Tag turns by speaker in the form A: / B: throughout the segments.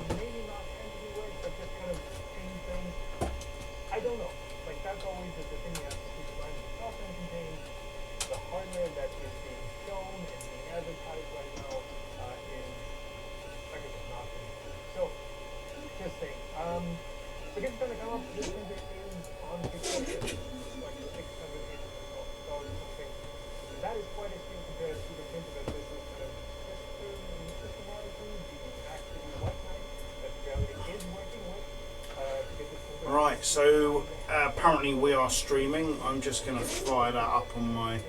A: maybe not entity work, but just kind of change things. I don't know. Like that's always the thing you have to keep in mind. The software contains the hardware that is being shown and being advertised right now is, like I said, not finished. So, just saying. Because it's going to come up, this printer is on Kickstarter, like $680 something. That is quite extreme compared to the printer that this is kind of systematically the actually website that Creality is working with to get this printer.
B: Right, so apparently we are streaming. I'm just going to fire that up on my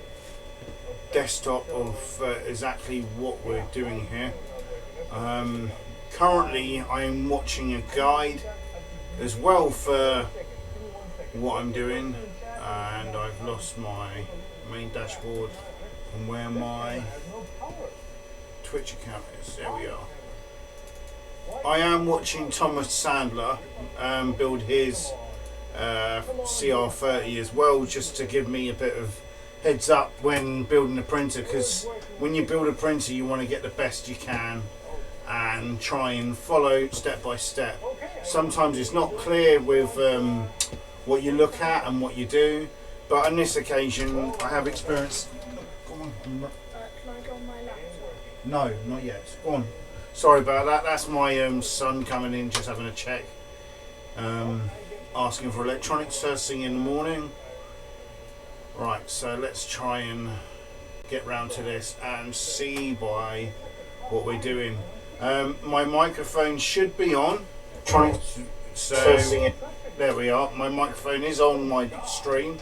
B: desktop of exactly what we're doing here. Currently I'm watching a guide as well for what I'm doing, and I've lost my main dashboard and where my Twitch account is. There we are. I am watching Thomas Sandler build his cr30 as well, just to give me a bit of heads up when building a printer, because when you build a printer you want to get the best you can and try and follow step by step. Sometimes it's not clear with what you look at and what you do, but on this occasion I have experience. Go on.
C: Can I go on my laptop?
B: No, not yet. Go on. Sorry about that. That's my son coming in, just having a check, asking for electronics first thing in the morning. Right, so let's try and get round to this and see by what we're doing. My microphone should be on. So there we are. My microphone is on my stream.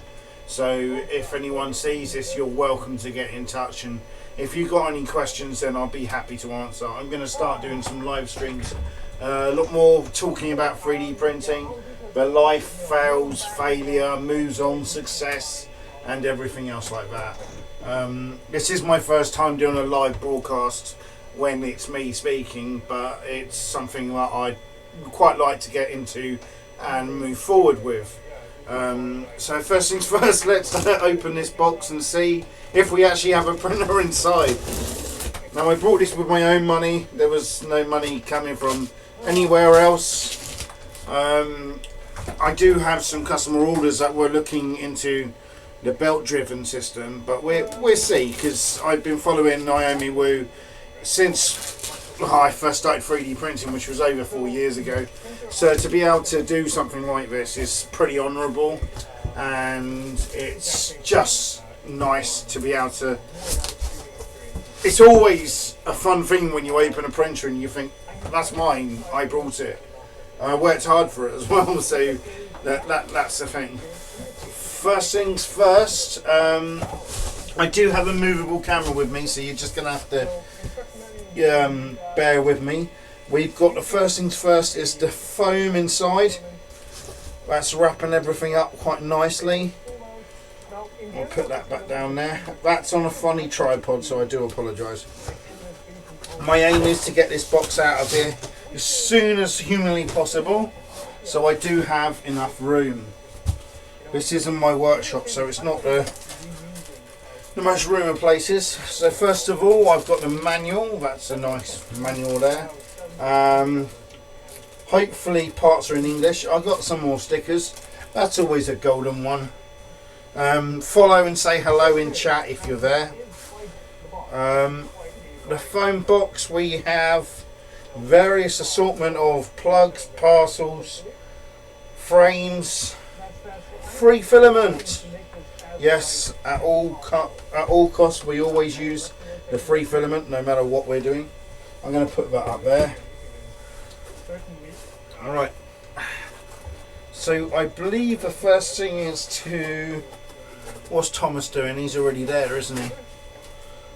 B: So if anyone sees this, you're welcome to get in touch. And if you've got any questions, then I'll be happy to answer. I'm going to start doing some live streams. A lot more talking about 3D printing, but life, fails, failure, moves on, success, and everything else like that. This is my first time doing a live broadcast when it's me speaking, but it's something that I'd quite like to get into and move forward with. So first things first, let's open this box and see if we actually have a printer inside. Now I brought this with my own money. There was no money coming from anywhere else. I do have some customer orders that were looking into the belt driven system, but we'll see, because I've been following Naomi Wu since I first started 3D printing, which was over 4 years ago. So to be able to do something like this is pretty honourable, and it's just nice to be able to. It's always a fun thing when you open a printer and you think, that's mine, I brought it, I worked hard for it as well, so that's the thing. First things first, I do have a movable camera with me, so you're just going to have to bear with me. We've got the first things first is the foam inside. That's wrapping everything up quite nicely. I'll put that back down there. That's on a funny tripod, so I do apologise. My aim is to get this box out of here as soon as humanly possible, so I do have enough room. This isn't my workshop, so it's not the most roomy places. So first of all, I've got the manual. That's a nice manual there. Hopefully parts are in English. I've got some more stickers. That's always a golden one. Follow and say hello in chat if you're there. The phone box, we have various assortment of plugs, parcels, frames, free filament. Yes, at all costs we always use the free filament, no matter what we're doing. I'm going to put that up there. Alright, so I believe the first thing is to, what's Thomas doing? He's already there, isn't he?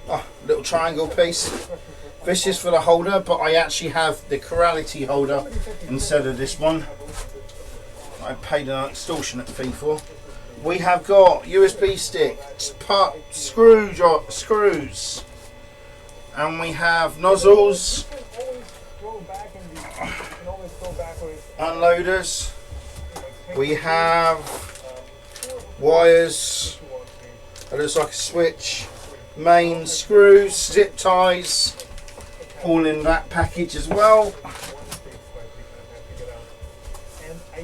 B: Oh, little triangle piece. This is for the holder, but I actually have the creality holder instead of this one. I paid an extortionate fee for. We have got USB stick, screws, and we have nozzles, unloaders, we have wires, it looks like a switch, main screws, zip ties, all in that package as well.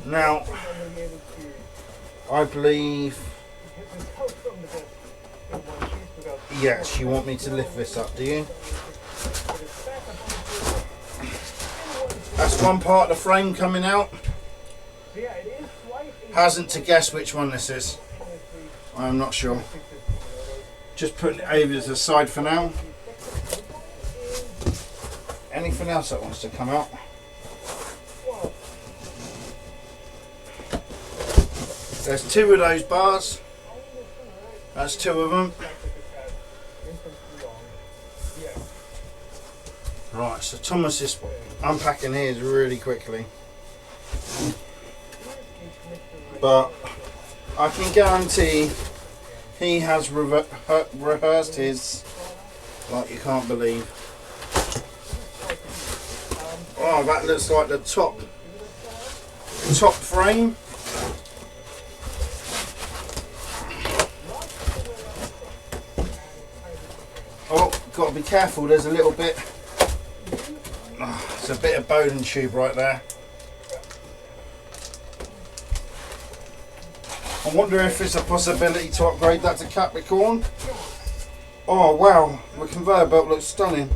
B: Now,
A: I'm gonna be able to
B: I believe,
A: hit this out from the desk in one piece without.
B: yes, you want me to lift this up, do you?
A: But it's back up on the table in one piece.
B: That's one part of the frame coming out.
A: So yeah, it is slightly.
B: Hazard to guess which one this is. I'm not sure. Just putting it over to the side for now. Anything else that wants to come out? There's two of those bars. That's two of them. Right, so Thomas is unpacking his really quickly. But I can guarantee he has rehearsed his like you can't believe. Oh, that looks like the top frame. Oh, got to be careful. There's a little bit. It's a bit of Bowden tube right there. I wonder if there's a possibility to upgrade that to Capricorn. Oh wow, the conveyor belt looks stunning.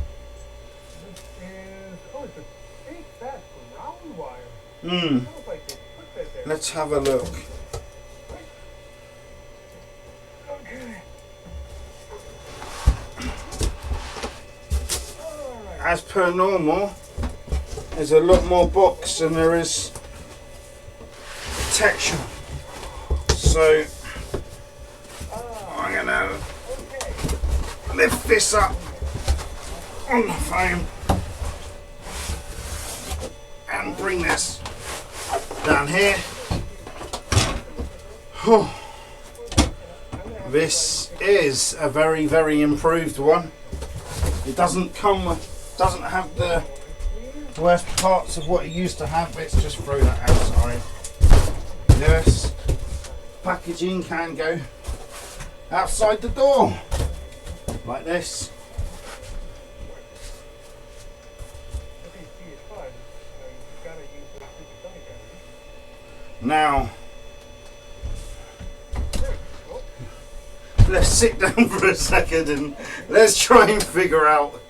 B: Let's have a look. As per normal, there's a lot more box than there is protection. So I'm gonna lift this up on the frame and bring this down here. This is a very, very improved one. It doesn't have the worst parts of what it used to have. Let's just throw that outside. Yes, packaging can go outside the door like this. Now let's sit down for a second and let's try and figure out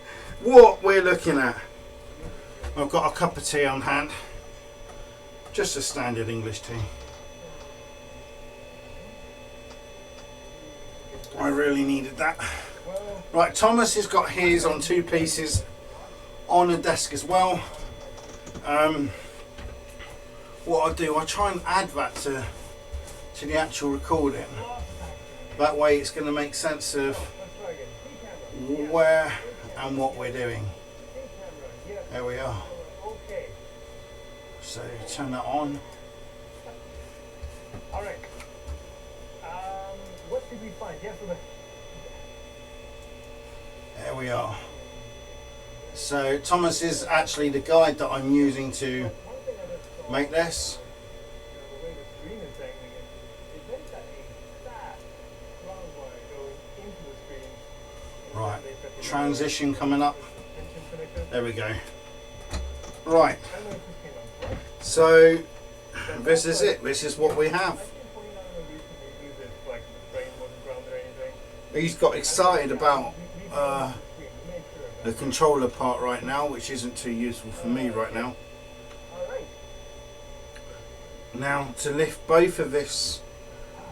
B: what we're looking at. I've got a cup of tea on hand, just a standard English tea. I really needed that. Right, Thomas has got his on two pieces on the desk as well. What I do, I try and add that to the actual recording. That way it's going to make sense of where and what we're doing. There we are. So turn that on.
A: Alright. What did we find? Yes,
B: there we are. So Thomas is actually the guide that I'm using to make this. Right, transition coming up. There we go. Right, so this is it. This is what we have. He's got excited about the controller part right now, which isn't too useful for me right now. Now to lift both of this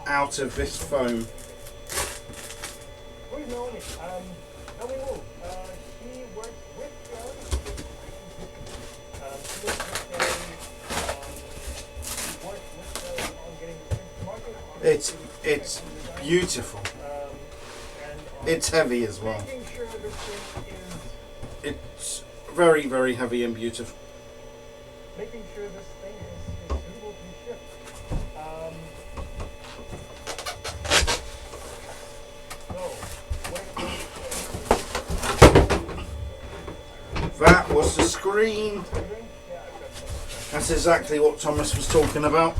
B: out of this foam. It's beautiful. It's heavy as well. It's very, very heavy and beautiful.
A: Making sure this thing is suitable to be shipped.
B: That was the screen. That's exactly what Thomas was talking about.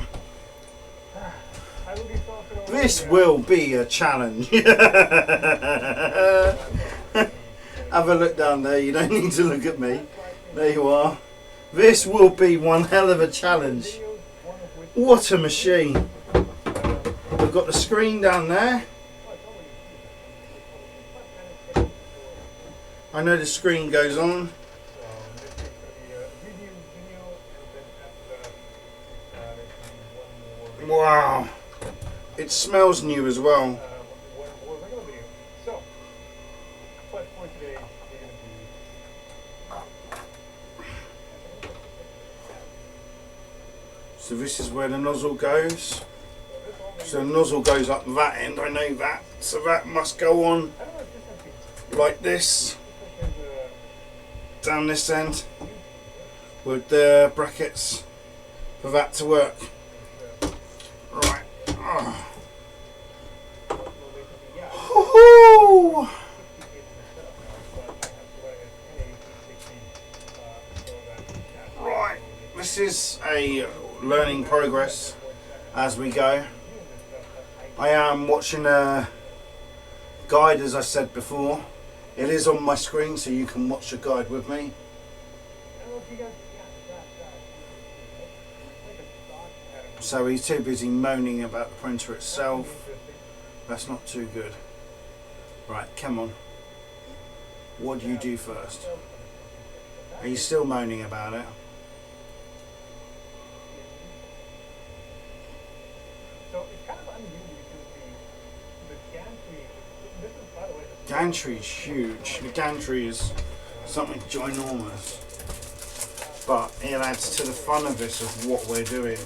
B: This will be a challenge. Have a look down there. You don't need to look at me. There you are. This will be one hell of a challenge. What a machine. We've got the screen down there. I know the screen goes on. Wow. It smells new as well. So this is where the nozzle goes. So the nozzle goes up that end, I know that. So that must go on like this, down this end, with the brackets for that to work. Right. Oh. Right. This is a learning progress as we go. I am watching a guide, as I said before. It is on my screen, so you can watch the guide with me. So he's too busy moaning about the printer itself. That's not too good. Right, come on. What do you do first? Are you still moaning about it? Gantry is huge. The gantry is something ginormous, but it adds to the fun of this, of what we're doing.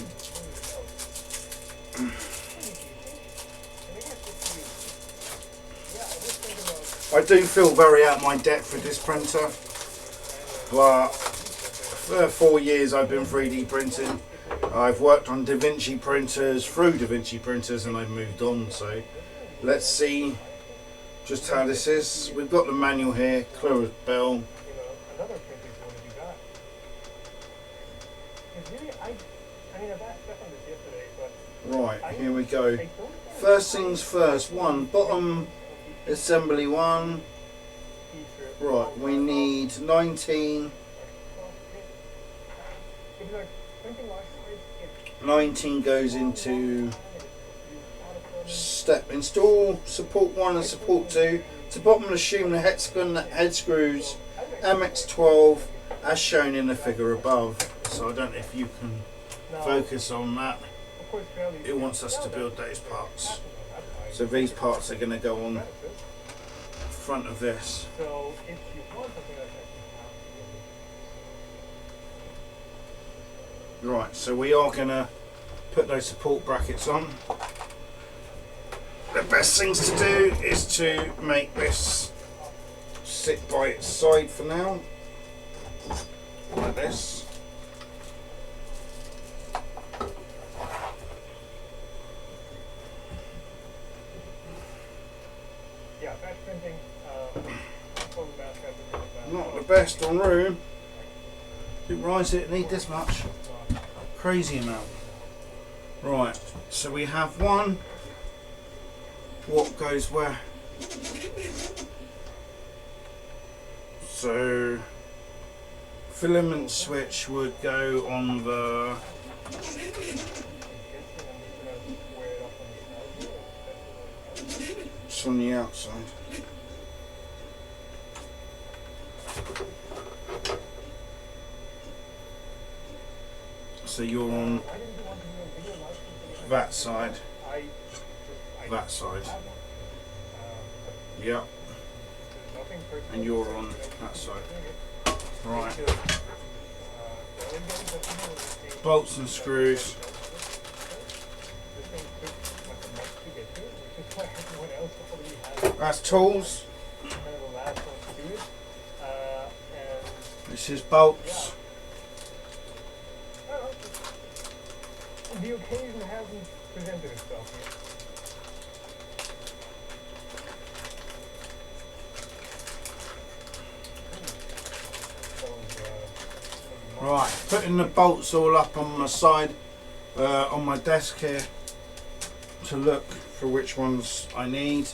B: I do feel very out of my depth with this printer, but for 4 years I've been 3D printing. I've worked on Da Vinci printers, through Da Vinci printers, and I've moved on. So let's see just how this is. We've got the manual here, clear as bell. Right, here we go. First things first, bottom assembly one. Right, we need 19. 19 goes into step install, support 1 and support 2. To bottom assume the head screws MX12 as shown in the figure above. So I don't know if you can focus on that. It wants us to build those parts. So these parts are going to go on front of this. Right, so we are going to put those support brackets on. The best things to do is to make this sit by its side for now, like this. Not the best on room. Didn't realise it need this much. Crazy amount. Right, so we have one. What goes where? So filament switch would go on the it's on the outside. So you're on that side. That side. Yeah. And you're on that side. Right. Bolts and screws. That's tools. This is bolts.
A: The occasion hasn't presented itself yet.
B: Right, putting the bolts all up on my side, on my desk here, to look for which ones I need.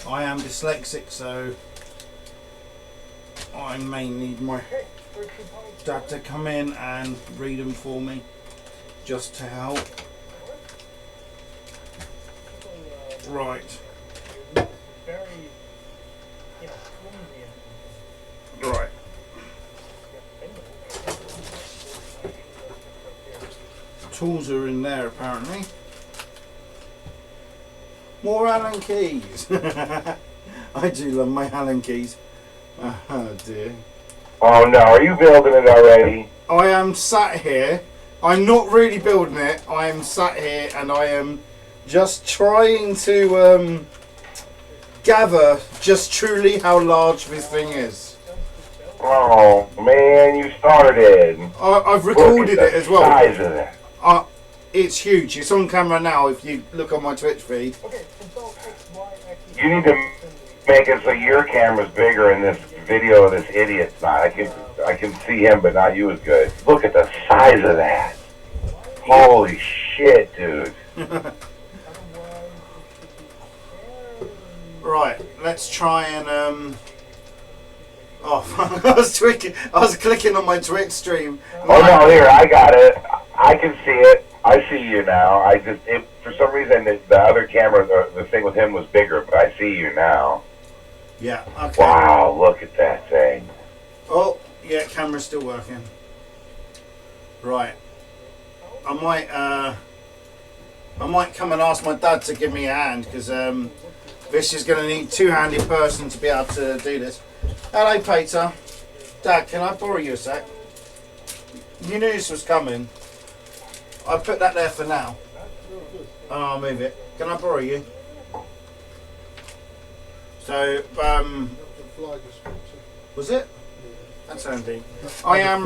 B: I am dyslexic, so I may need my dad to come in and read them for me. just to help. Right.
A: Very, you know, flimsy and
B: Right. Tools are in there apparently. More Allen keys. I do love my Allen keys. Oh dear.
D: Oh no, are you building it already?
B: I am sat here. I'm not really building it. I am sat here and I am just trying to gather just truly how large this thing is.
D: Oh man, you started.
B: I've recorded it as well.
D: Size of it.
B: It's huge. It's on camera now if you look on my Twitch feed.
A: okay, so X, Y, X,
D: You need to make it so your camera's bigger in this video of this idiot's not. I can see him, but not you as good. Look at the size of that. Holy shit, dude.
B: Right, let's try and oh, I was clicking on my Twitch stream.
D: Oh no, here, I got it. I can see it. I see you now. For some reason, the other camera, the thing with him was bigger, but I see you now.
B: Yeah, okay.
D: Wow, look at that thing.
B: Oh, yeah, camera's still working. Right. I might come and ask my dad to give me a hand, because this is going to need a two-handed person to be able to do this. Hello, Peter. Dad, can I borrow you a sec? You knew this was coming. I put that there for now. I'll move it. Can I borrow you? So, was it? That's handy. I am.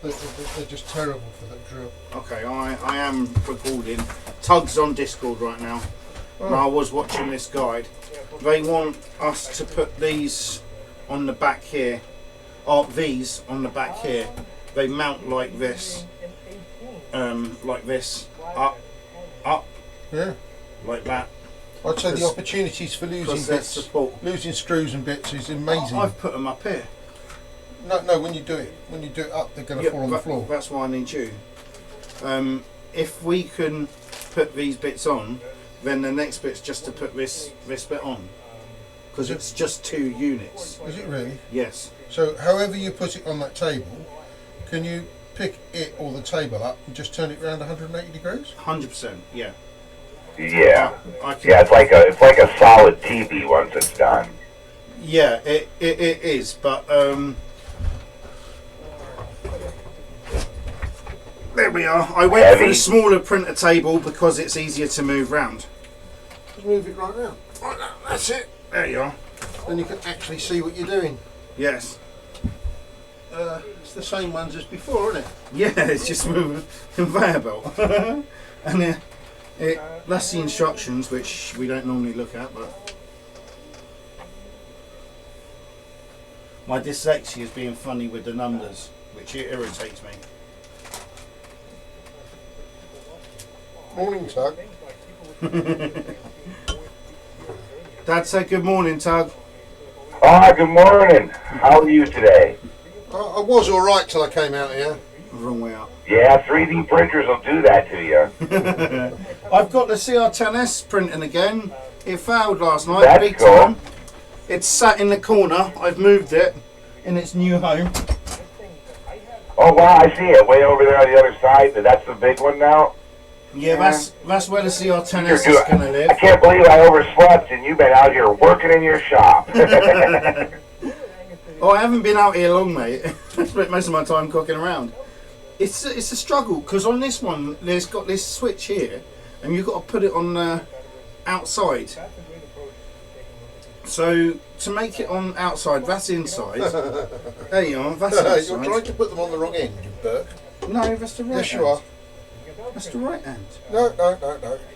E: They're just terrible for that drill.
B: Okay, I am recording. Tug's on Discord right now. And I was watching this guide. They want us to put these on the back here. Or these on the back here. They mount like this. Like this. Up.
E: Yeah.
B: Like that.
E: I'd say the opportunities for losing bits, losing screws and bits is amazing.
B: I've put them up here.
E: No, when you do it up, they're going to fall on the floor.
B: That's why I need you. If we can put these bits on, then the next bit's just to put this bit on, because it's just 2 units.
E: Is it really?
B: Yes.
E: So however you put it on that table, can you pick it or the table up and just turn it around 180 degrees?
B: 100%. Yeah.
D: Yeah.
B: I can,
D: Yeah, it's like a solid TV once it's done.
B: Yeah, it is, but there we are. I went for the smaller printer table because it's easier to move round.
E: Just move it right now. Right now, that's it.
B: There you are.
E: Then you can actually see what you're doing.
B: Yes.
E: It's the same ones as before, isn't it?
B: Yeah, it's just moving conveyor belt. And that's the instructions, which we don't normally look at, but my dyslexia is being funny with the numbers, which irritates me.
E: Morning, Tug.
B: Dad said good morning, Tug.
D: Ah, good morning. How are you today?
E: I was alright till I came out here.
B: Wrong way up.
D: Yeah, 3D printers will do that to you.
B: I've got the cr10s printing again. It failed last night.
D: That's
B: big
D: cool.
B: time. It's sat in the corner. I've moved it in its new home.
D: Oh wow, I see it way over there on the other side. That's the big one now.
B: Yeah, that's where the cr10s is going to live.
D: I can't believe I overslept and you've been out here working in your shop.
B: Oh, I haven't been out here long, mate. I spent most of my time cooking around. It's a struggle, because on this one, there's got this switch here, and you've got to put it on the outside. So, to make it on outside, that's inside. There you are, that's outside.
E: You're trying to put them on the wrong end, you Burke.
B: No, that's the right
E: Yes,
B: hand.
E: you are.
B: That's the right hand.
E: No.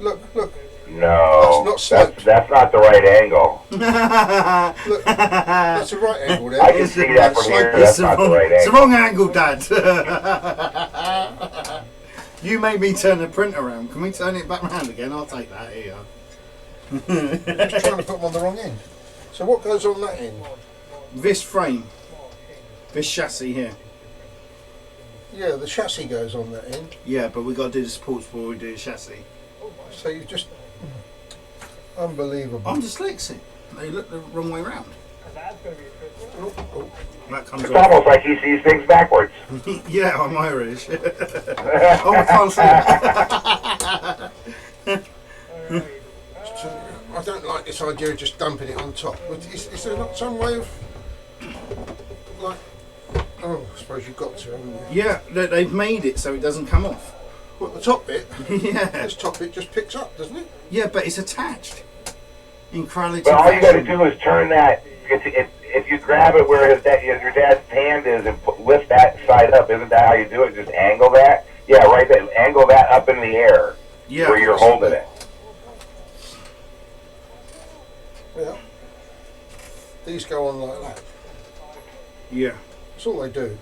E: Look.
D: No,
E: That's not sloped.
D: that's not the right angle.
E: Look. That's the right angle there.
D: I can see that from here. That's not the right
B: It's the
D: angle.
B: wrong angle, Dad. You made me turn the print around. Can we turn it back round again? I'll take that here.
E: Just trying to put them on the wrong end. So what goes on that end?
B: This frame, this chassis here.
E: Yeah, the chassis goes on that end.
B: Yeah, but we got to do the supports before we do the chassis.
E: So you just unbelievable.
B: I'm dyslexic. They look the wrong way round.
A: That's going to be interesting.
E: Oh, oh.
B: That comes
D: It's
B: off.
D: almost like he sees things backwards.
B: Yeah, I'm Irish. Oh, I can't see it.
E: I don't like this idea of just dumping it on top. But is there not some way of, like, oh, I suppose you've got to, haven't you?
B: Yeah, they've made it so it doesn't come off.
E: What, the top bit?
B: Yeah.
E: This top bit just picks up, doesn't it?
B: Yeah, but it's attached. In creality.
D: But all you got to do is turn that. If you grab it where your dad's hand is and lift that side up, isn't that how you do it? Just angle that. Yeah, right there. Angle that up in the air
B: Yeah.
D: where you're holding it.
E: Yeah. These go on like that.
B: Yeah.
E: That's all they do.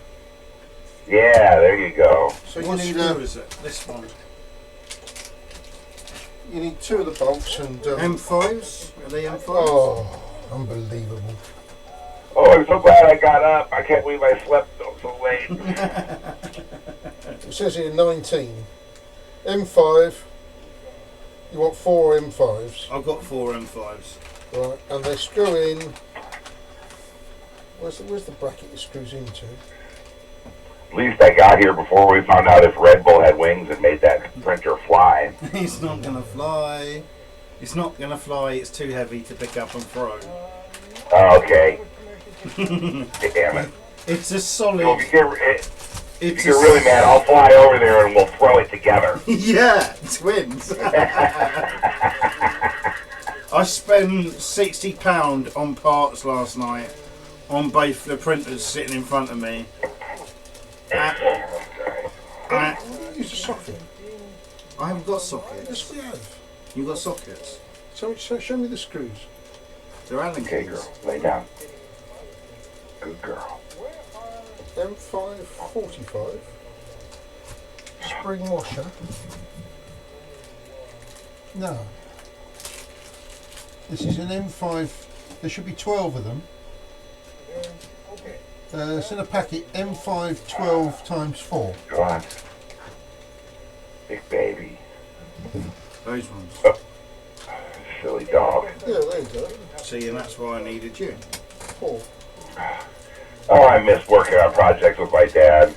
D: Yeah, there you go.
E: So
B: What screw is it? This one.
E: you need two of the bolts and.
B: M5s? Are they M5s?
E: Oh, unbelievable.
D: Oh, I'm so glad I got up. I can't believe I slept so late.
E: It says here 19. M5. You want 4 M5s.
B: I've got 4 M5s.
E: Right, and they screw in. Where's the bracket it screws into?
D: At least I got here before we found out if Red Bull had wings and made that printer fly.
B: It's not gonna fly. It's not gonna fly. It's too heavy to pick up and throw.
D: Oh, okay. Damn it.
B: It's a
D: So
B: solid.
D: if you're
B: It's
D: really mad, I'll fly over there and we'll throw it together.
B: Yeah, twins. I spent £60 on parts last night on both the printers sitting in front of me.
E: Use a socket.
B: I haven't got sockets.
E: Yes, we have.
B: You got sockets?
E: So show me the screws.
B: They're Allen
D: Okay,
B: keys.
D: girl, lay down. Good girl.
E: M5 45. Spring washer. No. This is an M5. There should be 12 of them. It's in a packet M5 12 times 4.
D: Go on. Big baby.
B: Those ones.
D: Silly dog.
E: Yeah, there you go.
B: See, and that's why I needed you.
E: 4.
D: Oh, I miss working on projects with my dad.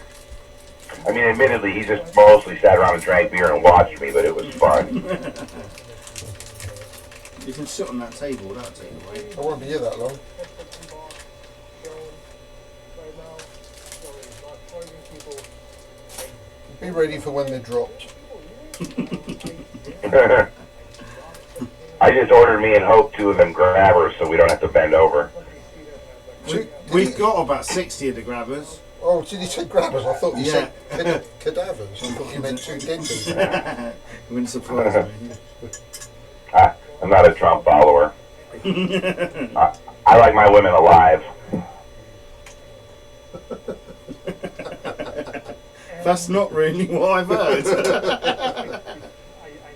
D: I mean, admittedly, he just mostly sat around and drank beer and watched me, but it was fun.
B: You can sit on that table, that'll take away.
E: I won't be here that long. Be ready for when they're dropped.
D: I just ordered me and Hope 2 of them grabbers so we don't have to bend over.
B: We've got about 60 of the grabbers.
E: Oh, did you say grabbers? I thought you
B: Yeah.
E: said cadavers. I thought you meant 2 dead people.
B: Wouldn't surprise me.
D: I'm not a Trump follower. I like my women alive.
B: That's not really what I've heard.
A: I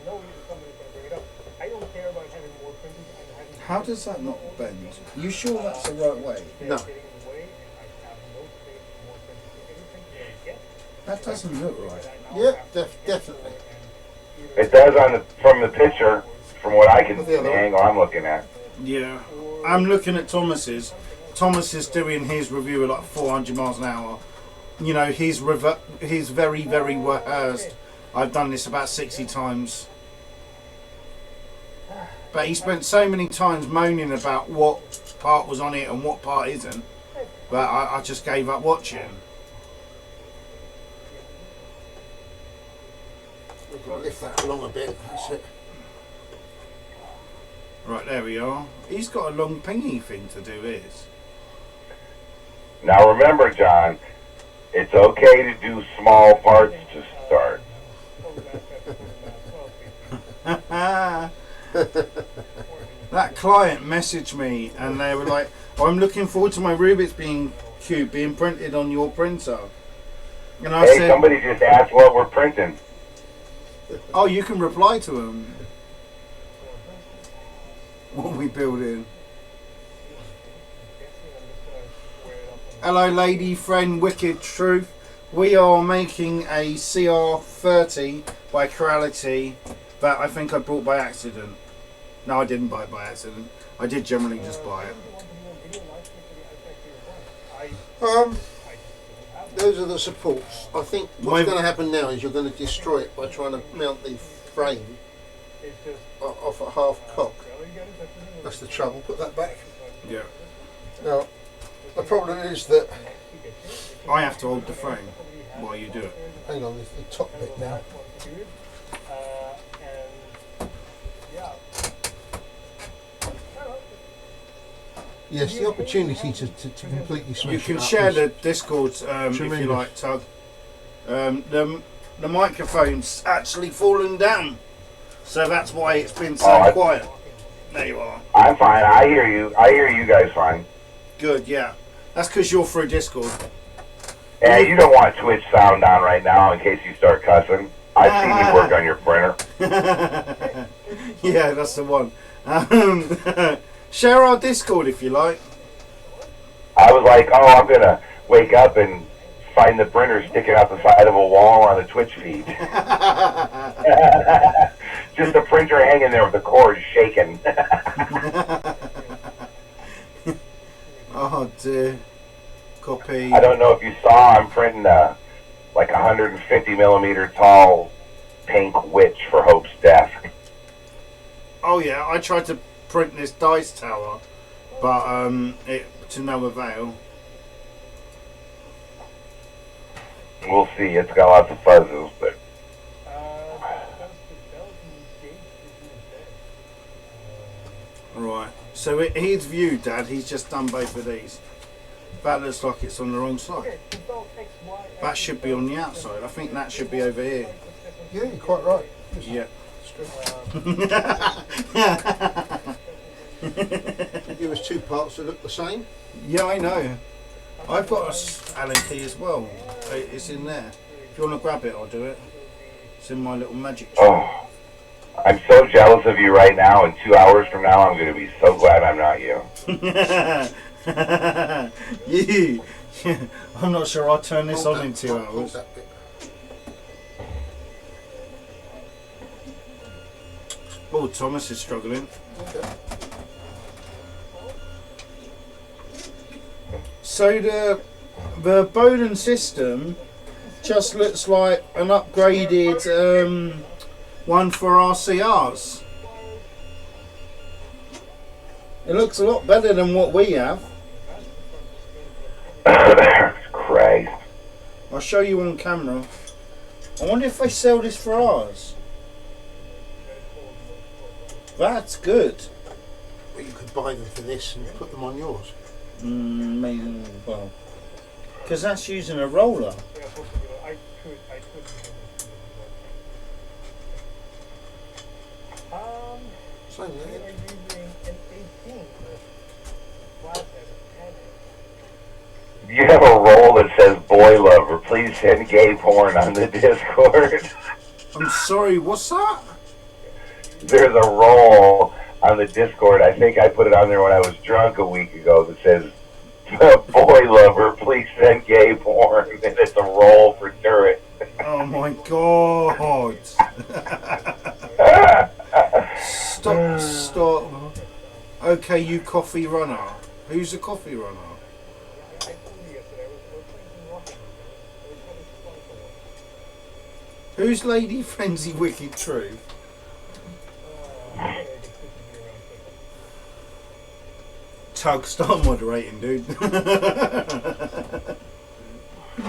A: know somebody's going to bring it up. I don't care about having more printers and having.
B: How does that not bend? You sure that's the right way?
E: No.
A: Getting in the way, and I have no space for more printers. So anything I get,
B: That doesn't look right.
E: Yeah, definitely.
D: It does from the picture, from what I can
E: What's
D: see,
E: the other
D: the
E: one?
D: angle I'm looking at.
B: Yeah. I'm looking at Thomas's. Thomas is doing his review at like 400 miles an hour. You know, he's very, very rehearsed. I've done this about 60 times. But he spent so many times moaning about what part was on it and what part isn't. But I just gave up watching.
E: We've got to lift that along a bit. That's it.
B: Right, there we are. He's got a long pingy thing to do his.
D: Now remember, John, it's okay to do small parts to start.
B: That client messaged me and they were like, oh, I'm looking forward to my Rubik's Cube being printed on your printer. And I
D: Hey,
B: said,
D: somebody just asked what we're printing.
B: oh, you can reply to them. What are we building? Hello, lady friend, Wicked Truth. We are making a cr30 by Creality that I think I bought by accident. No, I didn't buy it by accident. I did generally just buy it.
E: Those are the supports. I think what's going to happen now is you're going to destroy it by trying to mount the frame off at half cock. That's the trouble. Put that back.
B: Yeah.
E: Now, the problem is that.
B: I have to hold the frame while you do it.
E: Hang on, there's the top bit now. Yes, the opportunity to completely switch.
B: You can
E: it up
B: share
E: is
B: the Discord if you
E: tremendous.
B: like, Tug. The microphone's actually fallen down, so that's why it's been so quiet. There you are.
D: I'm fine. I hear you. I hear you guys fine.
B: Good, yeah. That's because you're through Discord.
D: Yeah, you don't want Twitch sound on right now in case you start cussing. I've seen you work on your printer.
B: Yeah, that's the one. Share our Discord if you like.
D: I was like, oh, I'm going to wake up and find the printer sticking out the side of a wall on the Twitch feed. Just the printer hanging there with the cord shaking.
B: Oh dear. Copy.
D: I don't know if you saw, I'm printing a like 150 millimeter tall pink witch for Hope's desk.
B: Oh yeah, I tried to print this dice tower, but it to no avail.
D: We'll see. It's got lots of puzzles, but
B: Right. So he's viewed, Dad. He's just done both of these. That looks like it's on the wrong side. That should be on the outside. I think that should be over here.
E: Yeah, you're quite right.
B: Yeah.
E: Give us two parts that look the same.
B: Yeah, I know. I've got a Allen key as well. It's in there. If you want to grab it, I'll do it. It's in my little magic tray.
D: oh, I'm so jealous of you right now, and 2 hours from now I'm going to be so glad I'm not you.
B: You. I'm not sure I'll turn this
E: Hold
B: on
E: that-
B: in 2
E: hold
B: hours.
E: that bit.
B: Oh, Thomas is struggling.
E: Okay.
B: So the Bowden system just looks like an upgraded one for RCRs. It looks a lot better than what we have.
D: Christ.
B: I'll show you on camera. I wonder if they sell this for ours. That's good.
E: Well, you could buy them for this and put them on yours.
B: Maybe, well, because that's using a roller.
E: Same thing.
D: You have a roll that says boy lover. Please send gay porn on the Discord.
B: I'm sorry, what's that?
D: There's a roll on the Discord. I think I put it on there when I was drunk a week ago that says boy lover, please send gay porn. And it's a roll for Turret.
B: Oh my god. Stop. Okay, you coffee runner. Who's the coffee runner? Who's Lady Frenzy Wicked Truth? Tug, start moderating, dude.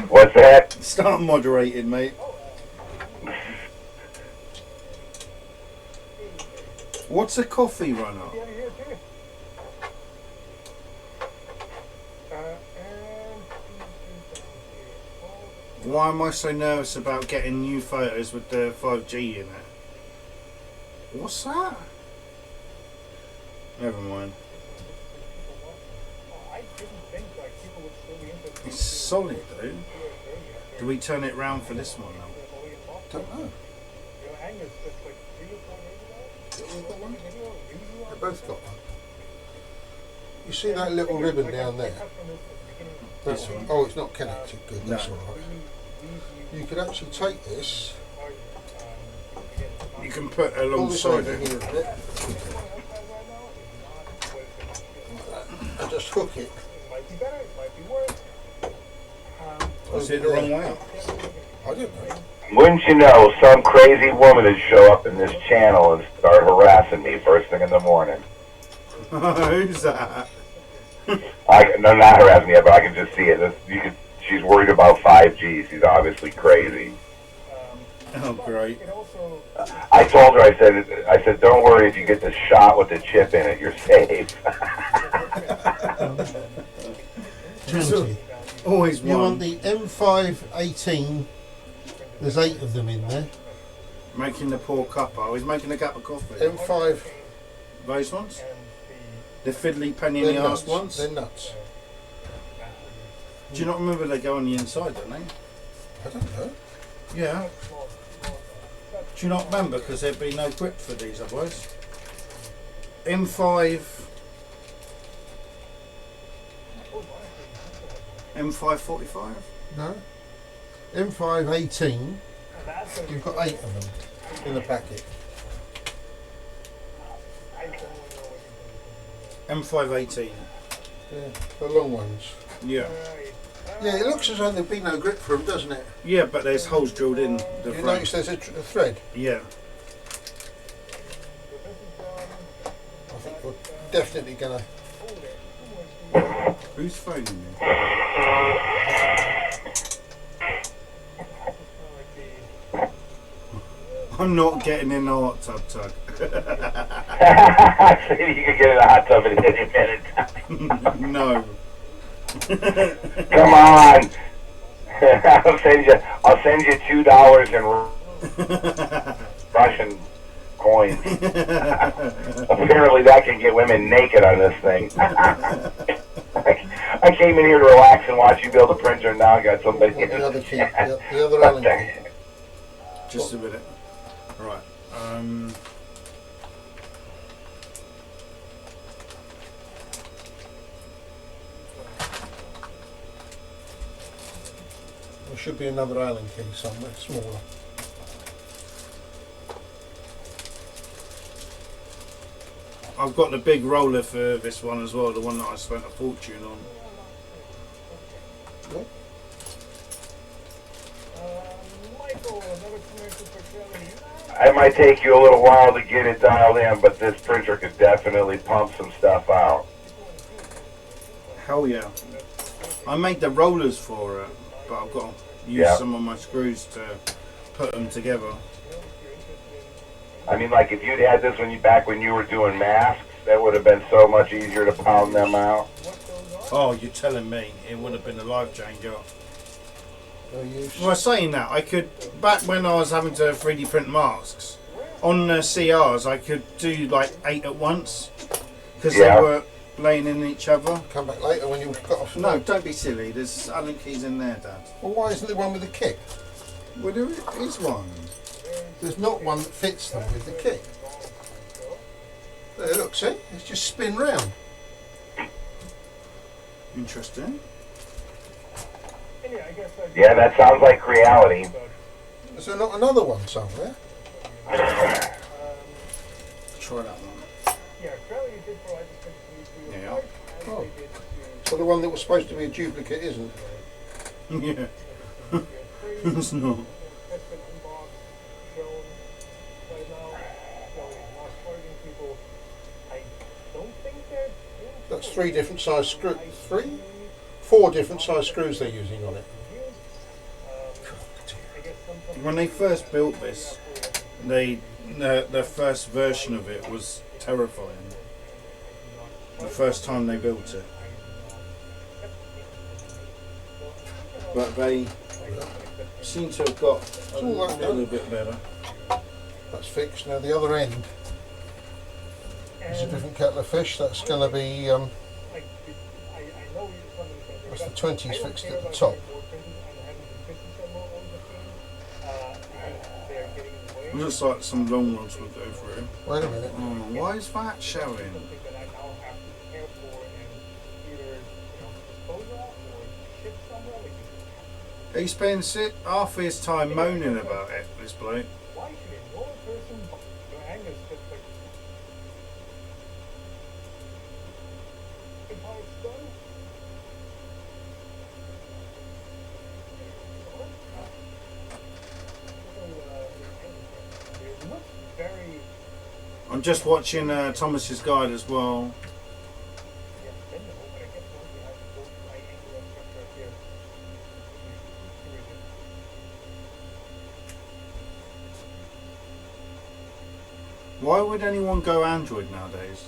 D: What's that?
B: Start moderating, mate. What's a coffee runner? Why am I so nervous about getting new photos with the 5G in it? What's that? Never mind. It's solid though. Do we turn it round for this one now?
E: Don't know. They both got one. You see that little ribbon down there?
B: This one?
E: Oh, it's not connected. Good, that's
B: No.
E: all right. you could actually take this,
B: You can put
E: pull this
B: alongside
E: over
B: it.
E: here a bit, and just hook it.
B: Is it the wrong way up?
E: I don't know.
D: Wouldn't you know, some crazy woman would show up in this channel and start harassing me first thing in the morning.
B: Who's that?
D: No, not harassing me, but I can just see it. She's worried about 5G. She's obviously crazy.
B: Oh, great.
D: I told her, I said, don't worry if you get the shot with the chip in it, you're safe.
E: 20.
B: Always
E: You want
B: one.
E: the M518. There's 8 of them in there.
B: Making the poor cuppa. Oh, he's making a cup of coffee.
E: M5.
B: Those ones? The fiddly penny in
E: They're
B: the
E: nuts.
B: arse ones?
E: They're nuts.
B: Do you not remember they go on the inside, don't they?
E: I don't know.
B: Yeah. Do you not remember? Because there'd be no grip for these otherwise. M5. M545?
E: No. M518. You've got 8 of them in the packet.
B: M518.
E: Yeah, the long ones.
B: Yeah.
E: Yeah, it looks as though there'd be no grip for them, doesn't it?
B: Yeah, but there's holes drilled in the
E: You
B: frame.
E: notice there's a thread.
B: Yeah.
E: I think we're definitely going to...
B: Who's phoning me? I'm not getting in the hot tub, Tug.
D: I said you could get in a hot tub in any minute.
B: No.
D: Come on. I'll send you $2 in Russian coins. Apparently that can get women naked on this thing. I came in here to relax and watch you build a printer, and now I got somebody
E: What
D: in.
E: the other key? The other Allen key.
B: Just a minute. Right.
E: There should be another Allen key somewhere, smaller.
B: I've got the big roller for this one as well, the one that I spent a fortune on.
E: What?
D: It might take you a little while to get it dialed in, but this printer could definitely pump some stuff out.
B: Hell yeah. I made the rollers for it, but I've got to use some of my screws to put them together.
D: I mean, like if you'd had this back when you were doing masks, that would have been so much easier to pound them out.
B: Oh, you're telling me it would have been a life changer.
E: No
B: Well, saying that, I could, back when I was having to 3D print masks, on the CRs I could do like 8 at once, because they were laying in each other.
E: Come back later when you've got off.
B: No, don't be silly, there's Allen keys in there, Dad.
E: Well, why isn't there one with the kick?
B: Well, there is one.
E: There's not one that fits them with the kick. There, look, see? It's just spin round.
B: Interesting.
D: Yeah, that sounds like creality.
E: Is there not another one somewhere?
B: Try that one. Yeah.
E: Oh. So the one that was supposed to be a duplicate isn't?
B: Yeah. It's not.
E: That's 3 different size screws. 4 different size screws they're using on it.
B: When they first built this, the first version of it was terrifying. The first time they built it. But they seem to have got a little bit better.
E: That's fixed. Now the other end is a different kettle of fish. That's going to be that's the 20s fixed at the top.
B: It looks like some long rods would go through.
E: Wait a minute.
B: Oh, why is that showing? He spends half his time moaning about it, this bloke.
A: Why should a normal person buy Angus just like if how it's done? It looks very
B: I'm just watching Thomas's guide as well.
A: bendable, but I guess once you have the full triangular structure up here,
B: Why would anyone go Android nowadays?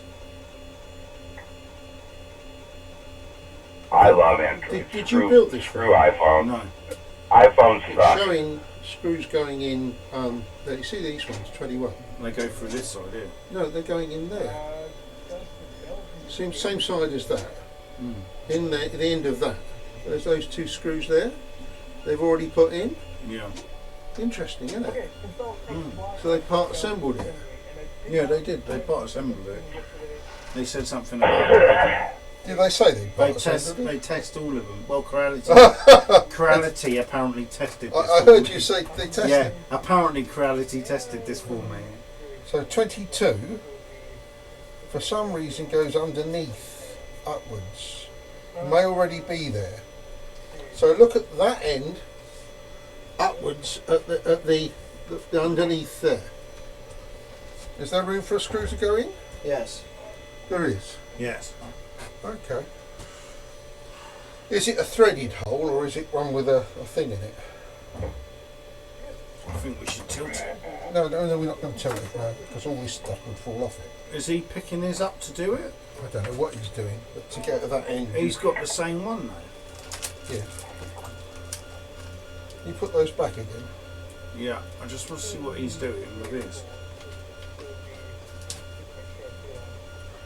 D: I love Android.
E: Did you build this
D: Screw iPhone.
B: No.
D: iPhones
E: It's
D: suck.
E: showing screws going in. You see these ones, 21.
B: They go through this side here.
E: No, they're going in there.
A: does the belt
E: Same side as that.
B: Mm.
E: In there, at the end of that. There's those two screws there. They've already put in.
B: Yeah.
E: Interesting, isn't it?
A: okay, install
E: So they part assembled it.
B: Yeah, they did. They part assembled it. They said something about
E: Did they say they part
B: they
E: assembled it?
B: test all of them. Well, creality apparently tested this.
E: I
B: for
E: heard
B: me.
E: you say they tested.
B: Yeah, apparently creality tested this for me.
E: So 22, for some reason, goes underneath, upwards. May already be there. So look at that end, upwards at the underneath there. Is there room for a screw to go in?
B: Yes.
E: There is.
B: Yes.
E: Okay. Is it a threaded hole or is it one with a thing in it?
B: I think we should tilt it.
E: No, we're not going to tilt it now because all this stuff would fall off it.
B: Is he picking his up to do it?
E: I don't know what he's doing, but to get to that end.
B: He's got the same one though.
E: Yeah. You put those back again.
B: Yeah, I just want to see what he's doing with his.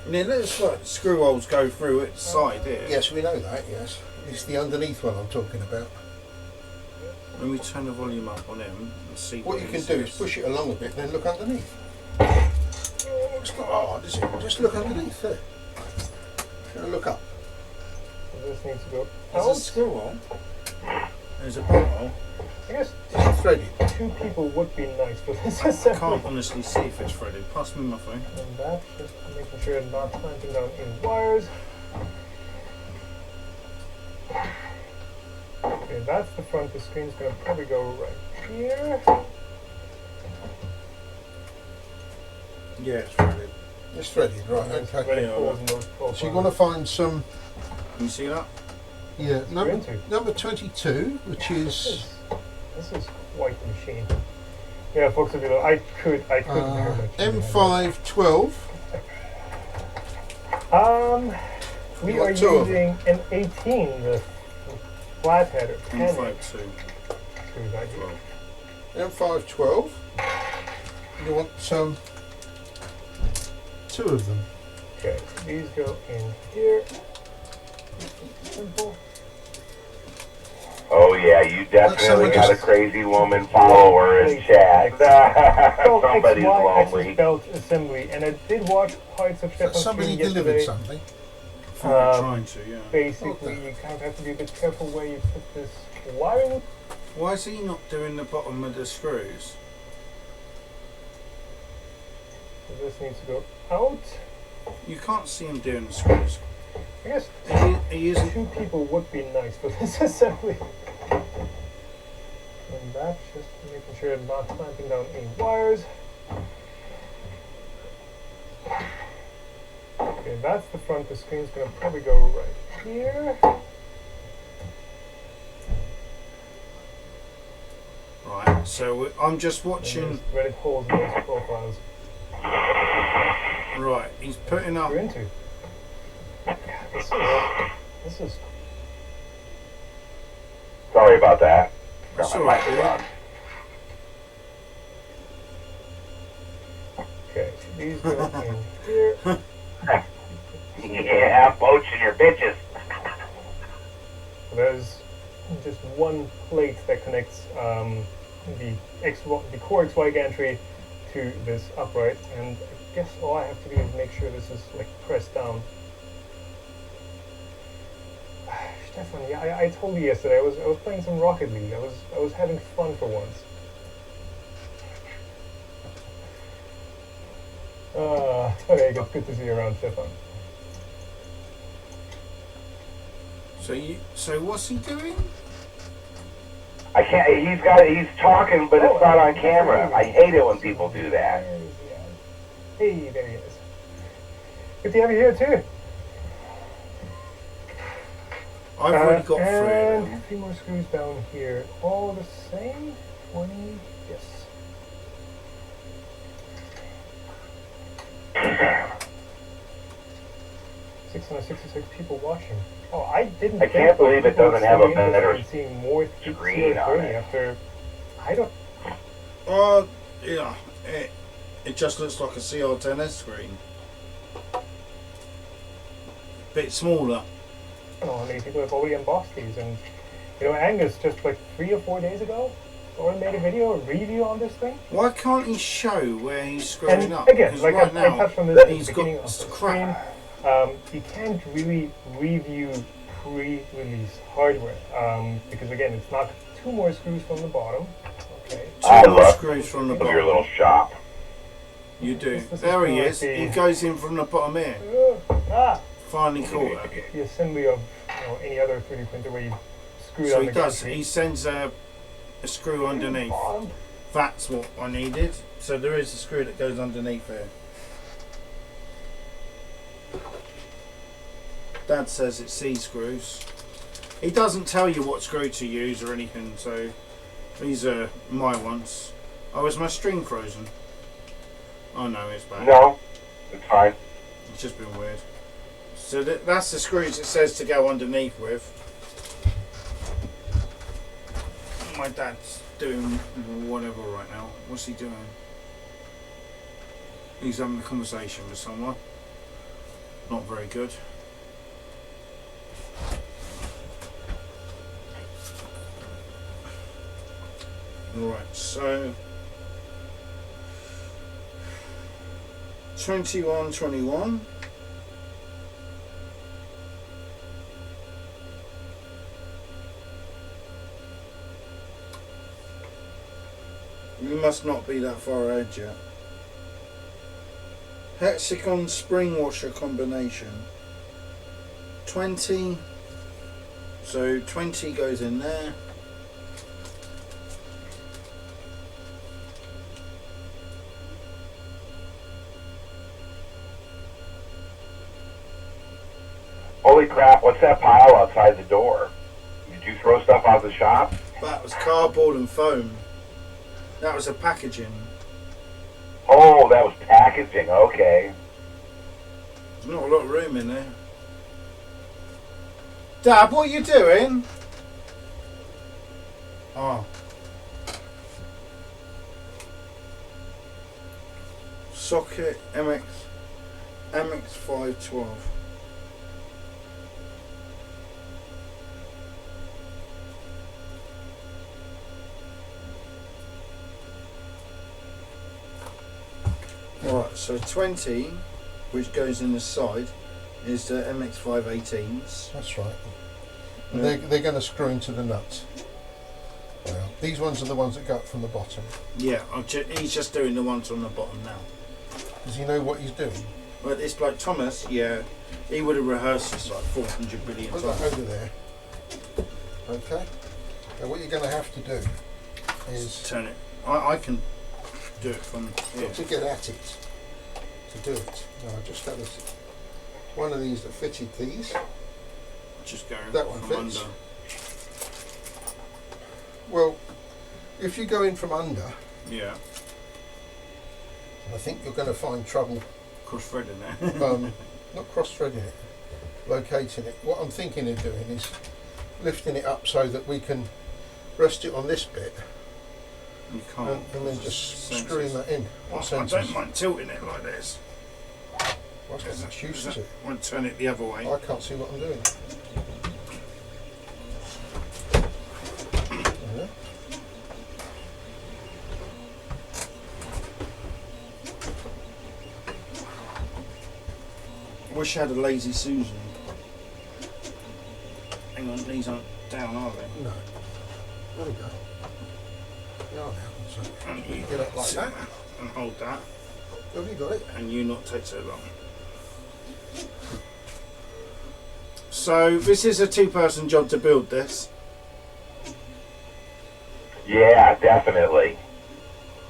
B: And then let's like screw holes go through its side here.
E: Yes, we know that, yes. It's the underneath one I'm talking about.
B: Let me turn the volume up on him and see
E: What you
B: he
E: can do is
B: says.
E: push it along a bit and then look underneath. It's not hard, is it? Just look underneath there. Now look up.
A: this needs to go
B: There's
A: out.
B: a screw hole. There's a bolt hole.
A: I guess
E: Is it threaded?
A: two people would be nice for this
B: I
A: assembly.
B: can't honestly see if it's threaded. Pass me my phone.
A: And that's just making sure I'm not clamping down any wires. Okay, that's the front. The screen's gonna probably go right here.
B: Yeah, it's threaded.
E: It's threaded, right,
A: There's
E: okay.
A: red
B: Yeah,
A: holes in those profiles.
E: So you're going to find some,
B: Can you see that?
E: yeah,
A: into.
E: number 22, which is
A: This is quite a machine. Yeah, folks, if you know, I could very much.
E: M512.
A: We
E: You
A: are
E: got two of
A: using an 18, the flathead or 10
B: M52.
A: screws right here.
E: M512. You want two of them.
A: Okay, so these go in here. Simple.
D: Oh yeah, you definitely
E: someone
D: got a
E: just-
D: crazy woman follower in chat.
A: So
D: Somebody's
A: XY axis
D: lonely.
A: belt assembly, and I did watch parts of Stefan's
E: Somebody
A: stream
E: delivered
A: yesterday.
E: something.
B: I think we're trying to, yeah.
A: Basically, you kind of have to be a bit careful where you put this wiring.
B: Why is he not doing the bottom of the screws?
A: So this needs to go out.
B: You can't see him doing the screws.
A: I guess
B: He isn't.
A: two people would be nice for this assembly. And that's just making sure I'm not clamping down any wires. Okay, that's the front. The screen's gonna probably go right here.
B: Right, so I'm just
A: And
B: watching.
A: there's red holes in those profiles.
B: Right, he's putting up.
A: We're into. Yeah, this is
D: Sorry about that.
B: That's
D: Got
B: all
D: my
B: right,
D: mic
B: dude.
D: on.
A: okay. So these go in here.
D: Yeah, poaching your bitches.
A: So there's just one plate that connects the core XY gantry to this upright, and I guess all I have to do is make sure this is like pressed down. Stefan, yeah, I told you yesterday. I was playing some Rocket League. I was having fun for once. Okay, good to see you around, Stefan.
B: So what's he doing?
D: I can't. He's talking, but it's not on camera. I hate it when people do that.
A: Hey, there he is. Good to have you here too.
B: I've already got
A: and
B: three.
A: 3 more screws down here. All the same. 20. Yes. $666 people watching. Oh, I didn't.
D: I can't believe it doesn't have a better
A: seeing more
D: screen on it.
A: after. I don't.
B: Yeah. It just looks like a CR10S screen. Bit smaller.
A: I don't know how many people have already unboxed these, and Angus just like 3 or 4 days ago already made a video, a review on this thing.
B: Why can't he show where he's screwing
A: And
B: up?
A: again,
B: 'Cause
A: like
B: right
A: I
B: now,
A: touched on this at the
B: he's
A: beginning
B: got
A: of the
B: crap.
A: screen, you can't really review pre-release hardware because again, it's not 2 more screws from the bottom. Okay.
D: I
B: Two more
D: love
B: screws from the
D: your
B: bottom.
D: little shop.
B: You do.
A: This is
B: There he
A: kinda
B: is.
A: like the-
B: He goes in from the bottom here. Finally caught it.
A: The assembly of any other 3D printer where you screw it
B: So
A: on
B: he
A: the
B: does.
A: concrete.
B: He sends a screw underneath. That's what I needed. So there is a screw that goes underneath here. Dad says it's C screws. He doesn't tell you what screw to use or anything, so these are my ones. Oh, is my string frozen? Oh no, it's back.
D: No, it's fine.
B: It's just been weird. So that's the screws it says to go underneath with. My dad's doing whatever right now. What's he doing? He's having a conversation with someone. Not very good. Alright, so 2121. You must not be that far ahead yet. Hexagon spring washer combination. 20. So 20 goes in there.
D: Holy crap, what's that pile outside the door? Did you throw stuff out the shop?
B: That was cardboard and foam. That was a packaging.
D: Oh, that was packaging, okay.
B: There's not a lot of room in there. Dad, what are you doing? Oh. Socket MX512. Alright, so 20, which goes in the side, is the MX518s.
E: That's right.
B: Yeah.
E: They're going to screw into the nuts. These ones are the ones that go up from the bottom.
B: Yeah, he's just doing the ones on the bottom now.
E: Does he know what he's doing?
B: But it's like Thomas, yeah, he would have rehearsed this like 400 billion
E: Put
B: times.
E: that over there. Okay. Now what you're going to have to do is
B: Turn it. I can do it from here.
E: to get at it. To do it. Now I just had one of these that fitted these.
B: Just go
E: That one
B: from
E: fits.
B: under.
E: Well, if you go in from under,
B: Yeah,
E: I think you're going to find trouble.
B: cross thread in there.
E: Not cross-threading it, locating it. What I'm thinking of doing is lifting it up so that we can rest it on this bit
B: You can't.
E: and then
B: It's
E: just
B: sensors.
E: screwing that in. What
B: I
E: sensors?
B: don't mind tilting it like this.
E: What's got much use to it?
B: I want to turn it the other way.
E: I can't see what I'm doing. Yeah.
B: Wish I had a lazy Susan. Hang on, These aren't down, are they?
E: No. There we go. They are now. So
B: And
E: you get up like that.
B: and hold that,
E: Have you got it?
B: and you not take so long. So this is a two-person job to build this.
D: Yeah, definitely.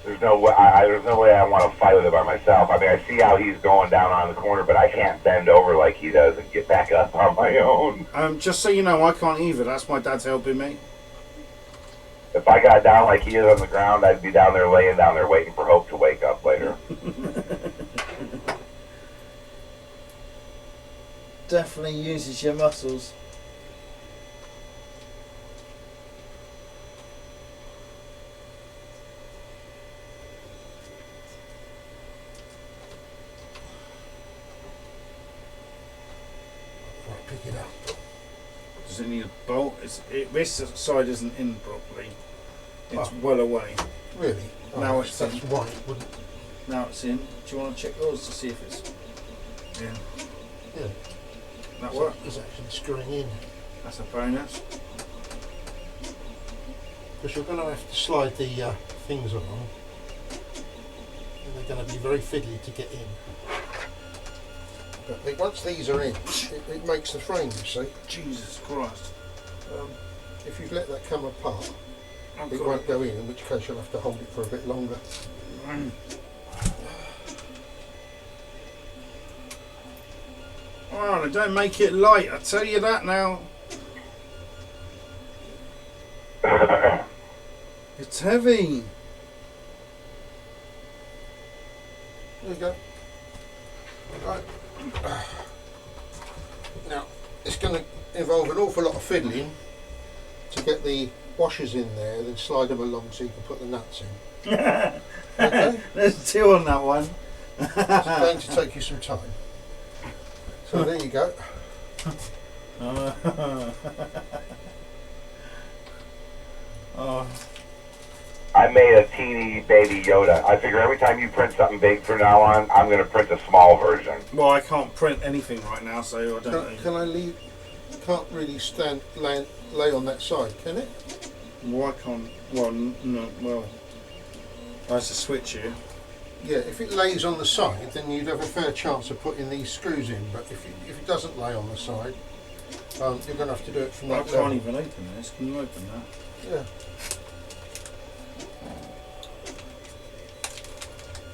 D: There's no way. There's no way I want to fight with it by myself. I mean, I see how he's going down on the corner, but I can't bend over like he does and get back up on my own.
B: Just so you know, I can't either. That's my dad's helping me.
D: If I got down like he is on the ground, I'd be down there laying down there waiting for Hope to wake up later.
B: Definitely uses your muscles.
E: Right, pick it up.
B: Does it need a bolt? This side isn't in properly. It's well away.
E: Really?
B: Now
E: Oh,
B: it's
E: that's
B: in.
E: right, wouldn't
B: Now it's in. Do you want to check yours to see if it's in?
E: Yeah.
B: That
E: So
B: work?
E: it's actually screwing in.
B: That's a bonus.
E: Because you're going to have to slide the things along. And they're going to be very fiddly to get in. But once these are in, it makes the frame, you see.
B: Jesus Christ.
E: If you let that come apart,
B: I've
E: it
B: got
E: won't go in which case you'll have to hold it for a bit longer.
B: Oh, they don't make it light, I tell you that now. It's heavy.
E: There you go. Right. Now, it's going to involve an awful lot of fiddling to get the washers in there, then slide them along so you can put the nuts in. Okay?
B: There's two on that one.
E: It's going to take you some time. So there you go.
B: Oh.
D: I made a teeny baby Yoda. I figure every time you print something big from now on, I'm going to print a small version.
B: Well, I can't print anything right now, so I don't know.
E: Can I leave? Can't really lay on that side, can it?
B: Why can't? Well, no. Well, I have to switch you.
E: Yeah, if it lays on the side, then you'd have a fair chance of putting these screws in. But if it doesn't lay on the side, you're going to have to do it from
B: I
E: that
B: can't
E: level.
B: even open this. Can you open that?
E: Yeah.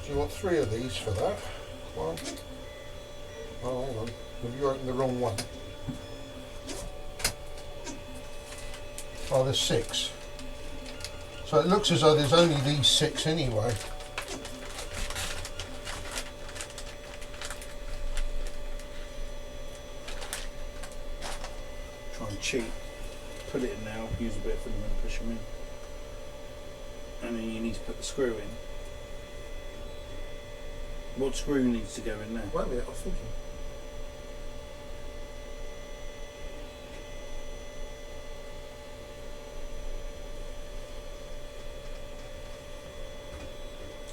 E: Do you want 3 of these for that? One. Oh, hang on. Have you opened the wrong one? Oh, there's 6. So it looks as though there's only these 6 anyway.
B: Try and cheat. Put it in now. Use a bit for them and push them in. And then you need to put the screw in. What screw needs to go in there?
E: Wait a minute, I was thinking.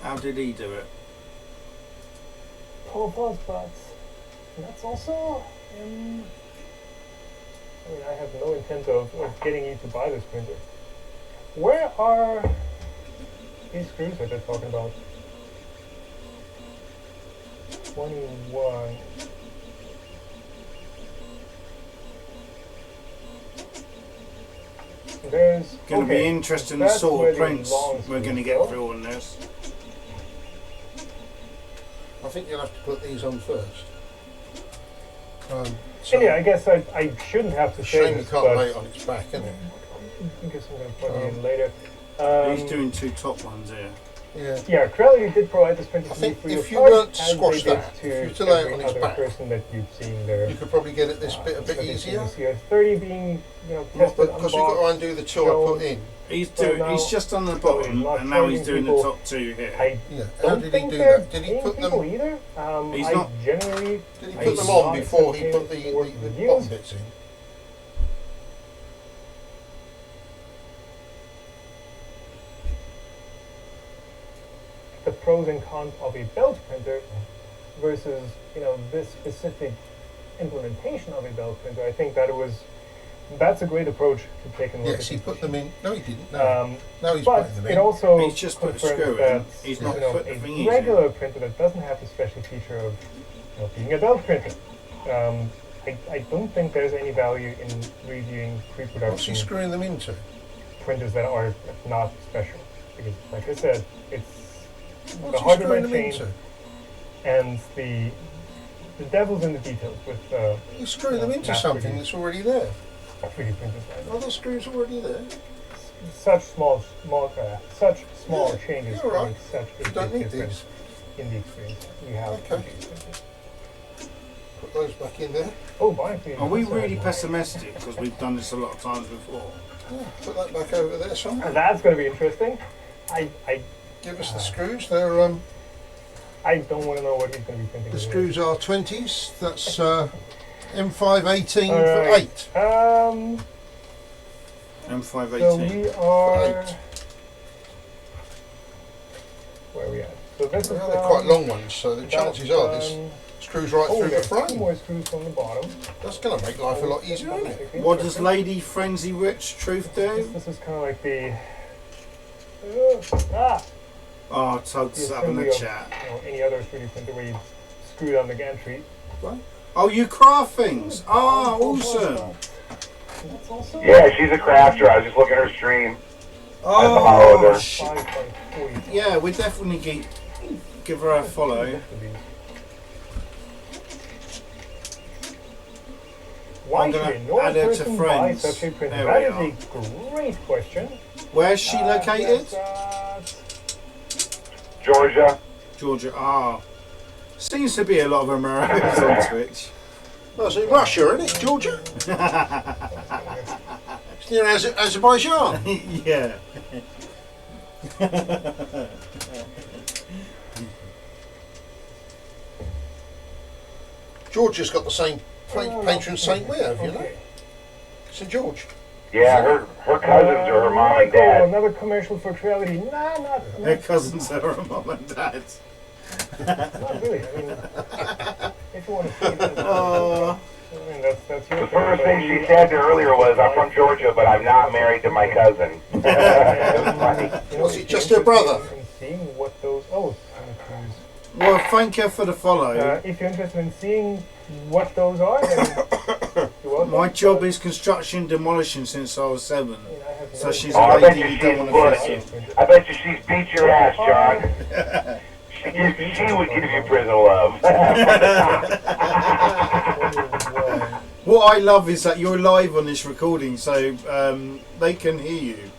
B: How did he do it?
A: Pause, but that's also. I mean, I have no intent of getting you to buy this printer. Where are these screws that they're talking about? 21. There's
B: Going to be interesting the
A: that's
B: sort
A: where
B: of
A: the
B: prints
A: long
B: we're going to
A: screws
B: get
A: go.
B: through on this.
E: I think you'll have to put these on first.
A: And yeah, I guess I shouldn't have to say
E: Shame you
A: this,
E: can't
A: but
E: lay it on its back, isn't it?
A: I guess I'm going to plug it in later.
B: He's doing 2 top ones here.
E: Yeah.
A: Yeah, creality did provide this printer
E: I
A: to me
E: think
A: free
E: if
A: of
E: you
A: charge,
E: weren't
A: as
E: squash
A: they did
E: that,
A: to
E: if you were to lay it
A: every
E: on its
A: other
E: back,
A: person that you've seen there.
E: You could probably get it this bit a bit easier.
A: cr30 being, tested,
E: Because you've got to undo the 2 I put in.
B: He's
A: So now-
B: he's just on the
A: so
B: bottom,
A: he's not
B: and now he's
A: charging
B: doing the
A: people.
B: top 2 here.
A: I
E: Yeah. How
A: don't
E: did he
A: think
E: do
A: they're
E: that? Did he
A: paying
E: put
A: people
E: them?
A: either.
B: He's
A: I
B: not-
A: generally
E: Did he
A: I
E: put them
A: not
E: on before he put
A: accept
E: the
A: reviews.
E: bottom bits in?
A: the pros and cons of a belt printer versus this specific implementation of a belt printer. I think that it was that's a great approach to take a look
E: Yes,
A: at
E: he put
A: the
E: them in. No, he didn't. No,
A: machine.
E: no, he's
A: But
E: putting them
A: it
E: in.
A: also
B: He's just put a
A: confirms
B: screw in.
A: that
B: He's not put the
A: a
B: thingies
A: regular printer that doesn't have the special feature of being a belt printer. I don't think there's any value in reviewing
E: What's he
A: pre-production
E: screwing them into?
A: printers that are not special. Because, like I said, it's
E: What's
A: the
E: he
A: hardware
E: screwing
A: might
E: them
A: change,
E: into?
A: and the devil's in the details with
E: He's screwing them into
A: mass
E: something
A: produced
E: that's already there.
A: 3D printers.
E: Are the screws already there?
A: Such small
E: Yeah,
A: changes
E: you're right.
A: make such a
E: You don't
A: big
E: need
A: difference in the experience. We have
E: Okay.
A: 3D printers.
E: Put those back in there.
A: Oh, my goodness.
B: Are we really pessimistic because we've done this a lot of times before?
E: Yeah, put that back over there somewhere.
A: That's going to be interesting. I
E: Give us the screws. They're
A: I don't want to know what he's going to be printing.
E: the
A: here.
E: screws are 20s. That's M518
A: All
E: for
A: right.
E: 8.
A: So
B: M518.
A: we are.
E: Eight.
A: Where are we at? So this is
E: Well, they're quite long ones, so the
A: about
E: chances are this
A: done.
E: screws right
A: Oh,
E: through the
A: there's two
E: frame.
A: more screws from the bottom.
E: That's going to make life a lot easier, isn't it?
B: What does Lady Frenzy Rich Truth do?
A: This is kind of like the.
B: Oh,
A: The
B: Toad's having
A: assembly
B: a
A: of,
B: chat.
A: any other 3D printer where you screw down the gantry.
B: Oh, you craft things. Oh, awesome.
A: That's also
D: Yeah, she's a crafter. I was just looking at her stream.
B: Oh,
D: followed her.
B: shit.
A: 5.40.
B: Yeah, we definitely give her a follow.
A: Why
B: I'm gonna
A: should a normal
B: add her to
A: person buy
B: friends.
A: such a printer?
B: There
A: That
B: we
A: is a great question.
B: Where's she located?
A: That's,
D: Georgia.
B: Georgia. Ah. Seems to be a lot of Americans on Twitch.
E: Well, it's in Russia, isn't it? Georgia? It's near Azerbaijan.
B: Yeah.
E: Georgia's got the same patron saint we have, you know?
A: okay.
E: St George.
D: Yeah, her cousins are her mom and
A: Michael,
D: dad.
A: Another commercial for Creality. Nah,
B: Her cousins are her mom and dad.
A: not really. I mean, if you want to see it,
B: Oh.
A: I mean, that's your
D: The first thing she said earlier was, "I'm from Georgia, but I'm not married to my cousin." It was funny.
E: Was it just her brother?
A: In seeing what those cruise.
B: Well, thank her for the follow.
A: If you're interested in seeing what those are, then you're welcome.
B: My job is construction demolition since I was 7.
A: I mean, I have
B: So
A: no
B: she's
D: Oh,
B: a
D: I bet
B: lady
D: you
B: you
D: she's
B: don't want to
D: look.
B: visit.
D: I bet you she's beat your ass, John. She would give you prison love.
B: What I love is that you're live on this recording, so they can hear you.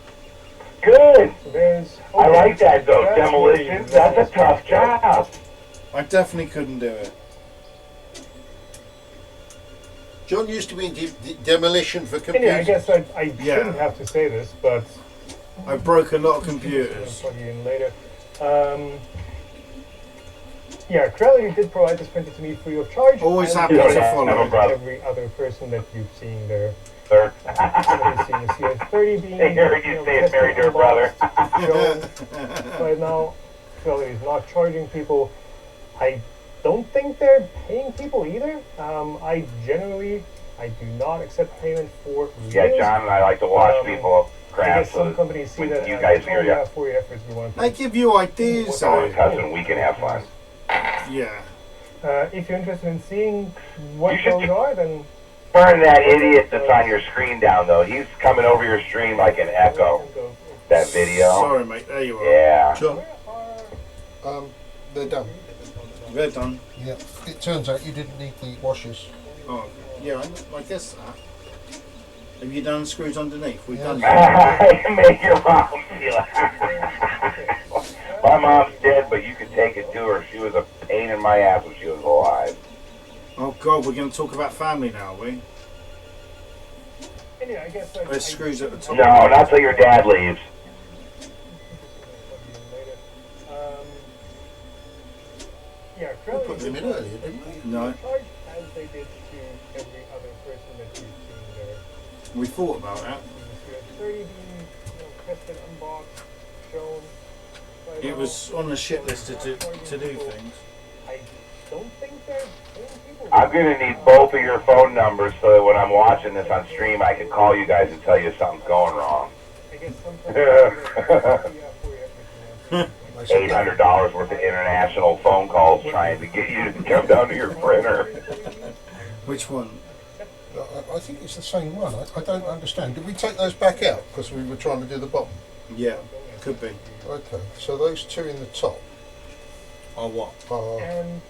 D: Good.
A: There's,
D: I like that though.
A: that's
D: Demolition.
A: really-
D: That's a tough job.
B: I definitely couldn't do it.
E: John used to be in demolition for
A: And
E: computers.
A: yeah, I guess I
B: Yeah.
A: shouldn't have to say this, but
B: I broke a lot of
A: I'll
B: computers.
A: plug you in later. Yeah, Creality did provide this printer to me free of charge.
B: Always
A: and
B: happy
D: to
A: so
D: follow.
A: has every other person that you've seen there.
D: Sir.
A: Somebody's seen the cr30 being
D: They heard you say it's married to her brother.
A: shown. Right now, Creality is not charging people. I don't think they're paying people either. I do not accept payment for
D: Yeah,
A: reviews.
D: John and I like to watch people
A: I
D: craft
A: guess some
D: so
A: companies see
D: when
A: that
D: you
A: as,
D: guys
A: oh,
D: hear
A: yeah,
D: ya.
A: for your efforts, we want to
B: They give you ideas,
D: with our
B: though.
D: cousin, we can have fun.
B: Yeah.
A: If you're interested in seeing what
D: You should
A: those are, then
D: Turn that idiot that's on your screen down though. He's coming over your stream like an echo. That video.
B: Sorry, mate. There you are.
D: Yeah.
E: John,
A: where are
E: they're done.
B: They're done.
E: Yeah. It turns out you didn't need the washers.
B: Oh, yeah, I guess that. Have you done screws underneath? We've
E: Yeah.
B: done that.
D: Make your mom feel. My mom's dead, but you can take it to her. She was a pain in my ass when she was alive.
B: Oh, God, we're going to talk about family now, are we?
A: yeah, I guess
B: There's screws at the top.
D: No, not till your dad leaves.
A: Yeah,
E: We put them in earlier, didn't we?
B: No.
A: charge as they did to every other person that you've seen there.
B: We thought about that.
A: The 30 being tested, unboxed, shown. Right
B: It
A: now.
B: was on the shit list to do things.
A: I don't think they're paying people.
D: I'm gonna need both of your phone numbers so that when I'm watching this on stream, I can call you guys and tell you something's going wrong.
A: I guess sometimes
D: $800 worth of international phone calls trying to get you to come down to your printer.
B: Which one?
E: I think it's the same one. I don't understand. Did we take those back out because we were trying to do the bottom?
B: Yeah, could be.
E: Okay, so those two in the top
B: Or what?
E: are
A: And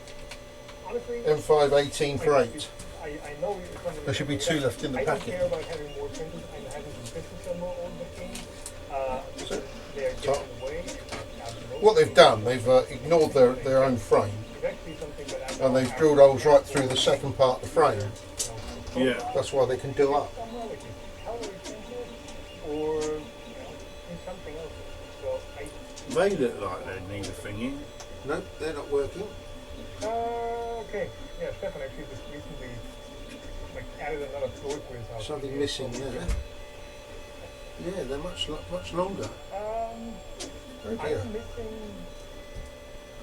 A: honestly,
E: M5 18 for 8.
A: I know it's something
E: There should be two left in the
A: I don't
E: packet.
A: care about having more printers and having to disassemble all the things.
E: So,
A: They're
E: top.
A: getting away.
E: What they've done, they've ignored their own frame,
A: It's actually something that
E: and they've drilled holes right through the second part of the frame.
B: Yeah.
E: That's why they can do up.
A: Or do something else. So
B: They look like they need a thingy.
E: No, they're not working.
A: okay. Yeah, Stefan actually just recently added another floor to his house.
E: Something missing there. Yeah, they're much longer. Oh
A: I'm
E: dear.
A: missing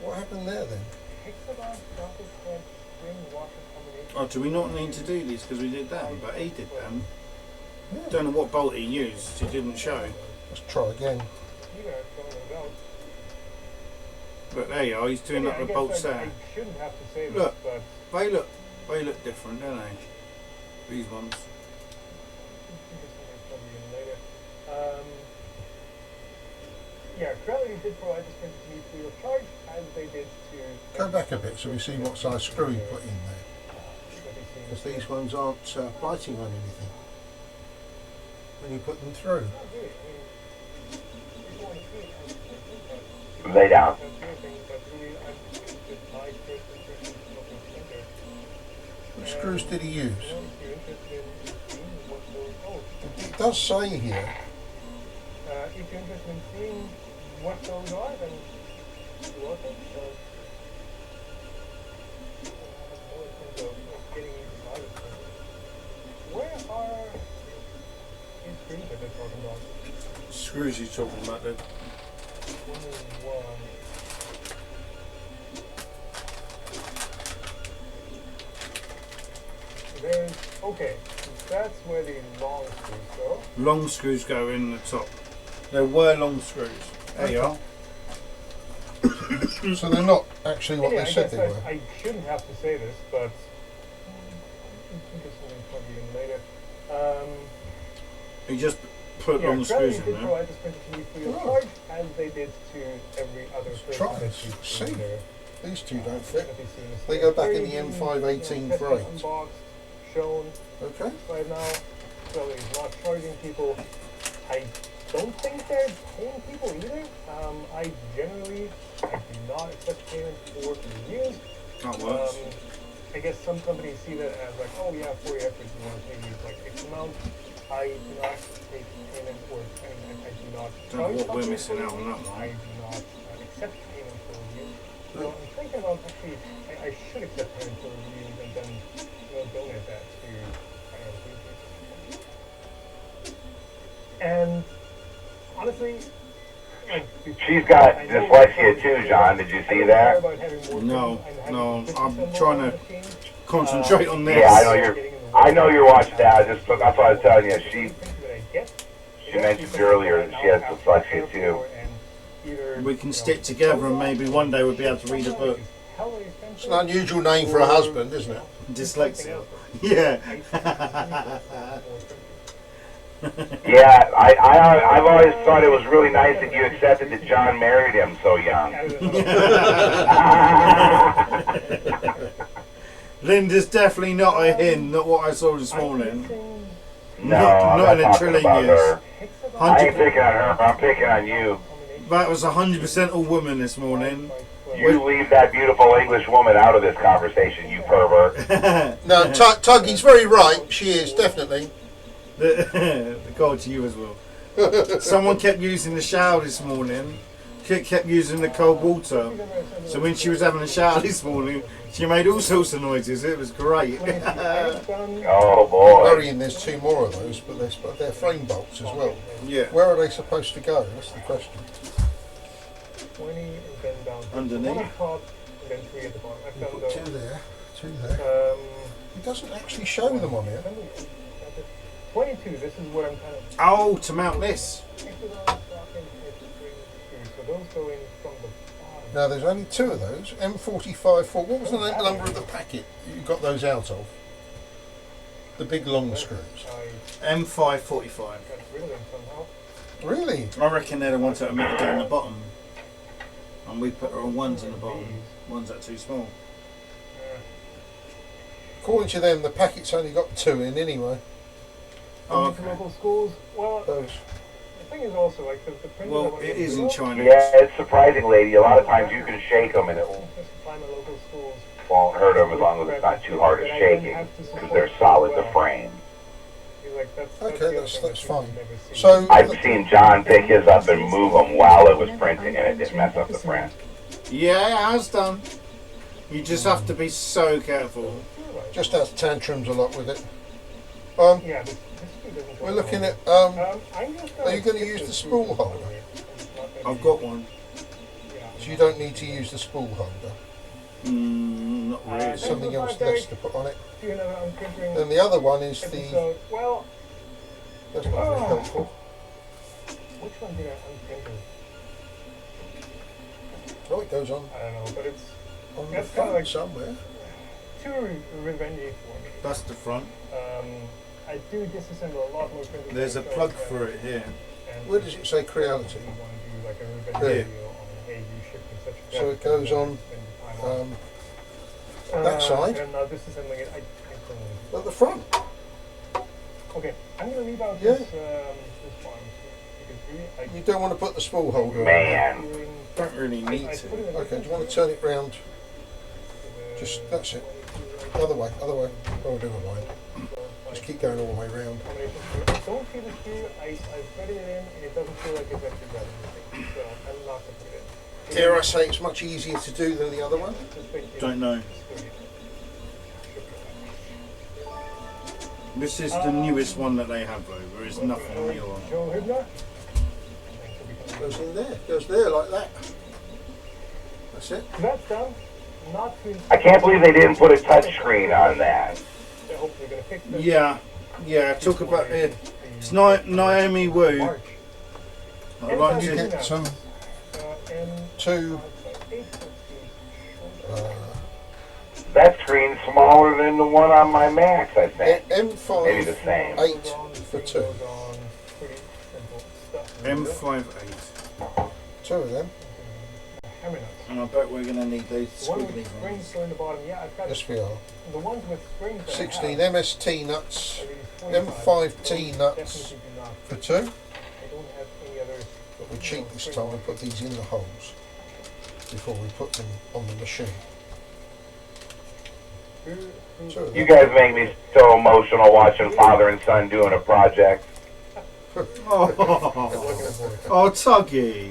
E: What happened there then?
A: hexagon socket head spring washer combination.
B: Oh, do we not need to do these because we did them? But he did them.
E: Yeah.
B: Don't know what bolt he used. He didn't show.
E: Let's try again.
A: You guys don't know about.
B: But there you are. He's doing up the bolts
A: I
B: there.
A: shouldn't have to say this,
B: Look.
A: but
B: They look different, don't they? These ones.
A: later. Yeah, creality did provide this print to me free of charge, as they did to.
E: Go back a bit so we see what size screw you put in there. Because these ones aren't biting on anything when you put them through.
D: Lay down.
E: Which screws did he use? It does say here.
A: If you're interested in seeing what those are, then you're welcome. Where are these screens that they're talking about?
B: Screws you talking about then?
A: There's, okay, that's where the long screws go.
B: Long screws go in the top. There were long screws. There you are.
E: So they're not actually what
A: Yeah,
E: they
A: I
E: said
A: guess
E: they were.
A: I shouldn't have to say this, but I think this will probably in later.
B: He just put
A: Yeah,
B: long screws in
A: did
B: there.
A: provide this printer to me free of
E: Oh.
A: charge, as they did to every other person
E: try
A: that
E: this.
A: you
E: See.
A: there.
E: These two don't fit.
A: That they've seen this
E: They
A: way.
E: go back in
A: Very
E: the
A: easy,
E: M5 18 for
A: tested,
E: 8.
A: Unboxed, shown
E: Okay.
A: right now. Creality is not charging people. I don't think they're paying people either. I do not accept payment for reviews.
B: That works.
A: I guess some companies see that as like, oh yeah, for your efforts, you want to pay me like X amount. I do not take payment for, I do not
B: Don't know what we're
A: companies
B: missing
A: for
B: out on that
A: reviews.
B: one.
A: I do not accept payment for reviews. So I'm thinking about actually, I should accept payment for reviews and then donate that to, I don't know, Greenpeace. And honestly, like,
D: She's got dyslexia too, John. Did you see that?
B: No, I'm trying to concentrate on this.
D: Yeah, I know you're watching that. That's what I was telling you. She mentioned earlier that she has dyslexia too.
B: We can stick together and maybe one day we'll be able to read a book.
E: It's an unusual name for a husband, isn't it?
B: Dyslexia. Yeah.
D: Yeah, I've always thought it was really nice that you accepted that John married him so young.
B: Linda's definitely not a hin, not what I saw this morning.
D: No,
B: Not
D: I'm
B: in
D: not
B: a
D: talking
B: trillion
D: about
B: years.
D: her. I ain't picking on her. I'm picking on you.
B: That was 100% all women this morning.
D: You leave that beautiful English woman out of this conversation, you pervert.
E: No, Tuggy's very right. She is, definitely.
B: The God to you as well. Someone kept using the shower this morning. Kept using the cold water. So when she was having a shower this morning, she made all sorts of noises. It was great.
D: Oh boy.
E: Worrying there's two more of those, but they're frame bolts as well.
B: Yeah.
E: Where are they supposed to go? That's the question.
A: 20 and then down to
B: Underneath.
A: one top, and then 3 at the bottom. I
E: You
A: found
E: put 2 there, 2 there. It doesn't actually show them on here.
A: 22, this is where I'm kind of.
B: Oh, to mount this.
A: So those go in from the bottom.
E: Now there's only 2 of those. M45 for what was the number of the packet you got those out of? The big long screws.
B: M545.
A: Got rid of them somehow.
E: Really?
B: I reckon they're the ones that are meant to go in the bottom. And we put our ones in the bottom. Ones that are too small.
E: According to them, the packet's only got 2 in anyway.
B: Oh,
A: To local schools. Well,
E: Those.
A: the thing is also like the printer.
B: Well, it is in China.
D: Yeah, it's surprising, lady. A lot of times you can shake them and it
A: Just find the local schools.
D: won't hurt them as long as it's not too hard of shaking because they're solid to frame.
A: Like, that's
E: Okay,
A: the other
E: that's
A: thing that
E: fine.
A: people never see.
E: So
D: I've seen John pick his up and move them while it was printing and it didn't mess up the print.
B: Yeah, it has done. You just have to be so careful.
E: just has tantrums a lot with it.
A: Yeah, this screw doesn't go
E: We're looking
A: on.
E: at.
A: I'm just
E: Are you going to
A: skip
E: use
A: this
E: the
A: screw
E: spool
A: for
E: holder?
A: me. It's not gonna
B: I've
A: be-
B: got one.
A: yeah.
E: So you don't need to use the spool holder.
B: Not really.
E: Something else less to put on it.
A: Do you know I'm printing
E: Then the other one is the.
A: episode? Well,
E: That's not very helpful.
A: which one did I unprinting?
E: Oh, it goes on
A: I don't know, but it's
E: on the
A: That's kinda
E: front
A: like-
E: somewhere.
A: too revengey for me.
B: That's the front.
A: I do disassemble a lot more printers.
B: There's a
A: than I
B: plug
A: thought,
B: for it here.
A: and
E: Where does it say
A: if
E: creality?
A: you want to do like a revenge
E: There.
A: video on hey, you shipped me such a
E: So it goes on, that side.
A: And now disassembling it, I don't know.
E: At the front.
A: Okay, I'm gonna leave out
E: Yeah.
A: this one because really,
E: You don't want to put the spool holder on.
D: Man.
B: Don't really need to.
E: Okay, do you want to turn it round? Just, that's it. Other way, other way. Oh, never mind. Just keep going all the way round.
A: Don't feel the screw. I threaded it in, and it doesn't feel like it's actually grabbing anything. So I'm not gonna put it in.
E: Dare I say it's much easier to do than the other one?
A: Just wait till
B: Don't know.
A: screw it.
B: This is the newest one that they have though. There is nothing new on.
A: Joe Hübner?
E: Goes in there. Goes there like that. That's it.
A: So that's done. Not to.
D: I can't believe they didn't put a touch screen on that.
A: They're hopefully gonna fix this.
B: Yeah, yeah. Talk about it. It's Naomi Wu.
A: March.
B: I'd like
E: You
B: to.
E: get some
A: And
E: 2
D: That screen's smaller than the one on my Max, I think. Maybe the
E: M5
D: same.
E: 8 for 2.
B: M58.
E: 2 of them.
A: Hammer nuts.
B: And I bet we're gonna need those
A: The one
B: squiggly
A: with springs
B: ones.
A: go in the bottom. Yeah, I've got
E: Yes, we are.
A: the ones with springs. that I
E: 16
A: have,
E: MST nuts
A: are these 45.
E: M5T
A: Those
E: nuts
A: definitely do not.
E: for 2.
A: I don't have any others.
E: But we're cheap this time. We put these in the holes before we put them on the machine. Two of
D: You
E: them.
D: guys make me so emotional watching father and son doing a project.
B: Oh, oh, Tuggy.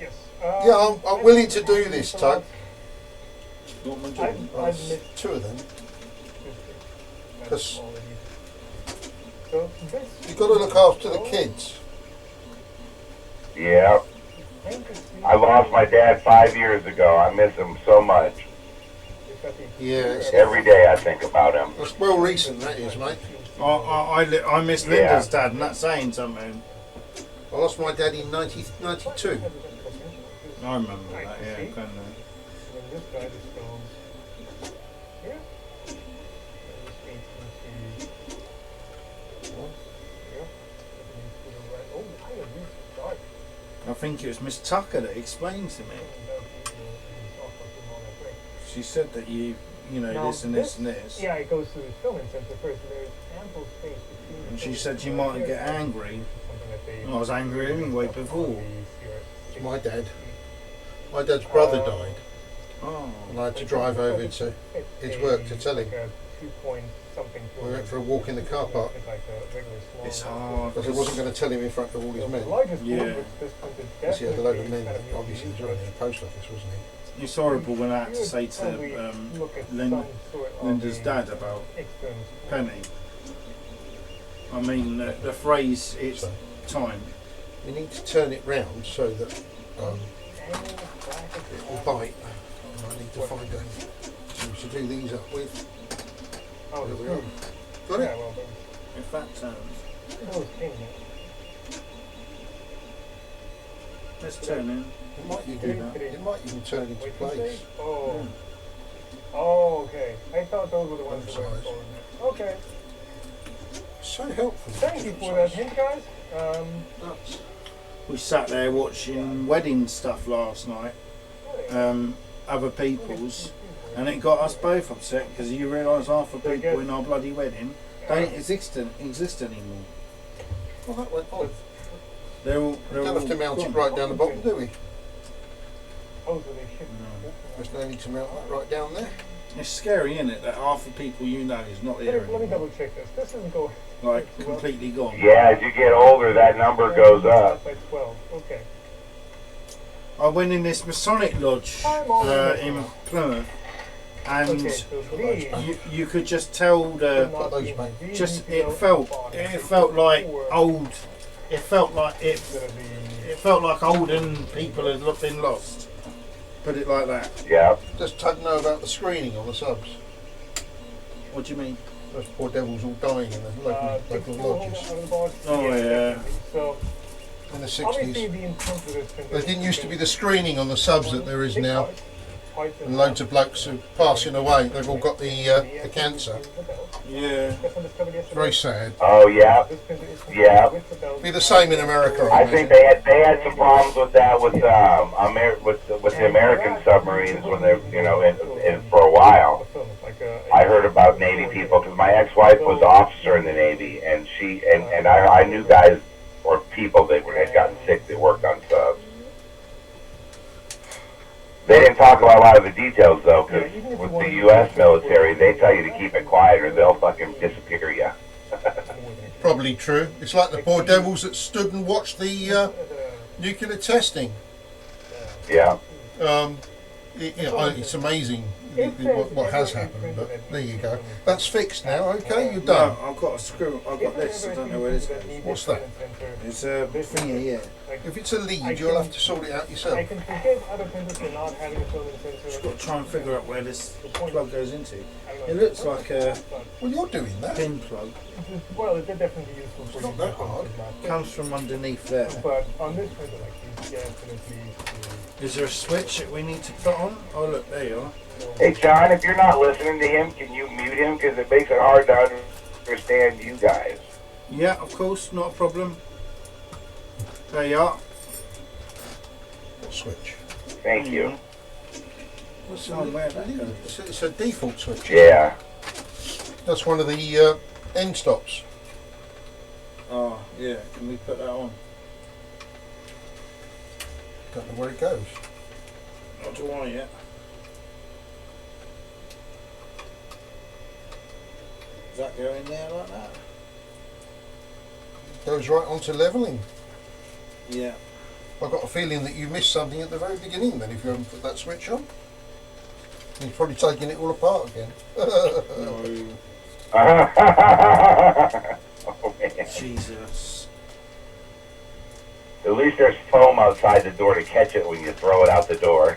A: Yes.
E: Yeah, I'm willing to do this, Tug.
B: You want my
A: I've
B: job?
A: missed
E: 2 of them. Because
A: so this.
E: you've got to look after the kids.
D: Yeah. I lost my dad 5 years ago. I miss him so much.
E: Yeah,
D: Every day I think about him.
E: that's well recent, that is, mate.
B: I miss Linda's dad, and that's saying something.
E: I lost my dad in 1992.
B: I remember that. Yeah, kind of.
A: When this guy just goes here, and this feeds into here, and then to the right. Oh, I have used dark.
B: I think it was Miss Tucker that explained to me. She said that you know,
A: Now,
B: this and this and this.
A: Yeah, it goes to the filming center first. There's ample space between.
B: And she said you might get angry. I was angry anyway before.
E: It's my dad. My dad's brother died,
B: Oh.
E: and I had to drive over to his work to tell him. We went for a walk in the car park
B: It's hard.
E: because I wasn't going to tell him in front of all his men.
B: Yeah.
E: Because he had a load of men. Obviously, he was running the post office, wasn't he?
B: It's horrible when I had to say to Linda's dad about Penny. I mean, the phrase "it's time"
E: You need to turn it round so that it will bite. And I need to find a thing to do these up with.
A: Oh,
E: There we
A: really?
E: go. Got
A: Yeah,
E: it?
A: well,
B: If that turns, let's turn in.
E: It might even turn into place.
A: Oh.
B: Yeah.
A: Oh, okay. I thought those were the ones that were
E: Size.
A: stolen. Okay.
E: So helpful.
A: Thank you for that hint, guys.
E: Nuts.
B: We sat there watching wedding stuff last night, other people's, and it got us both upset because you realise half the people in our bloody wedding don't exist anymore.
E: Well, that went on.
B: They're all.
E: We don't have to mount it right down the bottom, do we?
A: Oh, so they should.
B: No.
E: There's no need to mount that right down there.
B: It's scary, isn't it, that half the people you know is not here
A: Let me
B: anymore.
A: double check this. This isn't going.
B: Like completely gone.
D: Yeah, as you get older, that number goes up.
A: By 12. Okay.
B: I went in this Masonic lodge in Plymouth, and
A: Okay, so these
B: you could just tell the.
A: not
E: those
A: being-
E: back.
A: these
B: Just
A: need to
B: it
A: go
B: felt
A: on.
B: it felt like old. It felt like
A: It's gonna be.
B: it felt like olden people had been lost. Put it like that.
D: Yeah.
E: Does Tug know about the screening on the subs?
B: What do you mean?
E: Those poor devils all dying in the local lodges
B: Oh, yeah.
A: So
E: in the
A: obviously
E: 60s.
A: the intent of this thing
E: There didn't used to be the screening on the subs that there is now. And loads of blokes who are passing away. They've all got the cancer.
B: Yeah.
E: Very sad.
D: Oh, yeah. Yeah.
E: Be the same in America.
D: I think they had some problems with that with with the American submarines when they're in for a while. I heard about Navy people because my ex-wife was an officer in the Navy, and I knew guys or people that had gotten sick that worked on subs. They didn't talk about a lot of the details though, because with the U.S. military, they tell you to keep it quiet or they'll fucking disappear you.
E: Probably true. It's like the poor devils that stood and watched the nuclear testing.
D: Yeah.
E: It's amazing what has happened, but there you go. That's fixed now. Okay, you're done.
B: No, I've got a screw. I've got this. I don't know where this goes.
E: What's that?
B: It's a thingy here.
E: If it's a lead, you'll have to sort it out yourself.
A: I can forgive other printers for not having a filament sensor.
B: Just got to try and figure out where this plug goes into. It looks like a
E: Well, you're doing that.
B: pin plug.
A: Well, they're definitely useful for
E: It's not that hard.
B: Comes from underneath there.
A: But on this printer, like these, definitely.
B: Is there a switch that we need to put on? Oh look, there you are.
D: Hey, John, if you're not listening to him, can you mute him? Because it makes it hard to understand you guys.
B: Yeah, of course, not a problem. There you are.
E: Switch.
D: Thank you.
E: What's
B: Oh, where that goes.
E: It's a default switch.
D: Yeah.
E: That's one of the end stops.
B: Oh, yeah. Can we put that on?
E: Don't know where it goes.
B: Not do I yet. Does that go in there like that?
E: Goes right onto levelling.
B: Yeah.
E: I've got a feeling that you missed something at the very beginning then if you haven't put that switch on. You're probably taking it all apart again.
B: No.
D: Oh, man.
B: Jesus.
D: At least there's foam outside the door to catch it when you throw it out the door.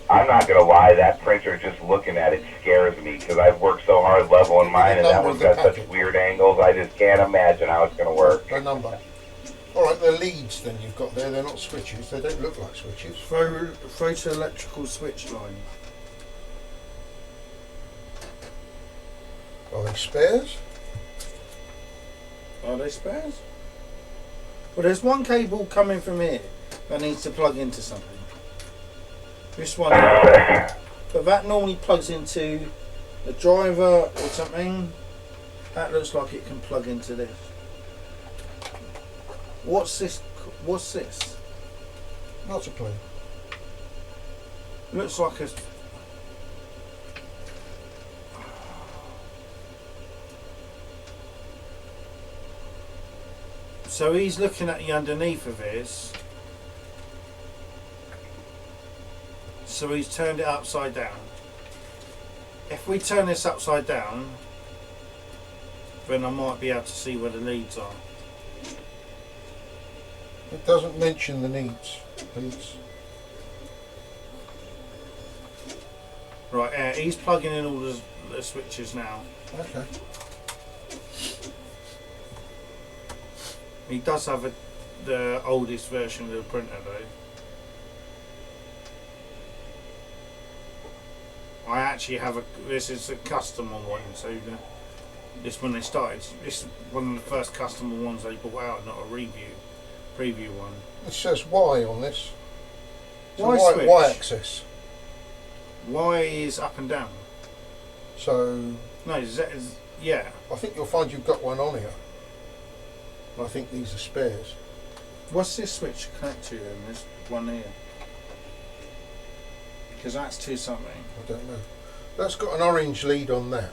D: I'm not gonna lie, that printer, just looking at it scares me because I've worked so hard leveling mine, and that one's got such weird angles. I just can't imagine how it's gonna work.
E: No number. Alright, they're leads then you've got there. They're not switches. They don't look like switches.
B: Photo electrical switch line.
E: Are they spares?
B: Are they spares? Well, there's one cable coming from here that needs to plug into something. This one, but that normally plugs into the driver or something. That looks like it can plug into this. What's this? What's this?
E: Not a clue.
B: Looks like a. So he's looking at the underneath of this. So he's turned it upside down. If we turn this upside down, then I might be able to see where the leads are.
E: It doesn't mention the leads.
B: Right, he's plugging in all the switches now.
E: Okay.
B: He does have the oldest version of the printer though. I actually have this is a customer one, so this when they started, this is one of the first customer ones they brought out, not a preview one.
E: It says Y on this. It's
B: Y
E: a
B: switch.
E: Y axis.
B: Y is up and down.
E: So
B: No, yeah.
E: I think you'll find you've got one on here. I think these are spares.
B: What's this switch connect to then? This one here. Because that's to something.
E: I don't know. That's got an orange lead on that.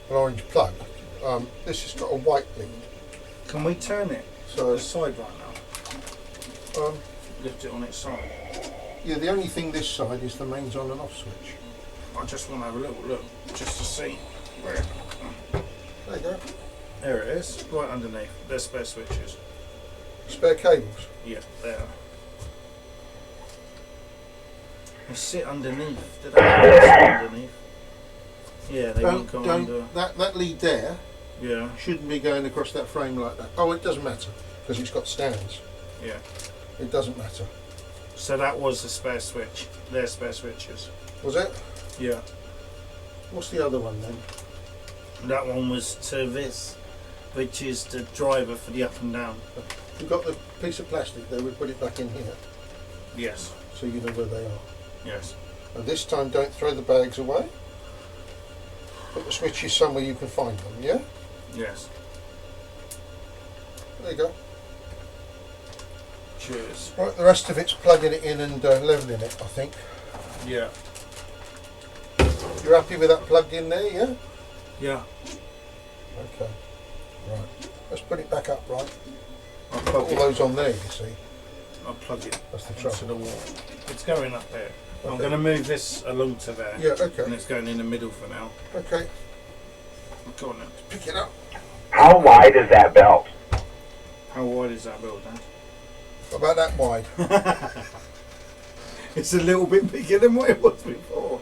E: An orange plug. This has got a white lead.
B: Can we turn it to
E: So
B: the side right now? Lift it on its side.
E: yeah, the only thing this side is the mains on and off switch.
B: I just want to have a little look, just to see where.
E: There you go.
B: There it is, right underneath. There's spare switches.
E: Spare cables.
B: Yeah, there. They sit underneath. Did they sit underneath? Yeah, they won't go under.
E: That lead there
B: Yeah,
E: shouldn't be going across that frame like that. Oh, it doesn't matter because it's got stands.
B: yeah.
E: It doesn't matter.
B: So that was the spare switch. They're spare switches.
E: Was it?
B: Yeah.
E: What's the other one then?
B: That one was to this, which is the driver for the up and down.
E: You've got the piece of plastic there. We put it back in here
B: Yes,
E: so you know where they are.
B: yes.
E: And this time, don't throw the bags away. Put the switches somewhere you can find them. Yeah.
B: Yes.
E: There you go.
B: Cheers.
E: Right, the rest of it's plugging it in and leveling it, I think.
B: Yeah.
E: You're happy with that plugged in there, yeah?
B: Yeah.
E: Okay. Right. Let's put it back up, right?
B: I'll
E: Put
B: plug
E: all
B: it.
E: those on there, you see.
B: I'll plug it
E: That's the
B: into
E: trouble.
B: the wall. It's going up there. I'm
E: Okay.
B: going to move this along to there.
E: Yeah,
B: And
E: okay.
B: it's going in the middle for now.
E: Okay.
B: Go on then.
E: Pick it up.
D: How wide is that belt?
B: How wide is that build, Dan?
E: About that wide.
B: It's a little bit bigger than what it was before.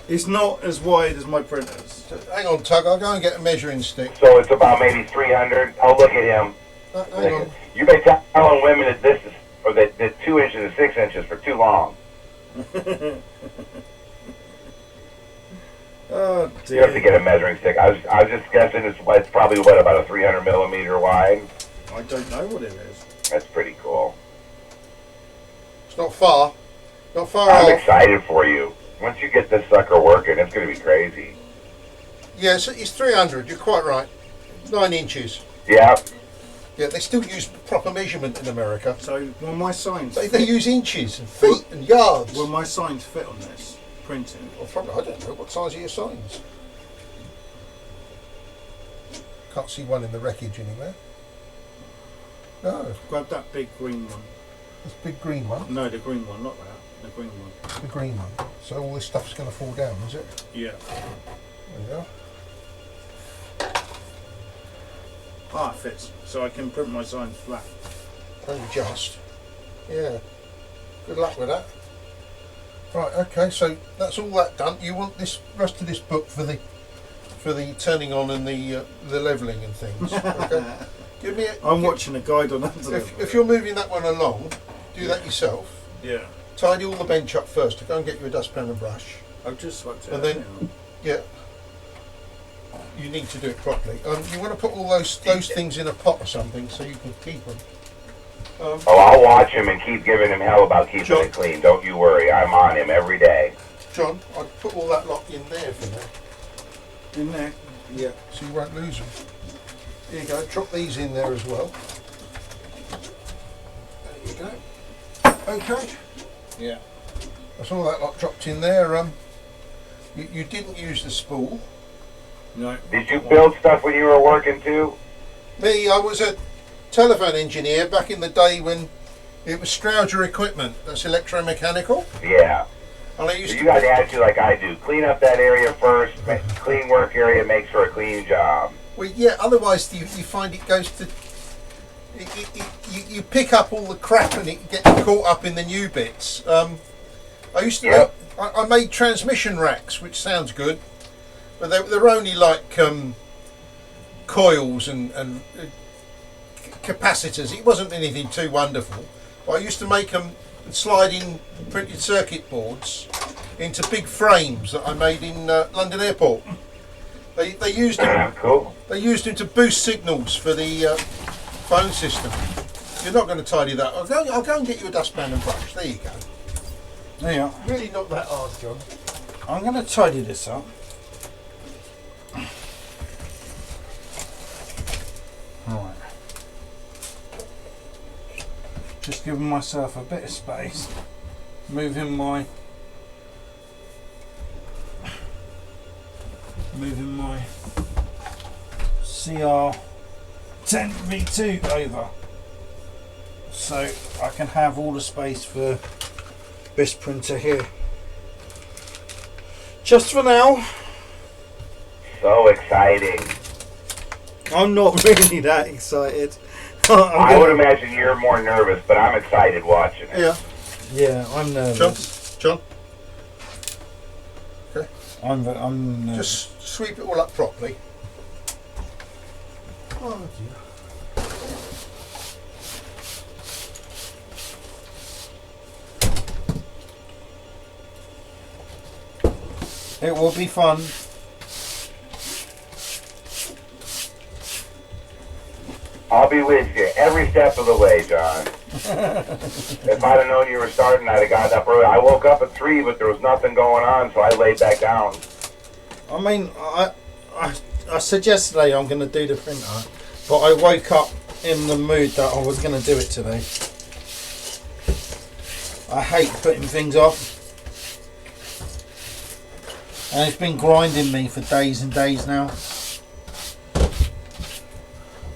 B: It's not as wide as my printers.
E: So, hang on, Tug. I'll go and get a measuring stick.
D: So it's about maybe 300. Oh, look at him.
E: Hang on.
D: You've been telling women that this is, or that 2 inches and 6 inches for too long.
B: Oh
D: You have to
B: dear.
D: get a measuring stick. I was just guessing it's probably about a 300 millimeter wide.
B: I don't know what it is.
D: That's pretty cool.
E: It's not far. Not far
D: I'm
E: off.
D: excited for you. Once you get this sucker working, it's going to be crazy.
E: Yeah, it's 300. You're quite right. 9 inches.
D: Yeah.
E: Yeah, they still use proper measurement in America.
B: So will my signs
E: They use inches and feet and yards.
B: will my signs fit on this printing?
E: Well, probably, I don't know. What size are your signs? Can't see one in the wreckage anywhere. No,
B: Grab that big green one.
E: this big green one.
B: No, the green one, not that. The green one.
E: The green one. So all this stuff's going to fall down, is it?
B: Yeah.
E: There you go.
B: Ah, it fits. So I can print my signs flat.
E: Only just. Yeah. Good luck with that. Right. Okay. So that's all that done. You want this rest of this book for the turning on and the leveling and things. Okay. Give me.
B: I'm watching a guide on that.
E: If you're moving that one along, do that yourself.
B: Yeah.
E: Tidy all the bench up first. Go and get you a dustpan and brush.
B: I've just swapped it.
E: And then- Yeah. You need to do it properly. You want to put all those things in a pot or something so you can keep them.
D: Oh, I'll watch him and keep giving him hell about keeping
E: Sure.
D: it clean. Don't you worry. I'm on him every day.
E: John, I'd put all that lot in there for now,
B: in there. Yeah.
E: so you won't lose them. Here you go. Drop these in there as well. There you go. Okay.
B: Yeah.
E: That's all that lot dropped in there. You didn't use the spool.
B: No.
D: Did you build stuff when you were working too?
E: Me, I was a telephone engineer back in the day when it was Strowger equipment. That's electromechanical.
D: Yeah.
E: And I used
D: You
E: to
D: got the attitude like I do. Clean up that area first. Clean work area makes for a clean job.
E: Well, yeah. Otherwise, you find it goes to. You pick up all the crap and it gets caught up in the new bits. I used to.
D: Yep.
E: I made transmission racks, which sounds good, but they're only like coils and capacitors. It wasn't anything too wonderful. But I used to make them sliding printed circuit boards into big frames that I made in London Airport. They used them.
D: Cool.
E: They used them to boost signals for the phone system. You're not going to tidy that. I'll go and get you a dustpan and brush. There you go.
B: There you are.
E: Really not that hard, John.
B: I'm going to tidy this up. Right. Just giving myself a bit of space. Moving my cr10v2 over, so I can have all the space for this printer here. Just for now.
D: So exciting.
B: I'm not really that excited.
D: I would imagine you're more nervous, but I'm excited watching it.
B: Yeah, I'm nervous.
E: John.
B: I'm nervous.
E: Just sweep it all up properly. Oh dear.
B: It will be fun.
D: I'll be with you every step of the way, John. If I'd have known you were starting, I'd have gotten up early. I woke up at 3, but there was nothing going on, so I laid back down.
B: I mean, I said yesterday I'm going to do the printer, but I woke up in the mood that I was going to do it today. I hate putting things off. And it's been grinding me for days and days now.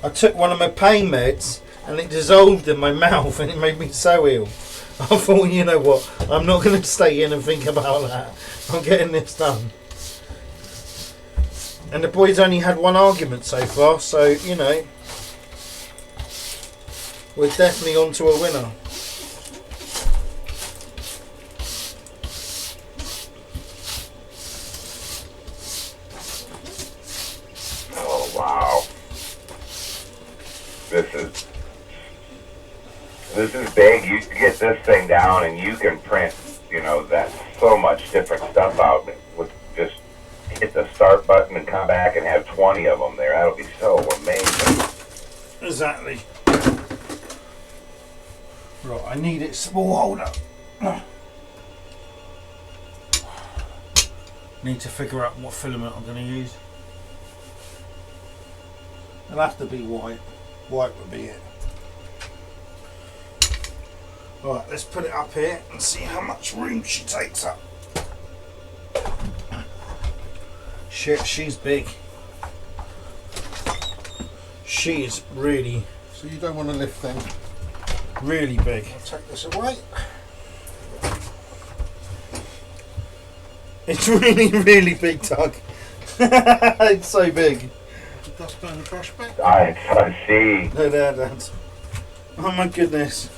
B: I took one of my pain meds and it dissolved in my mouth and it made me so ill. I thought, you know what, I'm not going to stay in and think about that. I'm getting this done. And the boys only had one argument so far, so, you know, we're definitely on to a winner.
D: Oh, wow. This is big. You get this thing down and you can print, you know, that so much different stuff out with just hit the start button and come back and have 20 of them there. That'll be so amazing.
B: Exactly. Right, I need it small holder. Need to figure out what filament I'm going to use. It'll have to be white. White would be it. Right, let's put it up here and see how much room she takes up. Shit, she's big. She is really,
E: So you don't want to lift them.
B: really big.
E: I'll take this away.
B: It's really, really big, Doug. It's so big.
E: Dustpan and brush back.
D: I see.
B: No, there, Dad. Oh my goodness.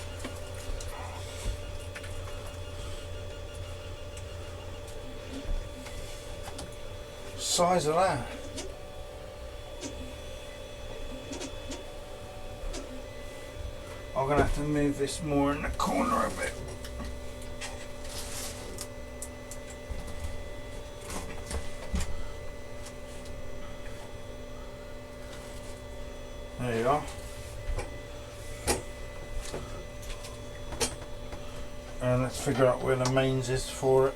B: Size of that. I'm gonna have to move this more in the corner a bit. There you are. And let's figure out where the mains is for it.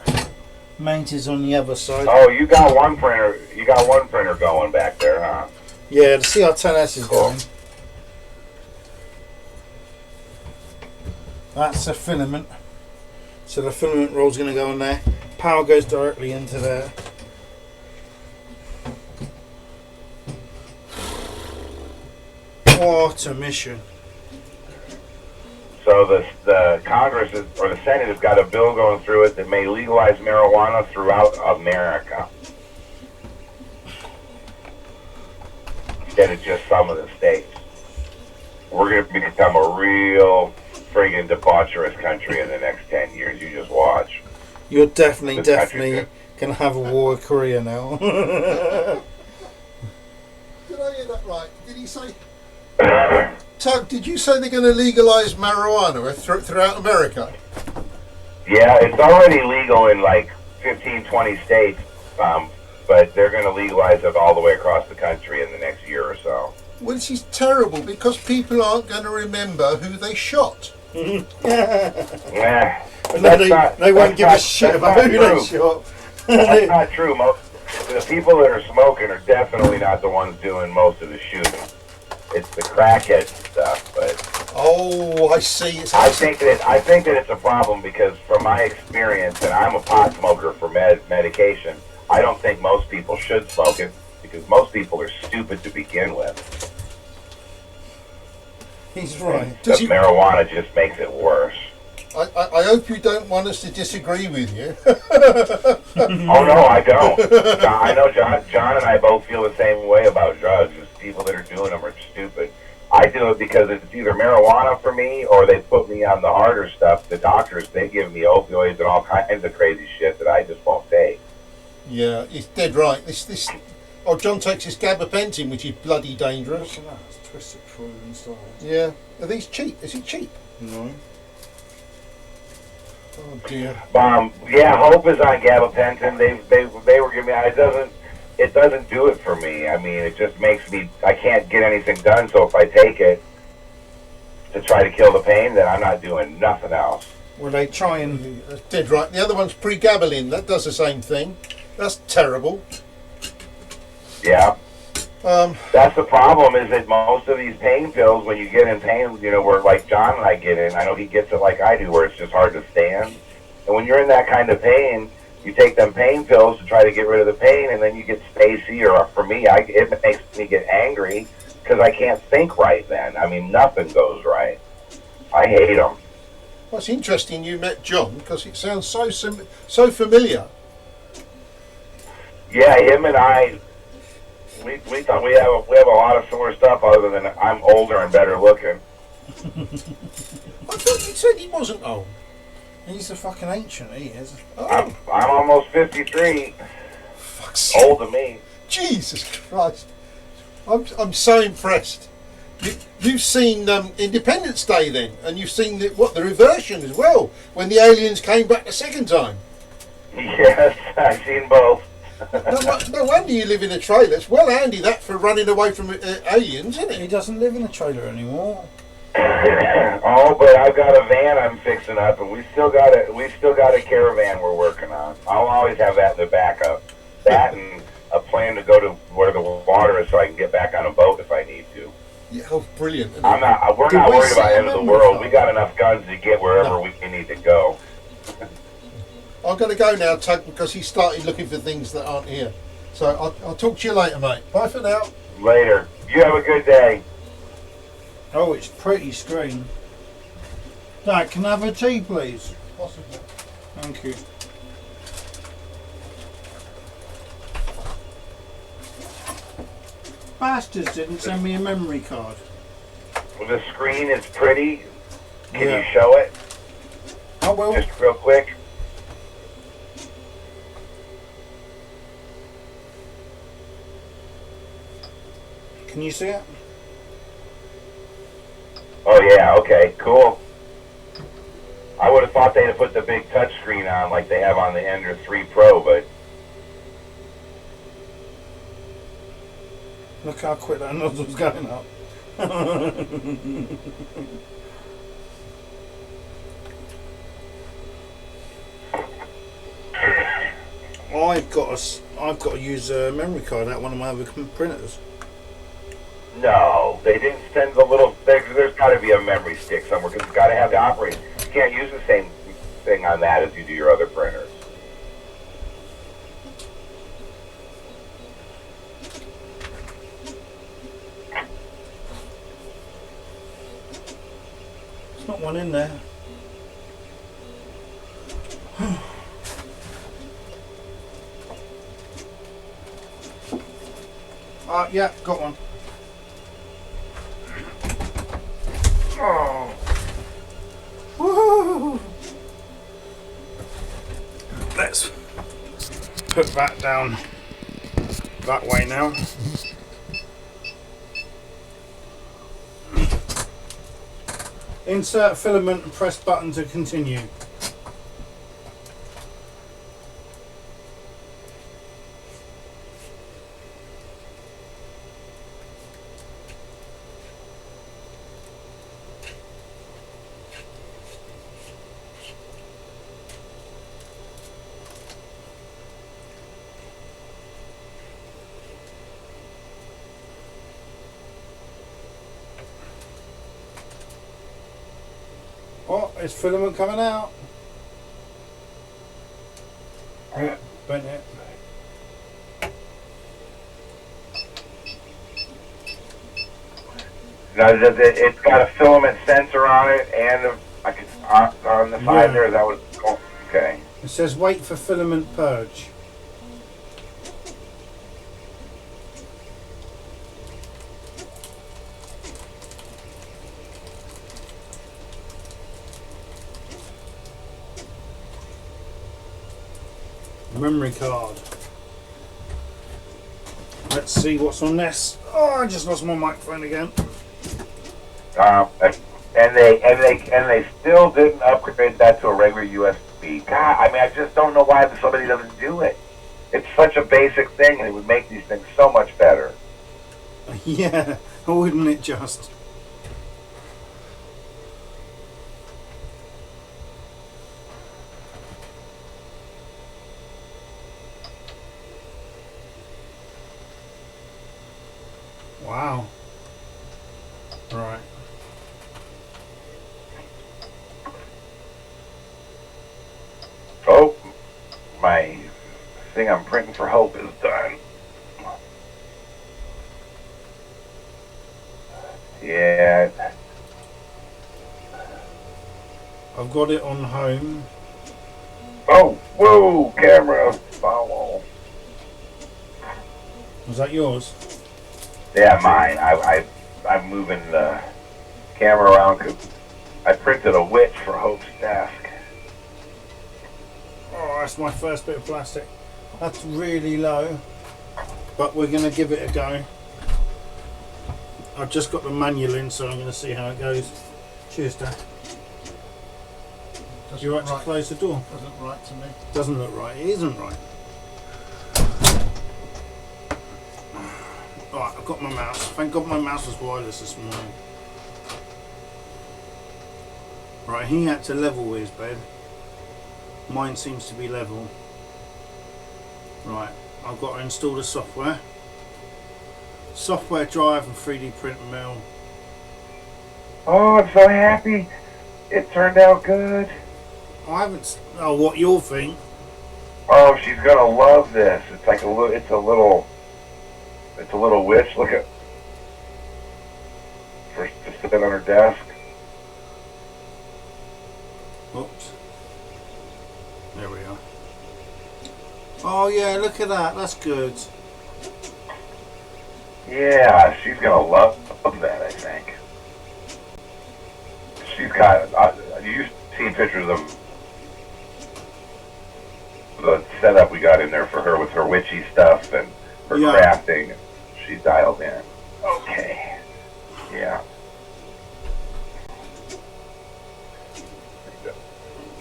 B: Mains is on the other side.
D: Oh, you got one printer. You got one printer going back there, huh?
B: Yeah, the CR10S is
D: Cool.
B: going. That's a filament. So the filament roll's going to go on there. Power goes directly into there. What a mission.
D: So the Congress or the Senate has got a bill going through it that may legalize marijuana throughout America instead of just some of the states. We're going to become a real friggin' debaucherous country in the next 10 years. You just watch.
B: You're definitely
D: This
B: going to have a war with Korea now.
E: Did I hear that right? Did he say? Tug, did you say they're going to legalise marijuana throughout America?
D: Yeah, it's already legal in like 15, 20 states, but they're going to legalize it all the way across the country in the next year or so.
E: Well, this is terrible because people aren't going to remember who they shot.
D: Yeah.
B: They won't give a shit about who they shot.
D: That's not true. The people that are smoking are definitely not the ones doing most of the shooting. It's the crackhead stuff, but
E: oh, I see.
D: I think that it's a problem because, from my experience, and I'm a pot smoker for medication, I don't think most people should smoke it because most people are stupid to begin with.
B: He's right.
D: The marijuana just makes it worse.
E: I hope you don't want us to disagree with you.
D: Oh no, I don't. I know John and I both feel the same way about drugs. It's people that are doing them are stupid. I do it because it's either marijuana for me or they put me on the harder stuff. The doctors, they give me opioids and all kinds of crazy shit that I just won't take.
E: Yeah, he's dead right. Oh, John takes his gabapentin, which is bloody dangerous.
B: Look at that, it's twisted through inside.
E: Yeah. Are these cheap? Is it cheap?
B: No.
E: Oh dear.
D: Yeah, Hope is on gabapentin. They were giving me. It doesn't do it for me. I mean, it just makes me. I can't get anything done. So if I take it to try to kill the pain, then I'm not doing nothing else.
B: Well, they try and.
E: That's dead right. The other one's pregabalin. That does the same thing. That's terrible.
D: Yeah. That's the problem. Is that most of these pain pills, when you get in pain, where like John and I get in, I know he gets it like I do, where it's just hard to stand. And when you're in that kind of pain, you take them pain pills to try to get rid of the pain, and then you get spacey, or for me, it makes me get angry because I can't think right then. I mean, nothing goes right. I hate them.
E: Well, it's interesting you met John because it sounds so familiar.
D: Yeah, him and I. We thought we have a lot of similar stuff other than I'm older and better looking.
E: I thought you said he wasn't old.
B: He's a fucking ancient, he is.
E: Oh,
D: I'm almost 53.
E: fuck's sake.
D: Old to me.
E: Jesus Christ. I'm so impressed. You've seen Independence Day then, and you've seen the reversion as well, when the aliens came back the second time.
D: Yes, I've seen both.
E: No wonder you live in a trailer. It's well handy that for running away from aliens, isn't
B: He
E: it?
B: doesn't live in a trailer anymore.
D: Oh, but I've got a van I'm fixing up, and we still got a caravan we're working on. I'll always have that in the backup. That and a plan to go to where the water is, so I can get back on a boat if I need to.
E: Yeah, oh, brilliant. isn't it?
D: We're not worried about the end of the world. We got enough guns to get wherever we need to go.
E: I'm going to go now, Tug, because he started looking for things that aren't here. So I'll talk to you later, mate. Bye for now.
D: Later. You have a good day.
B: Oh, it's pretty screen. Dad, can I have a tea, please?
E: Possibly.
B: Thank you. Bastards didn't send me a memory card.
D: The screen is pretty. Can
B: Yeah.
D: you show it?
B: Oh, well.
D: Just real quick.
B: Can you see it?
D: Oh yeah, okay, cool. I would have thought they'd have put the big touch screen on like they have on the Ender 3 Pro, but
B: Look how quick that nozzle's going up. I've got to use a memory card out one of my other printers.
D: no, they didn't send the little. There's got to be a memory stick somewhere because it's got to have the operating. You can't use the same thing on that as you do your other printers.
B: It's not one in there. Yeah, got one. Oh. Woo! Let's put that down that way now. Insert filament and press button to continue. Oh, is filament coming out? Oh, bent it.
D: Now, it's got a filament sensor on it and on the side there. Is that what? Oh, okay.
B: It says wait for filament purge. Memory card. Let's see what's on this. Oh, I just lost my microphone again.
D: And they still didn't upgrade that to a regular USB. God, I mean, I just don't know why somebody doesn't do it. It's such a basic thing, and it would make these things so much better.
B: Yeah, wouldn't it just? Wow. Right.
D: Oh, my thing I'm printing for Hope is done. Yeah.
B: I've got it on home.
D: Oh, whoa, camera follow.
B: Was that yours?
D: Yeah, mine. I'm moving the camera around because I printed a witch for Hope's desk.
B: Oh, that's my first bit of plastic. That's really low, but we're going to give it a go. I've just got the manual in, so I'm going to see how it goes. Cheers, Dad. You right to close the door?
E: Doesn't look right to me.
B: Doesn't look right. It isn't right. Alright, I've got my mouse. Thank God my mouse was wireless this morning. Right, he had to level his bed. Mine seems to be level. Right, I've got to install the software. Software drive and 3D print mill.
D: Oh, I'm so happy. It turned out good.
B: I haven't. Oh, what you'll think?
D: Oh, she's gonna love this. It's like it's a little witch. Look at first to sit on her desk.
B: Oops. There we are. Oh yeah, look at that. That's good.
D: Yeah, she's gonna love that. I think. She's got. You've seen pictures of the setup we got in there for her with her witchy stuff and her crafting. She's dialed in. Okay. Yeah.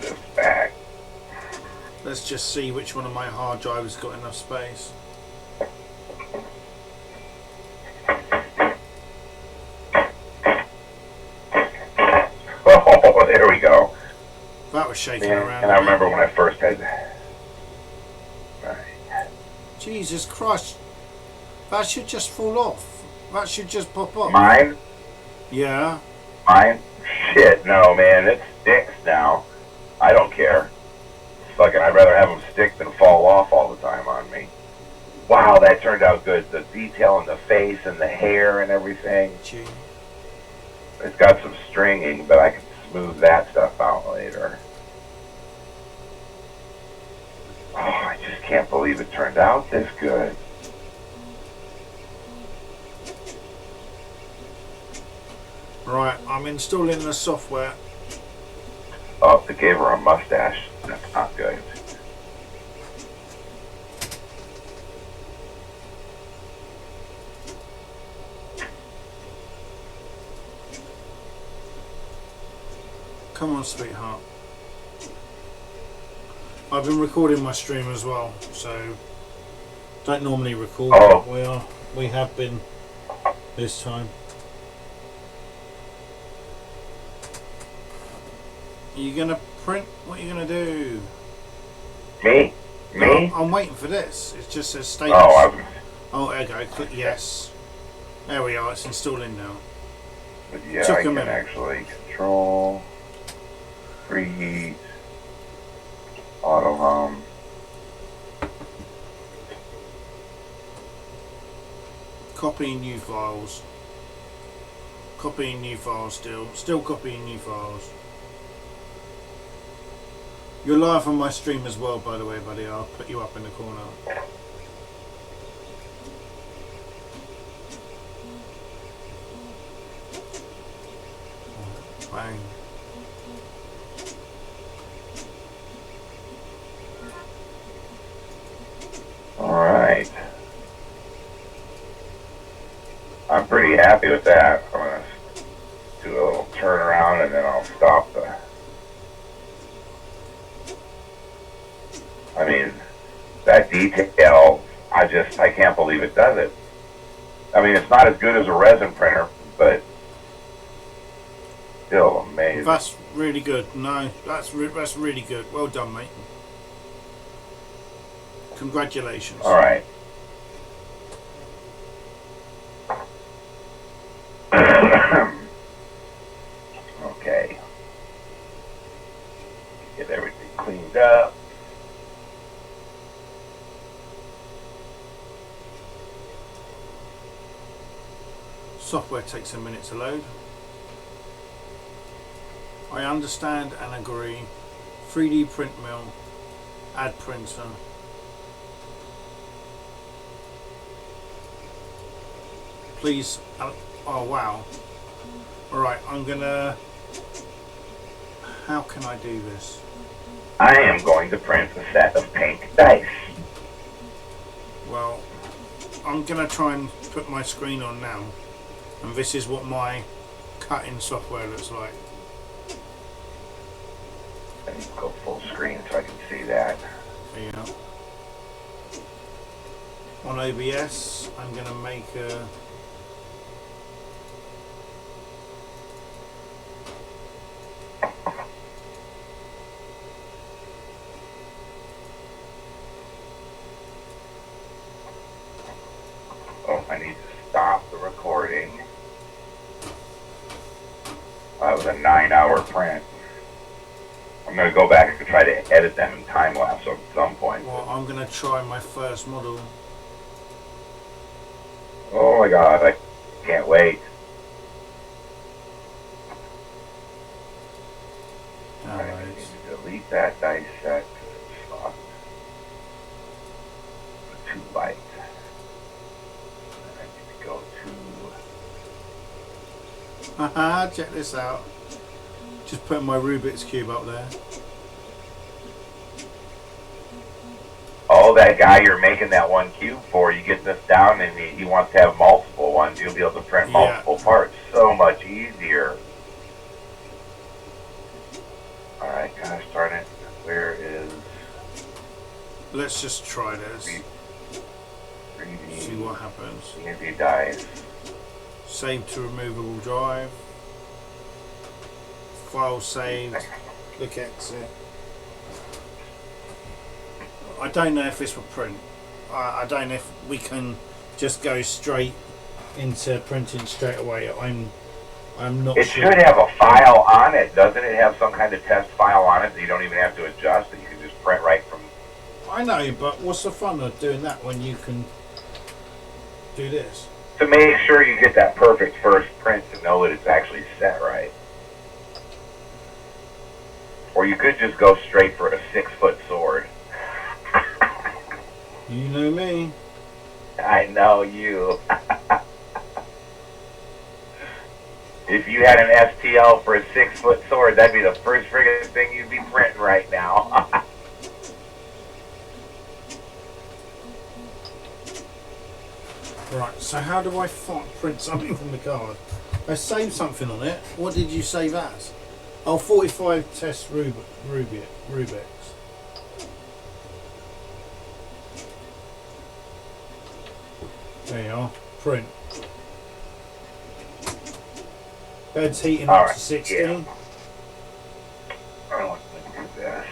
D: This back.
B: Let's just see which one of my hard drives got enough space.
D: Oh, there we go.
B: That was shaking
D: Man,
B: around.
D: and I remember when I first had. Right.
B: Jesus Christ. That should just fall off. That should just pop off.
D: Mine?
B: Yeah.
D: Mine? Shit, no, man. It sticks now. I don't care. Fucking, I'd rather have them stick than fall off all the time on me. Wow, that turned out good. The detail in the face and the hair and everything.
B: Gee.
D: It's got some stringing, but I can smooth that stuff out later. Oh, I just can't believe it turned out this good.
B: Right, I'm installing the software.
D: Oh, they gave her a mustache. That's not good.
B: Come on, sweetheart. I've been recording my stream as well, so don't normally record,
D: Oh.
B: but we have been this time. Are you gonna print? What are you gonna do?
D: Me?
B: No,
D: Me?
B: I'm waiting for this. It just says status.
D: Oh,
B: Oh, there you go. Click yes. There we are. It's installing now.
D: yeah,
B: Took
D: I
B: a
D: can
B: minute.
D: actually control, preheat, auto hum.
B: Copying new files. Copying new files still. Still copying new files. You're live on my stream as well, by the way, buddy. I'll put you up in the corner. Bang.
D: Alright. I'm pretty happy with that. I'm going to do a little turnaround and then I'll stop the... I mean, that detail, I can't believe it does it. I mean, it's not as good as a resin printer, but still amazing.
B: That's really good. No, that's really good. Well done, mate. Congratulations.
D: All right. Okay. Get everything cleaned up.
B: Software takes a minute to load. I understand and agree. 3D print mill. Add printer. Please. Oh wow. Alright, I'm gonna... How can I do this?
D: I am going to print a set of pink dice.
B: Well, I'm gonna try and put my screen on now. And this is what my cutting software looks like.
D: I need to go full screen so I can see that.
B: Yeah. On OBS, I'm gonna make a...
D: Oh, I need to stop the recording. That was a 9-hour print. I'm going to go back and try to edit them in time lapse at some point.
B: Well, I'm gonna try my first model.
D: Oh my god, I can't wait. I
B: Alright.
D: need to delete that dice set because it's fucked. Too light. And I need to go to...
B: Haha, check this out. Just putting my Rubik's Cube up there.
D: Oh, that guy you're making that one cube for, you get this down and he wants to have multiple ones. You'll be able to print multiple parts. So much easier. Alright, gosh darn it. Where is...
B: Let's just try this.
D: 3D,
B: See what happens.
D: D&D dice.
B: Save to removable drive. File saved. Click exit. I don't know if this will print. I don't know if we can just go straight into printing straight away. I'm not
D: It
B: sure.
D: should have a file on it. Doesn't it have some kind of test file on it that you don't even have to adjust, that you can just print right from...
B: I know, but what's the fun of doing that when you can do this?
D: To make sure you get that perfect first print to know that it's actually set right. Or you could just go straight for a 6-foot sword.
B: You know me.
D: I know you. If you had an STL for a 6-foot sword, that'd be the first friggin' thing you'd be printing right now.
B: Right, so how do I print something from the card? I saved something on it. What did you save as? Oh, 45 test Rubik's. There you are. Print. Bed's heating up to 60.
D: Yeah. I want to do this.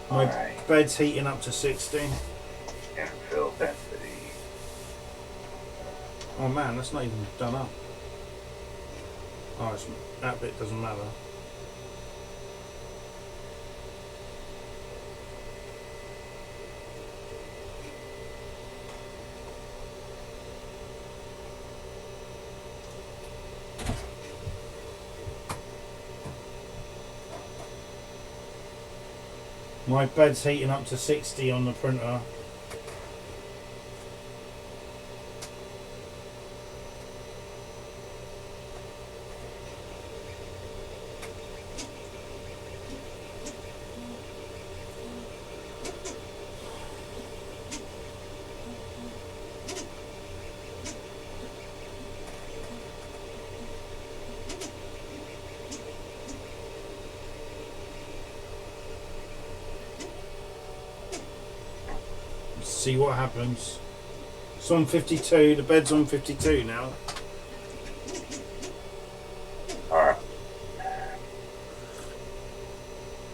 B: My
D: Alright.
B: bed's heating up to 60.
D: And fill density.
B: Oh man, that's not even done up. Oh, that bit doesn't matter. My bed's heating up to 60 on the printer. See what happens. It's on 52, the bed's on 52 now.
D: Alright.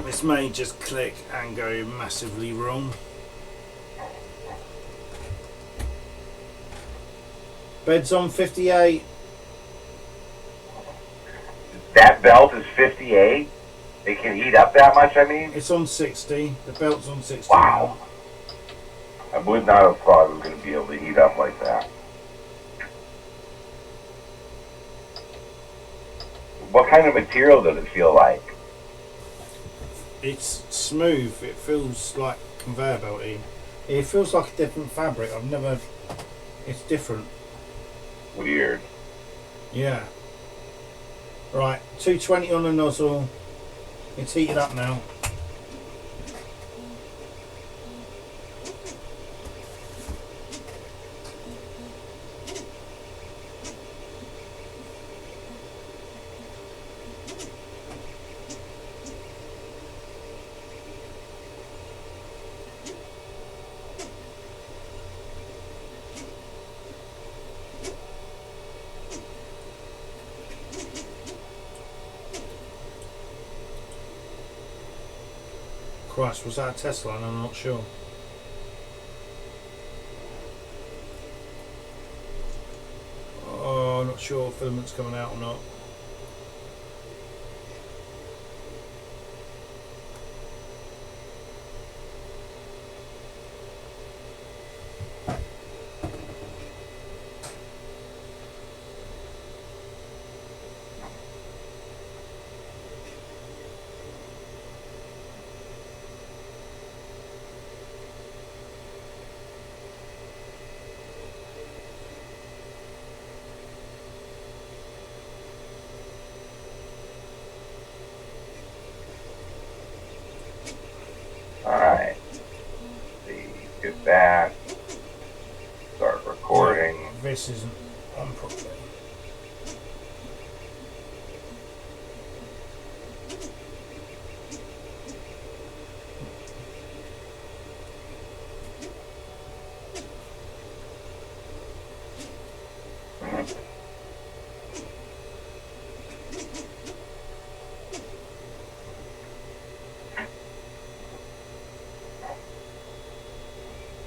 B: This may just click and go massively wrong. Bed's on 58.
D: That belt is 58? It can heat up that much, I mean?
B: It's on 60. The belt's on 60
D: Wow. I would not have thought it was going to be able to heat up like that. What kind of material does it feel like?
B: It's smooth. It feels like conveyor belty. It feels like a different fabric. I've never... It's different.
D: Weird.
B: Yeah. Right, 220 on the nozzle. It's heated up now. Christ, was that a test line? I'm not sure. Oh, I'm not sure if filament's coming out or not.
D: Alright. See, get that. Start recording.
B: This isn't on properly.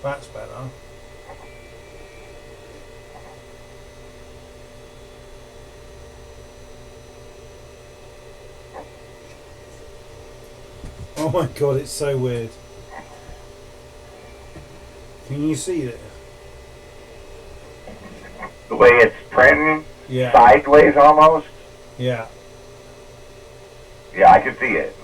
B: That's better. Oh my god, it's so weird. Can you see it?
D: The way it's printing,
B: Yeah.
D: sideways almost.
B: Yeah.
D: Yeah, I can see it.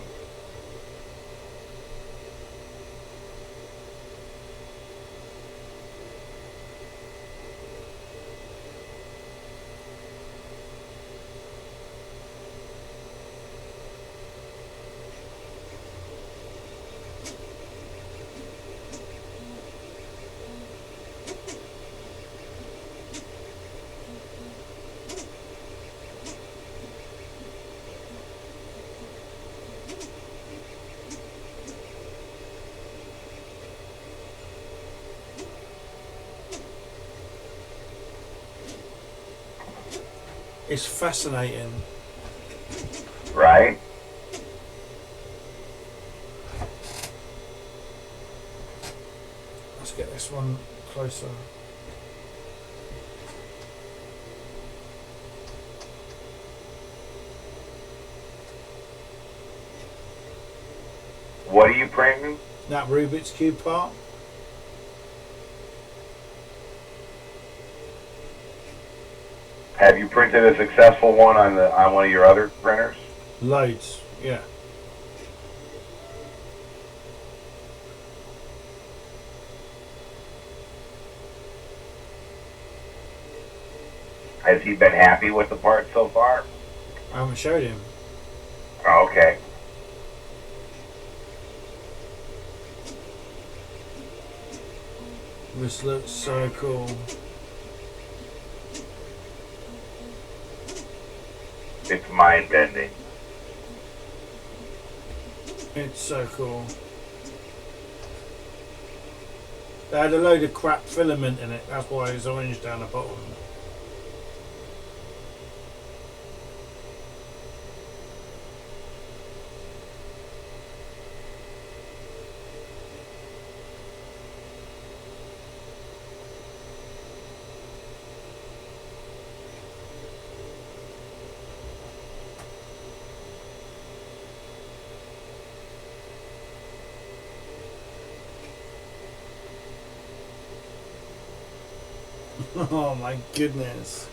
B: It's fascinating.
D: Right?
B: Let's get this one closer.
D: What are you printing?
B: That Rubik's Cube part.
D: Have you printed a successful one on one of your other printers?
B: Loads, yeah.
D: Has he been happy with the part so far?
B: I haven't showed him.
D: Oh, okay.
B: This looks so cool.
D: It's mind bending.
B: It's so cool. They had a load of crap filament in it, that's why it's orange down the bottom. Oh my goodness.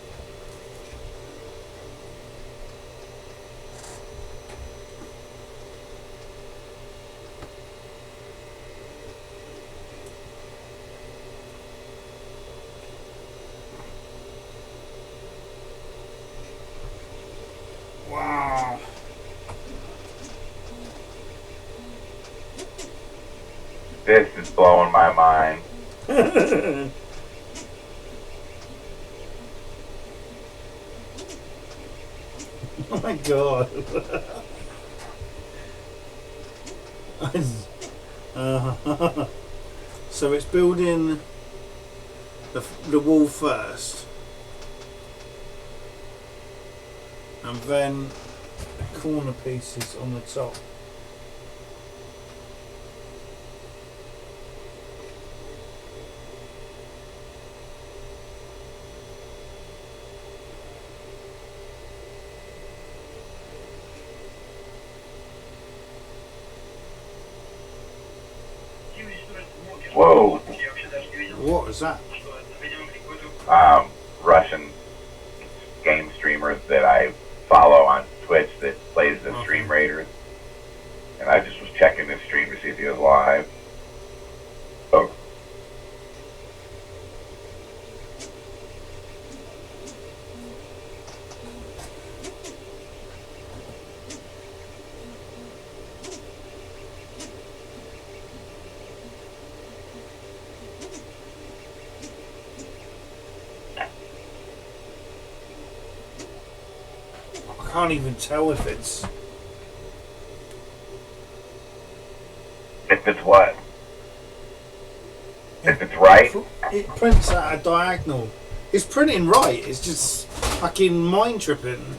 B: Wow.
D: This is blowing my mind.
B: Oh my god. So it's building the wall first, and then the corner pieces on the top.
D: Whoa.
B: What is that?
D: Russian game streamers that I follow on Twitch that plays the
B: Okay.
D: Stream Raiders. And I just was checking his stream to see if he was live. Oh.
B: I can't even tell if it's
D: If it's what? If it's right?
B: it prints at a diagonal. It's printing right, it's just fucking mind tripping.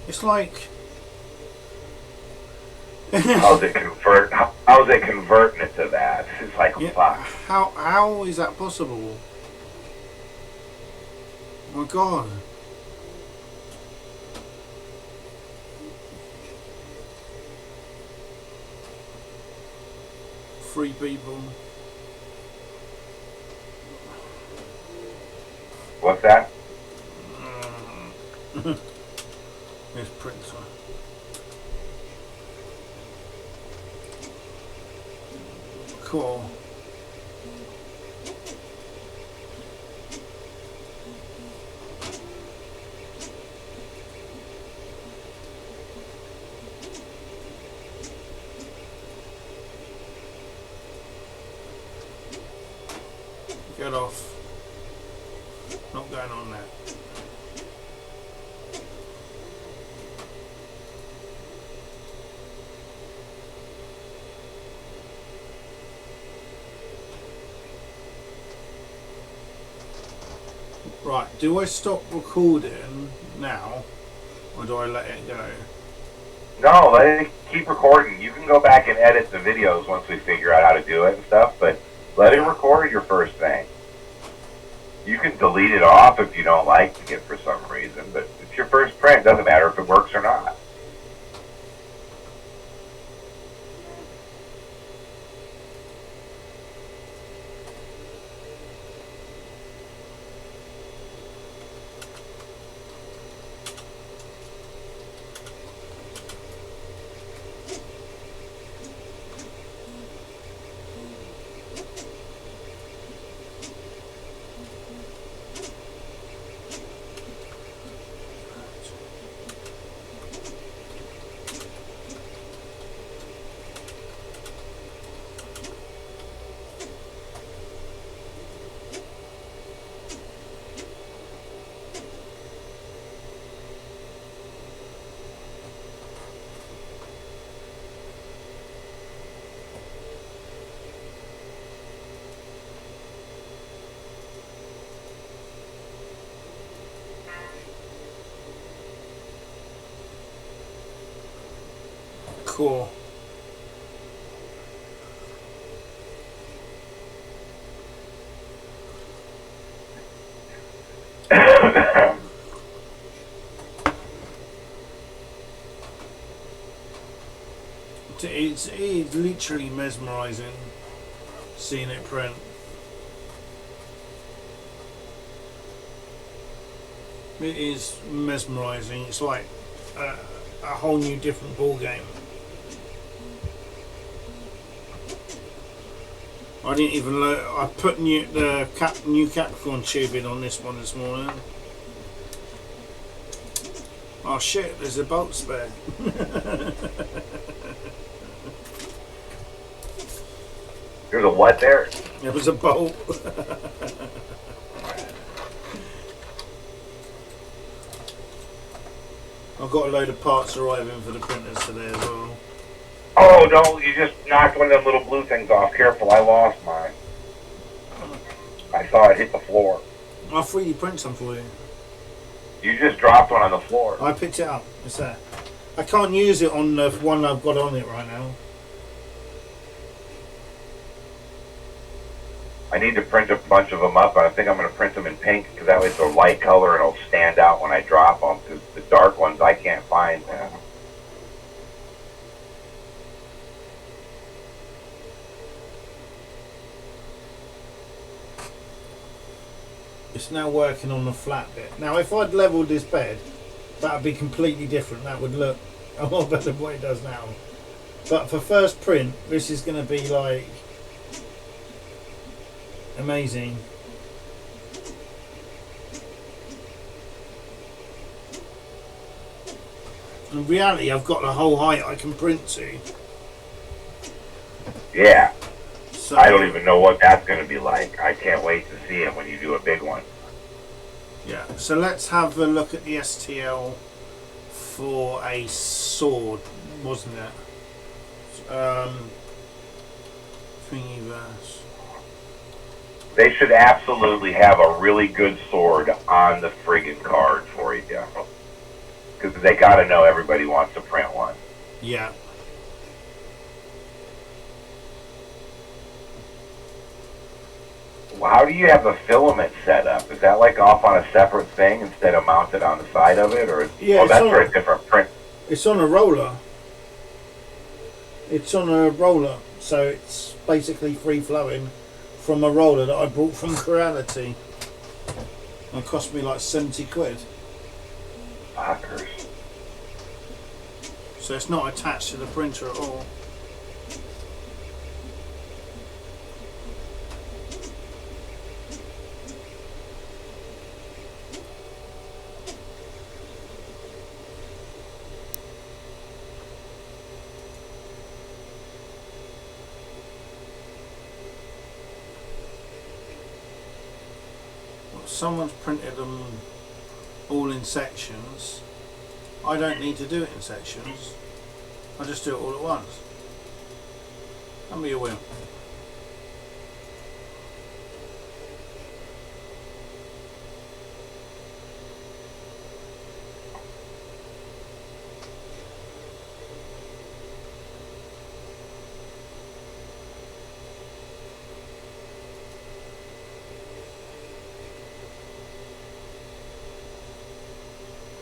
B: It's like
D: How's it convert? How's it converting it to that? It's like,
B: yeah,
D: fuck.
B: how is that possible? Oh my god. Three people.
D: What's that?
B: There's printer. Cool. Get off. Not going on there. Right, do I stop recording now or do I let it go?
D: No, let it keep recording. You can go back and edit the videos once we figure out how to do it and stuff, but let it record your first thing. You can delete it off if you don't like it for some reason, but it's your first print. It doesn't matter if it works or not.
B: Cool. It's literally mesmerising seeing it print. It is mesmerising. It's like a whole new different ball game. I didn't even load. I put new Capricorn tubing on this one this morning. Oh shit! There's a bolt spare.
D: There's a what there?
B: There was a bolt. I've got a load of parts arriving for the printers today as well.
D: Oh no, you just knocked one of them little blue things off. Careful, I lost mine. I saw it hit the floor.
B: I'll 3D print some for you.
D: You just dropped one on the floor.
B: I picked it up. It's there. I can't use it on the one I've got on it right now.
D: I need to print a bunch of them up. I think I'm going to print them in pink because that way it's a light color and it'll stand out when I drop them. Because the dark ones I can't find now.
B: It's now working on the flat bit. Now, if I'd levelled this bed, that would be completely different. That would look a lot better than what it does now. But for first print, this is going to be like amazing. In reality, I've got the whole height I can print to.
D: Yeah.
B: So,
D: I don't even know what that's going to be like. I can't wait to see it when you do a big one.
B: yeah. So let's have a look at the STL for a sword, wasn't it? Thingiverse.
D: They should absolutely have a really good sword on the friggin' card for you. Because they got to know everybody wants to print one.
B: Yeah.
D: How do you have the filament set up? Is that like off on a separate thing instead of mounted on the side of it? Or
B: Yeah,
D: oh, that's
B: on
D: for a different print.
B: It's on a roller. It's on a roller, so it's basically free flowing from a roller that I bought from Creality. It cost me like 70 quid.
D: Fuckers.
B: So it's not attached to the printer at all. someone's printed them all in sections, I don't need to do it in sections. I just do it all at once. Don't be a wimp.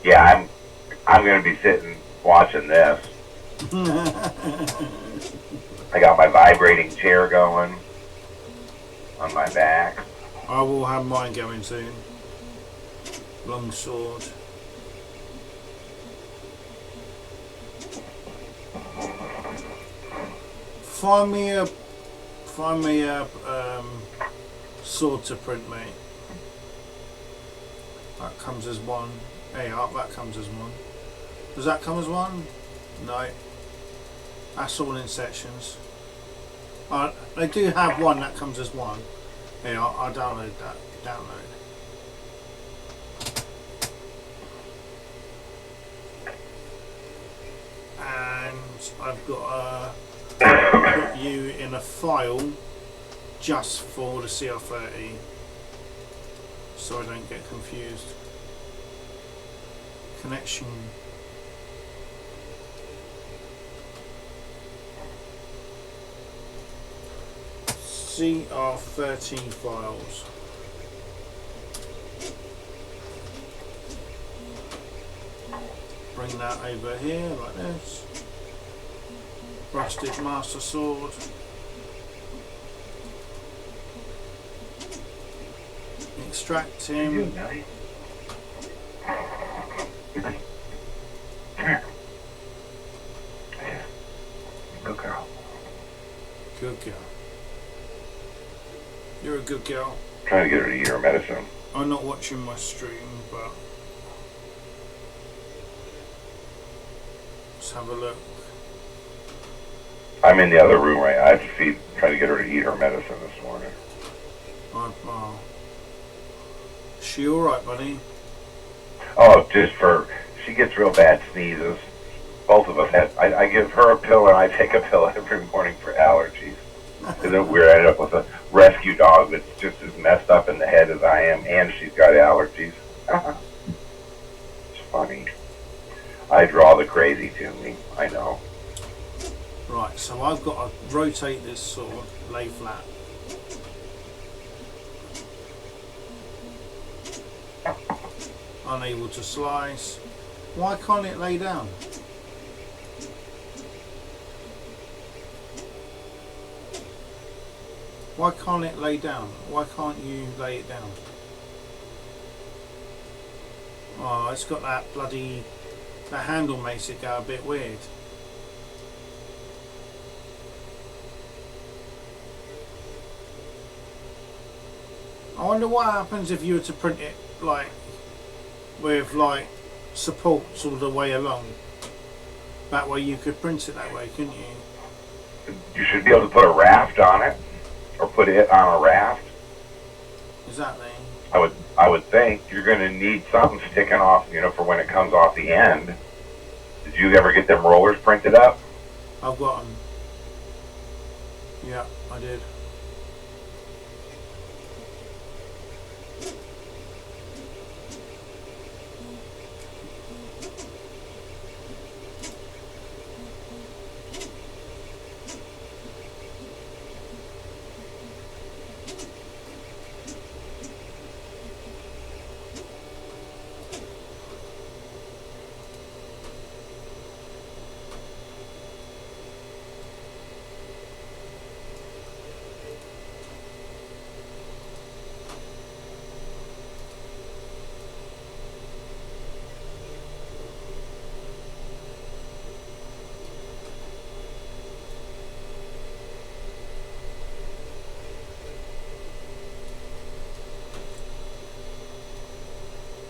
D: Yeah, I'm gonna be sitting watching this. I got my vibrating chair going on my back.
B: I will have mine going soon. Long sword. Find me a sword to print, mate. That comes as one. Hey, that comes as one. Does that come as one? No. That's all in sections. They do have one that comes as one. Yeah, I'll download that. Download. And I've got to put you in a file just for the cr30, so I don't get confused. Connection. cr30 files. Bring that over here like this. Rusted Master Sword. Extract him.
D: Good girl.
B: Good girl. You're a good girl.
D: Trying to get her to eat her medicine.
B: I'm not watching my stream, but let's have a look.
D: I'm in the other room right now. I have to feed, trying to get her to eat her medicine this morning.
B: She alright, buddy?
D: Oh, she gets real bad sneezes. Both of us I give her a pill and I take a pill every morning for allergies. And then we ended up with a rescue dog that's just as messed up in the head as I am, and she's got allergies. It's funny. I draw the crazy to me, I know.
B: Right, so I've got to rotate this sword, lay flat. Unable to slice. Why can't it lay down? Why can't it lay down? Why can't you lay it down? Oh, it's got that bloody... That handle makes it go a bit weird. I wonder what happens if you were to print it like with like supports all the way along. That way you could print it that way, couldn't you?
D: You should be able to put a raft on it, or put it on a raft.
B: Exactly.
D: I would think you're going to need something sticking off, for when it comes off the end. Did you ever get them rollers printed up?
B: I've got them. Yeah, I did.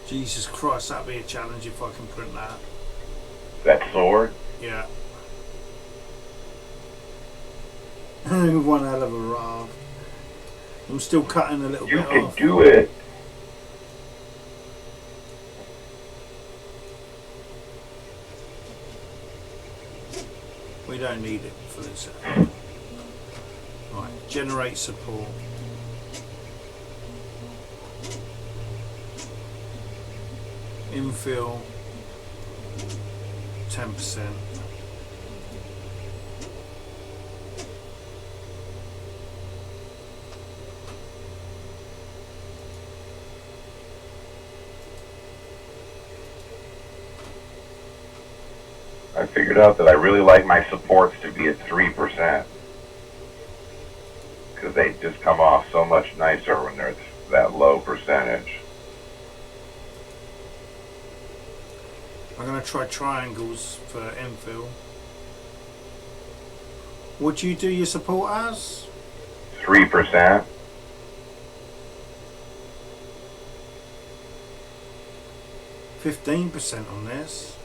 B: Jesus Christ, that'd be a challenge if I can print that.
D: That sword?
B: Yeah. One hell of a raft. I'm still cutting a little bit off.
D: You can do it.
B: don't need it for this. Right, generate support. Infill 10%.
D: I figured out that I really like my supports to be at 3%. Because they just come off so much nicer when they're that low percentage.
B: I'm going to try triangles for infill. What do you do your support as?
D: 3%.
B: %15 on this.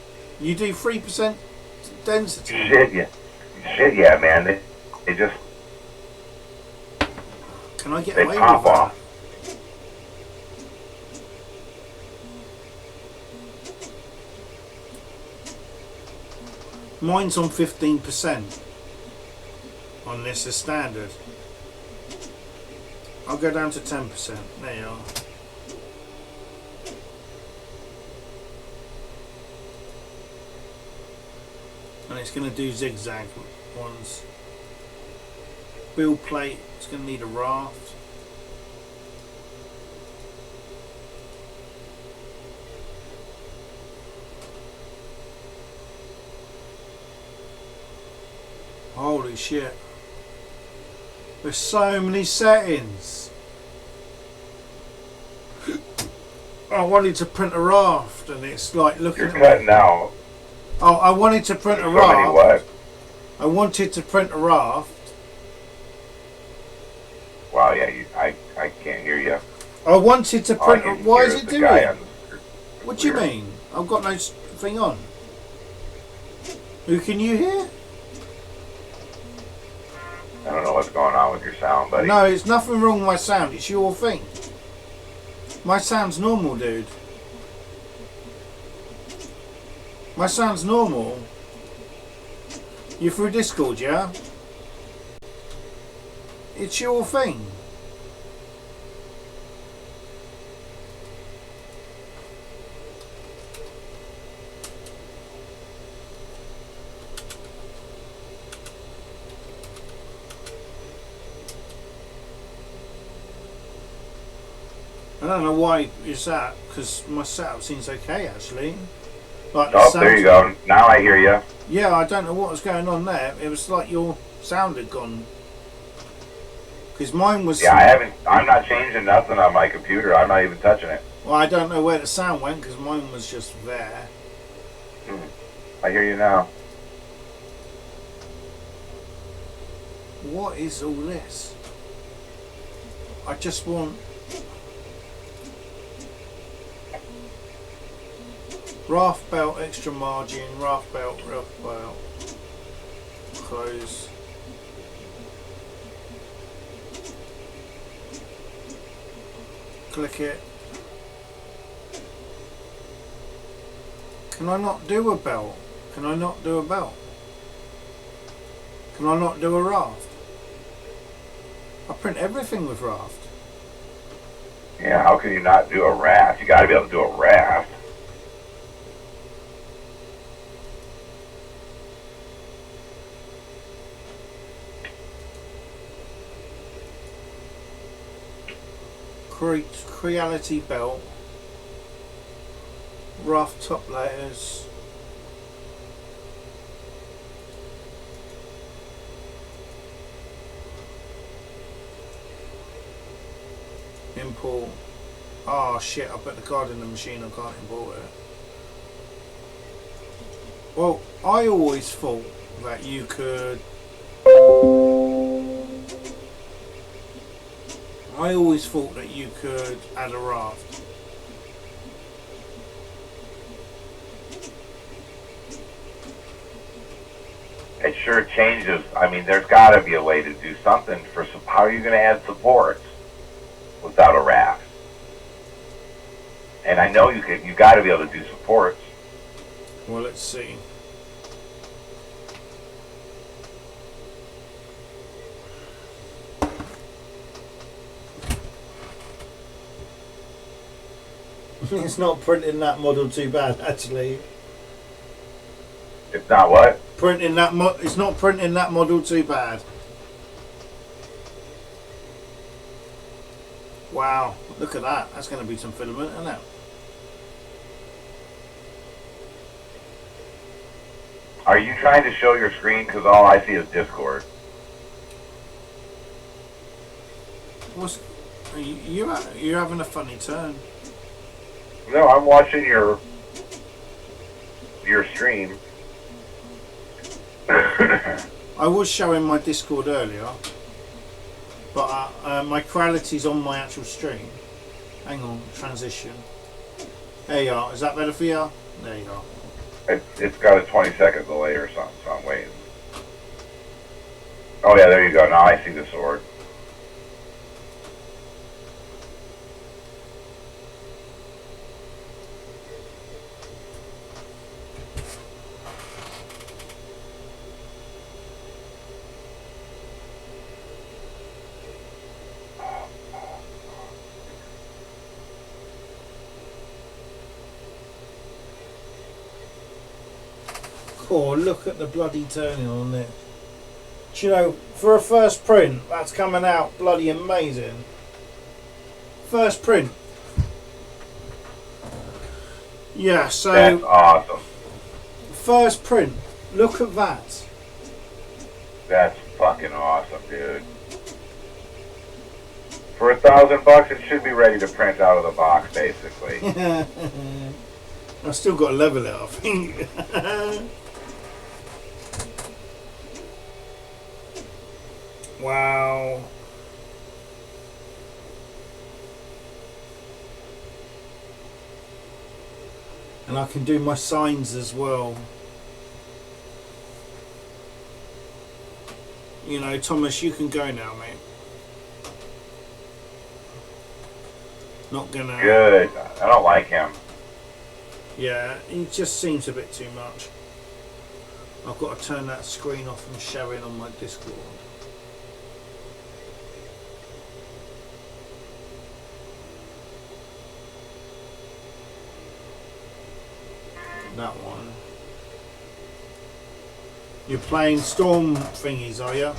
B: You do 3% density.
D: Shit, yeah, man. They just
B: Can I get
D: they
B: away
D: pop
B: with that?
D: off.
B: Mine's on 15% on this as standard. I'll go down to 10%. There you are. And it's going to do zigzag ones. Build plate, it's going to need a raft. Holy shit. There's so many settings. I wanted to print a raft and it's like looking
D: You're
B: at
D: cutting
B: me.
D: out.
B: Oh, I wanted to print a
D: So many
B: raft.
D: what?
B: I wanted to print a raft.
D: Wow, yeah, I can't hear you.
B: I wanted to
D: All I
B: print a...
D: can
B: Why
D: hear
B: is
D: is
B: it
D: the
B: doing
D: guy
B: it?
D: on the
B: What do you
D: clear.
B: mean? I've got no thing on. Who can you hear?
D: I don't know what's going on with your sound, buddy.
B: No, it's nothing wrong with my sound. It's your thing. My sound's normal, dude. My sound's normal. You through Discord, yeah? It's your thing. I don't know why it's that, because my setup seems okay actually. Like the
D: Oh,
B: sound-
D: there you go. Now I hear you.
B: Yeah, I don't know what was going on there. It was like your sound had gone. Because mine was.
D: Yeah, I'm not changing nothing on my computer. I'm not even touching it.
B: Well, I don't know where the sound went because mine was just there.
D: I hear you now.
B: What is all this? I just want. Raft belt, extra margin, raft belt, close. Click it. Can I not do a belt? Can I not do a belt? Can I not do a raft? I print everything with raft.
D: Yeah, how can you not do a raft? You got to be able to do a raft.
B: Creality belt, rough top layers, import. Oh shit, I put the card in the machine, I can't import it. Well, I always thought that you could. I always thought that you could add a raft.
D: It sure changes. I mean, there's got to be a way to do something for some. How are you going to add supports without a raft? And I know you could. You got to be able to do supports.
B: Well, let's see. It's not printing that model too bad, actually.
D: It's not what?
B: Printing that it's not printing that model too bad. Wow, look at that. That's going to be some filament, isn't it?
D: Are you trying to show your screen? Because all I see is Discord.
B: What's you're having a funny turn.
D: No, I'm watching your stream.
B: I was showing my Discord earlier, but my creality's on my actual stream. Hang on, transition. There you are. Is that better for you? There you are.
D: It's got a 20-second delay or something, so I'm waiting. Oh yeah, there you go. Now I see the sword.
B: Oh, look at the bloody turning on it. Do you know, for a first print, that's coming out bloody amazing. First print. Yeah, so...
D: That's awesome.
B: First print. Look at that.
D: That's fucking awesome, dude. For $1,000, it should be ready to print out of the box, basically.
B: I've still got to level it, I think. Wow. And I can do my signs as well. You know, Thomas, you can go now, mate. Not gonna...
D: Good. I don't like him.
B: Yeah, he just seems a bit too much. I've got to turn that screen off and show it on my Discord. That one. You're playing Storm thingies, are you?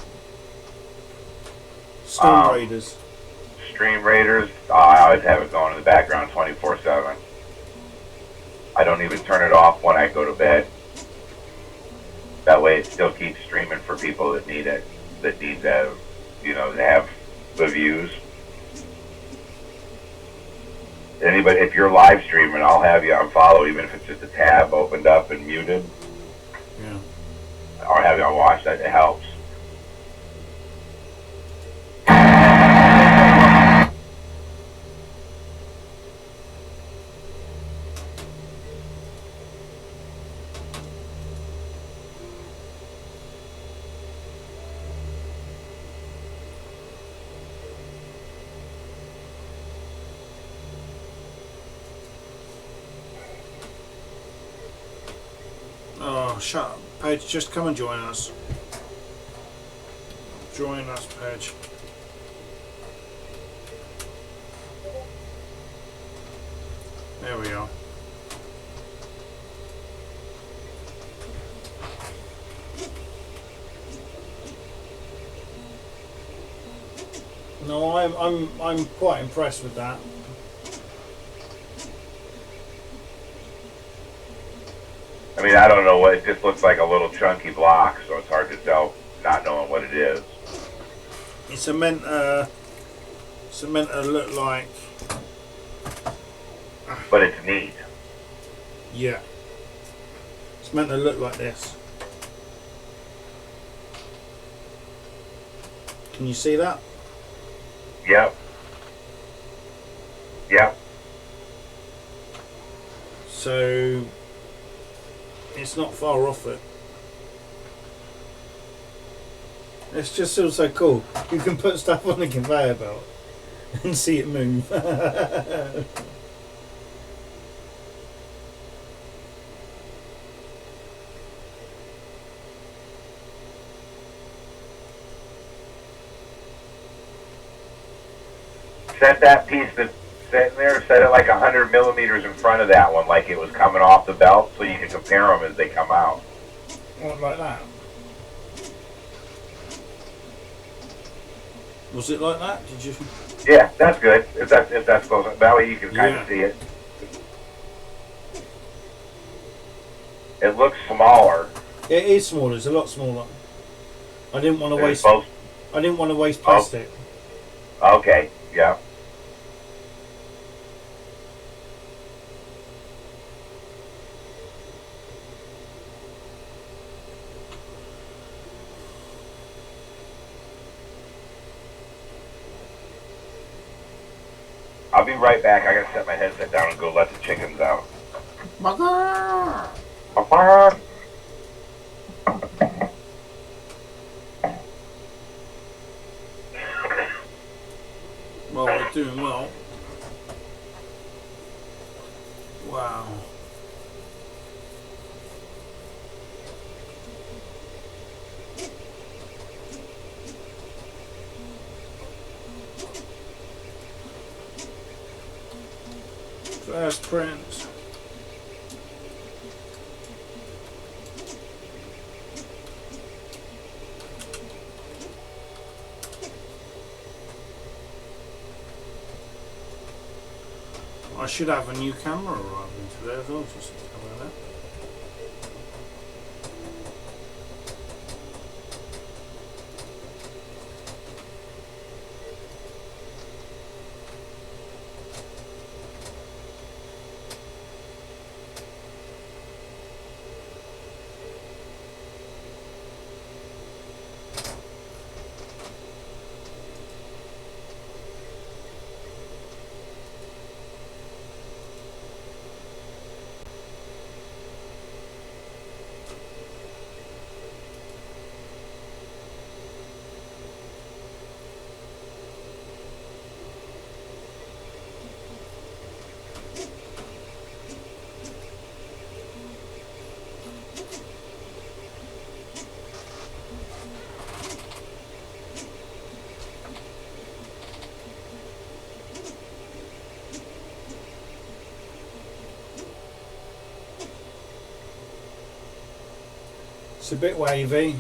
B: Storm Raiders.
D: Stream Raiders. I always have it going in the background 24/7. I don't even turn it off when I go to bed. That way it still keeps streaming for people that need it, that need to, you know, to have the views. Anybody, if you're live streaming, I'll have you on follow, even if it's just a tab opened up and muted.
B: Yeah.
D: Or have you on watch. That it helps.
B: Oh, shut up. Paige, just come and join us. Join us, Paige. There we are. No, I'm quite impressed with that.
D: I mean, I don't know what, it just looks like a little chunky block, so it's hard to tell, not knowing what it is.
B: It's meant to look like.
D: But it's neat.
B: Yeah. It's meant to look like this. Can you see that?
D: Yep. Yep.
B: So it's not far off it. It's just feels so cool. You can put stuff on the conveyor belt and see it move.
D: Set that piece to sitting there, set it like 100 millimeters in front of that one, like it was coming off the belt, so you can compare them as they come out.
B: What, like that? Was it like that? Did you?
D: Yeah, that's good. If that's close, that way you can kind of see it. It looks smaller.
B: It is smaller. It's a lot smaller. I didn't want to
D: They're
B: waste.
D: both-
B: I didn't want to waste plastic.
D: Okay, yeah. I'll be right back. I gotta set my headset down and go let the chickens out. Mother!
B: Well, we're doing well. Wow. First print. I should have a new camera arriving today as well, just about that. It's a bit wavy.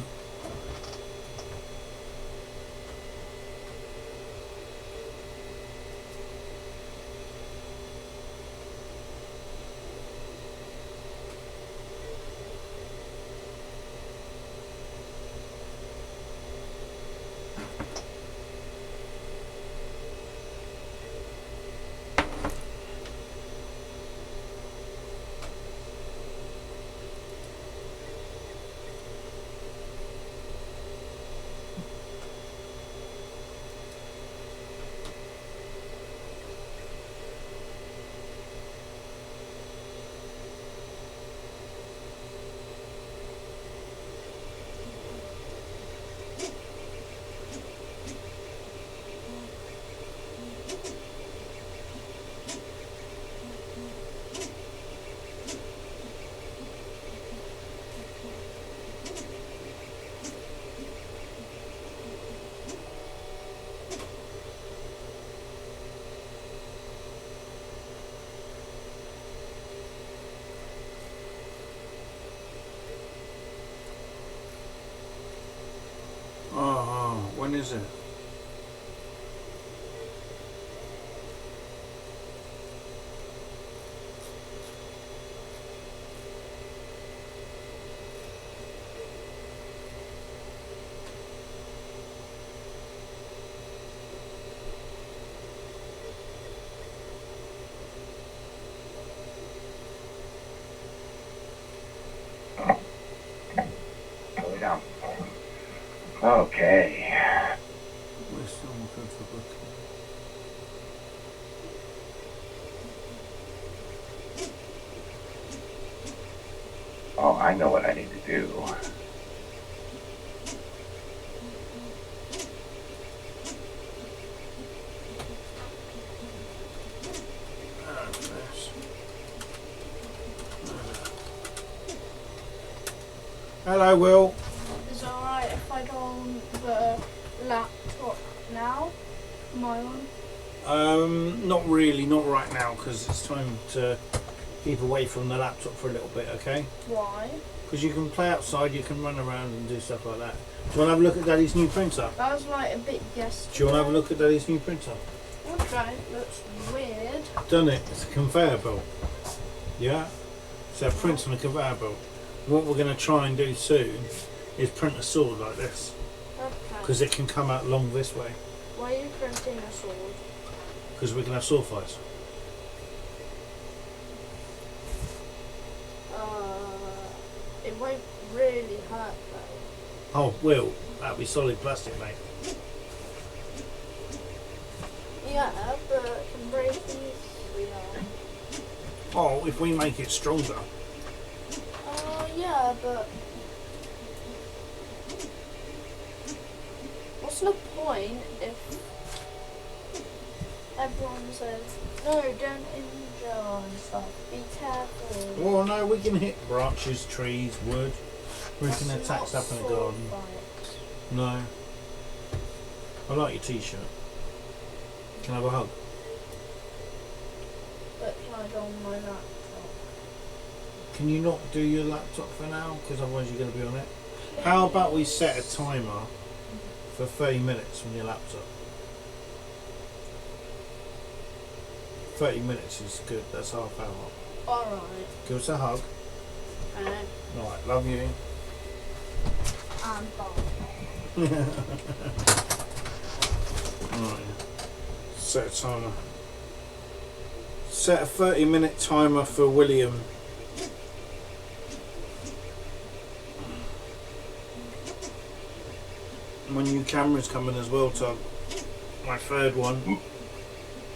B: Oh, when is it?
D: Go down. Okay. Oh, I know what I need to do.
B: Hello, Will.
C: Is it alright if I go on the laptop now? My one?
B: Not really, not right now, because it's time to keep away from the laptop for a little bit, okay?
C: Why?
B: Because you can play outside, you can run around and do stuff like that. Do you want to have a look at Daddy's new printer?
C: That was like a bit yesterday.
B: Do you want to have a look at Daddy's new printer?
C: Okay, looks weird.
B: Done it. It's a conveyor belt. Yeah? So it prints on a conveyor belt. What we're going to try and do soon is print a sword like this.
C: Okay.
B: Because it can come out long this way.
C: Why are you printing a sword?
B: Because we can have sword fights.
C: It won't really hurt though.
B: Oh, will. That'll be solid plastic, mate.
C: Yeah, but it can break easily.
B: Oh, if we make it stronger.
C: Yeah, but what's the point if everyone says, no, don't injure and stuff, be careful.
B: Well, no, we can hit branches, trees, wood. We can
C: That's
B: attack
C: not
B: stuff in the
C: sword
B: garden.
C: fight.
B: No. I like your t-shirt. Can I have a hug?
C: But can I go on my laptop?
B: Can you not do your laptop for now? Because otherwise you're going to be on it. How about we set a timer for 30 minutes on your laptop? 30 minutes is good. That's half hour.
C: Alright.
B: Give us a hug. Right, love you.
C: I'm fine.
B: Right. Set a timer. Set a 30-minute timer for William. My new camera's coming as well, Tom. My third one.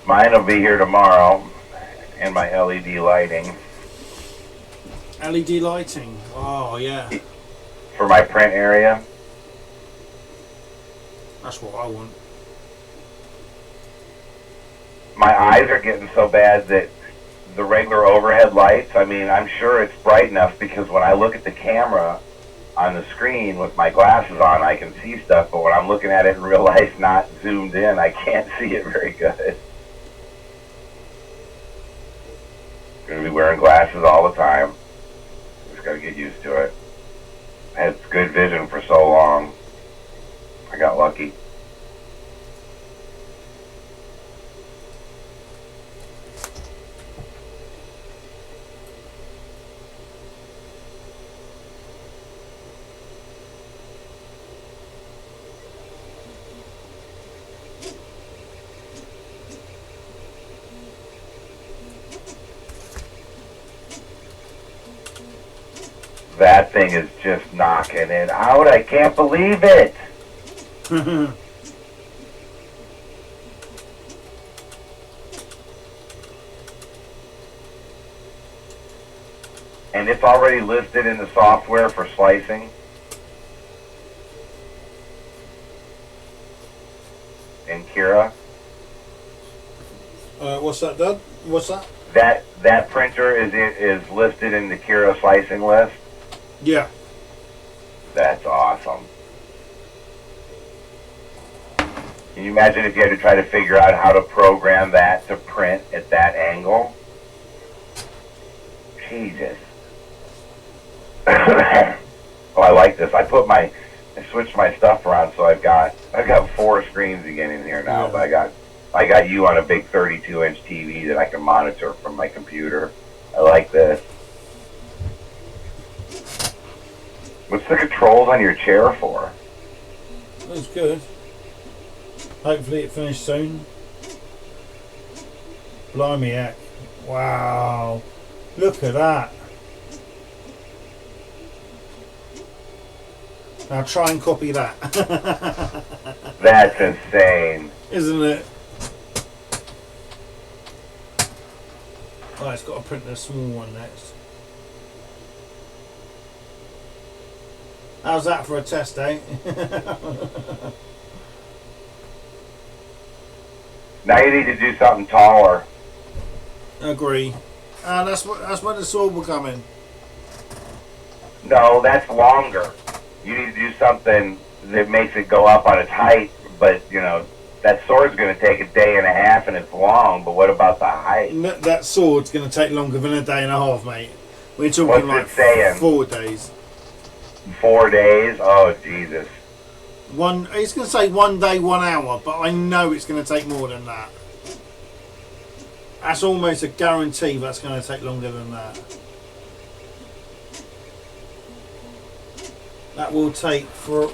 D: Mine will be here tomorrow, and my LED lighting
B: LED lighting. Oh, yeah.
D: for my print area.
B: That's what I want.
D: My eyes are getting so bad that the regular overhead lights, I mean, I'm sure it's bright enough because when I look at the camera on the screen with my glasses on, I can see stuff, but when I'm looking at it in real life, not zoomed in, I can't see it very good. Gonna be wearing glasses all the time. Just gotta get used to it. I had good vision for so long. I got lucky. That thing is just knocking it out. I can't believe it. And it's already listed in the software for slicing. In Kira.
B: What's that, Dad? What's that?
D: That printer is listed in the Kira slicing list.
B: Yeah.
D: That's awesome. Can you imagine if you had to try to figure out how to program that to print at that angle? Jesus. Oh, I like this. I switched my stuff around, so I've got 4 screens again in here now.
B: Yeah.
D: But I got you on a big 32-inch TV that I can monitor from my computer. I like this. What's the controls on your chair for?
B: That's good. Hopefully it finished soon. Blimey heck. Wow. Look at that. Now try and copy that.
D: That's insane.
B: Isn't it? Oh, it's got to print a small one next. How's that for a test, eh?
D: Now you need to do something taller.
B: Agree. That's when the sword will come in.
D: No, that's longer. You need to do something that makes it go up on its height, but, that sword's going to take a day and a half and it's long, but what about the height?
B: That sword's going to take longer than a day and a half, mate. We're talking
D: What's
B: like
D: it saying?
B: 4 days.
D: 4 days? Oh, Jesus.
B: It's going to say 1 day, 1 hour, but I know it's going to take more than that. That's almost a guarantee that's going to take longer than that. That will take for...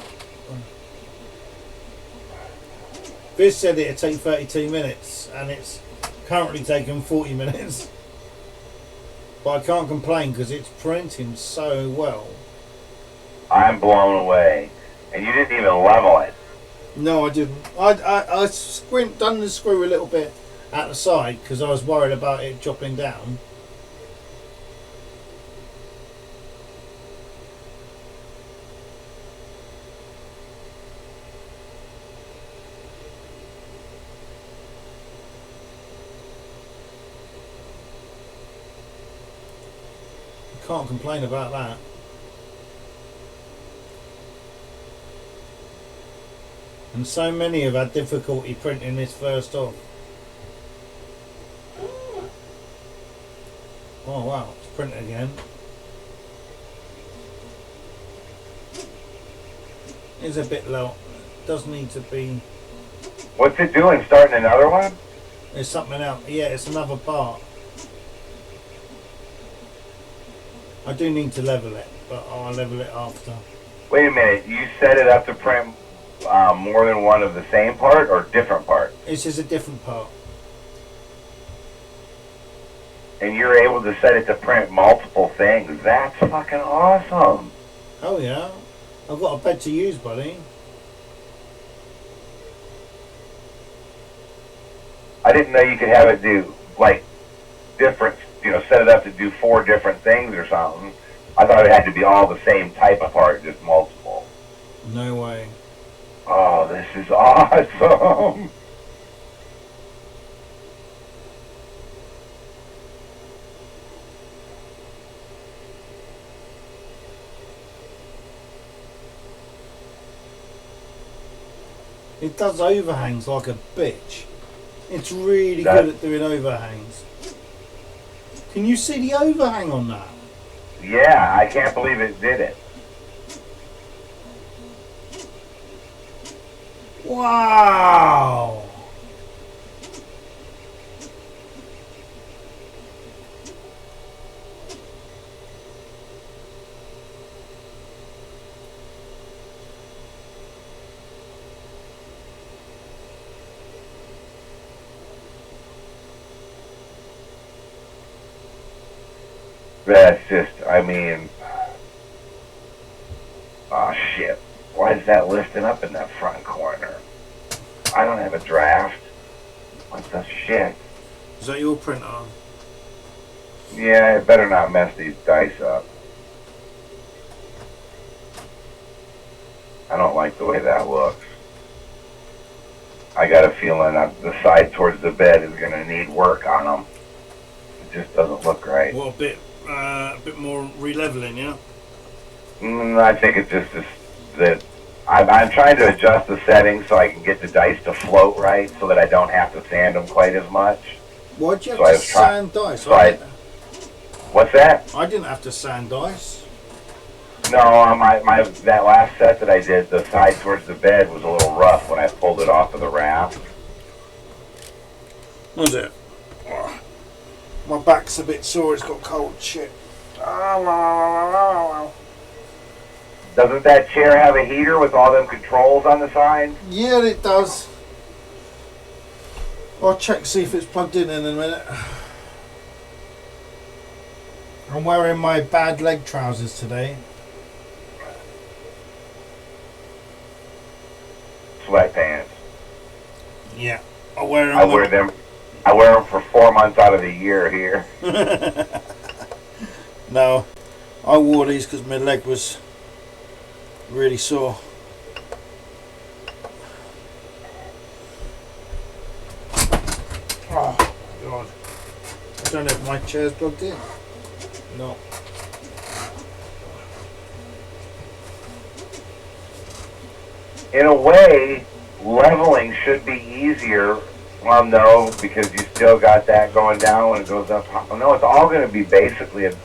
B: This said it'd take 32 minutes, and it's currently taking 40 minutes. But I can't complain because it's printing so well.
D: I'm blown away. And you didn't even level it.
B: No, I didn't. I done the screw a little bit at the side because I was worried about it dropping down. Can't complain about that. And so many have had difficulty printing this first off. Oh wow, it's printing again. It's a bit low. It does need to be.
D: What's it doing? Starting another one?
B: There's something else. Yeah, it's another part. I do need to level it, but I'll level it after.
D: Wait a minute. You set it up to print more than one of the same part or different part?
B: This is a different part.
D: And you're able to set it to print multiple things. That's fucking awesome.
B: Oh yeah. I've got a bed to use, buddy.
D: I didn't know you could have it do, like, different, set it up to do 4 different things or something. I thought it had to be all the same type of part, just multiple.
B: No way.
D: Oh, this is awesome.
B: It does overhangs like a bitch. It's really good at doing overhangs. Can you see the overhang on that?
D: Yeah, I can't believe it did it.
B: Wow!
D: That's just, oh shit. Why is that lifting up in that front corner? I don't have a draft. What the shit?
B: Is that your printer?
D: Yeah, it better not mess these dice up. I don't like the way that looks. I got a feeling the side towards the bed is going to need work on them. It just doesn't look right.
B: What, a bit more releveling, yeah?
D: I think it's just that I'm trying to adjust the settings so I can get the dice to float right so that I don't have to sand them quite as much.
B: Why'd you have to sand dice?
D: What's that?
B: I didn't have to sand dice.
D: No, that last set that I did, the side towards the bed was a little rough when I pulled it off of the raft.
B: Was it? My back's a bit sore, it's got cold shit.
D: Doesn't that chair have a heater with all them controls on the side?
B: Yeah, it does. I'll check, see if it's plugged in a minute. I'm wearing my bad leg trousers today.
D: Sweatpants.
B: Yeah, I wear them.
D: I wear them for 4 months out of the year here.
B: No, I wore these because my leg was really sore. Oh God! I don't know if my chair's plugged in. No.
D: In a way, leveling should be easier. Well, no, because you still got that going down when it goes up. No, it's all going to be basically a.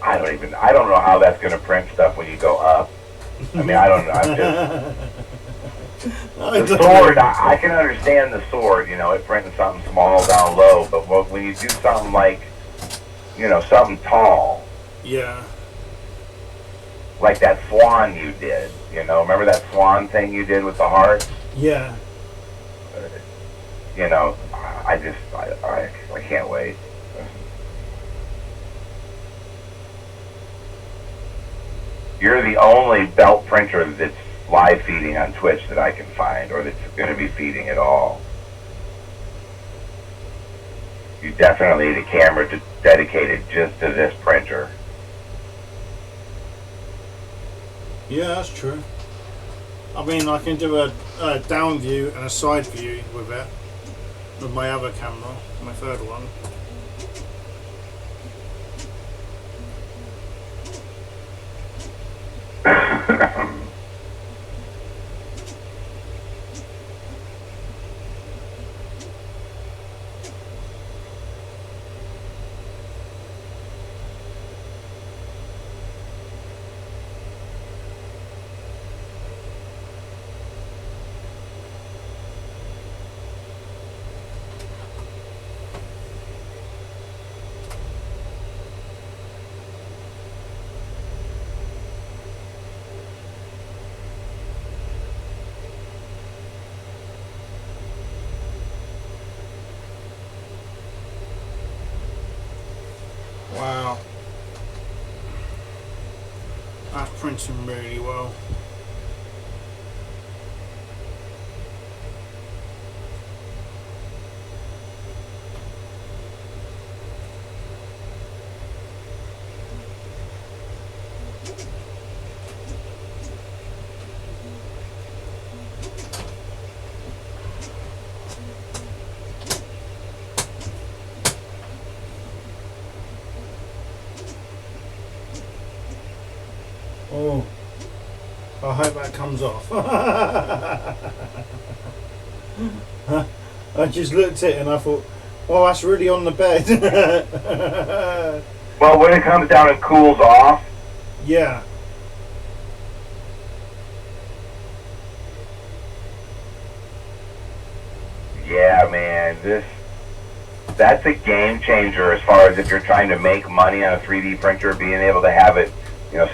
D: I don't know how that's going to print stuff when you go up. I mean, I don't know. The sword, I can understand the sword, it printing something small down low, but when you do something like, something tall.
B: Yeah.
D: Like that swan you did, remember that swan thing you did with the hearts?
B: Yeah.
D: I can't wait. You're the only belt printer that's live feeding on Twitch that I can find, or that's going to be feeding at all. You definitely need a camera dedicated just to this printer.
B: Yeah, that's true. I mean, I can do a down view and a side view with it, with my other camera, my third one. Wow. That's printing really well. Oh, I hope that comes off. I just looked at it and I thought, oh, that's really on the bed.
D: Well, when it comes down and cools off.
B: Yeah.
D: Yeah, man, that's a game changer as far as if you're trying to make money on a 3D printer, being able to have it,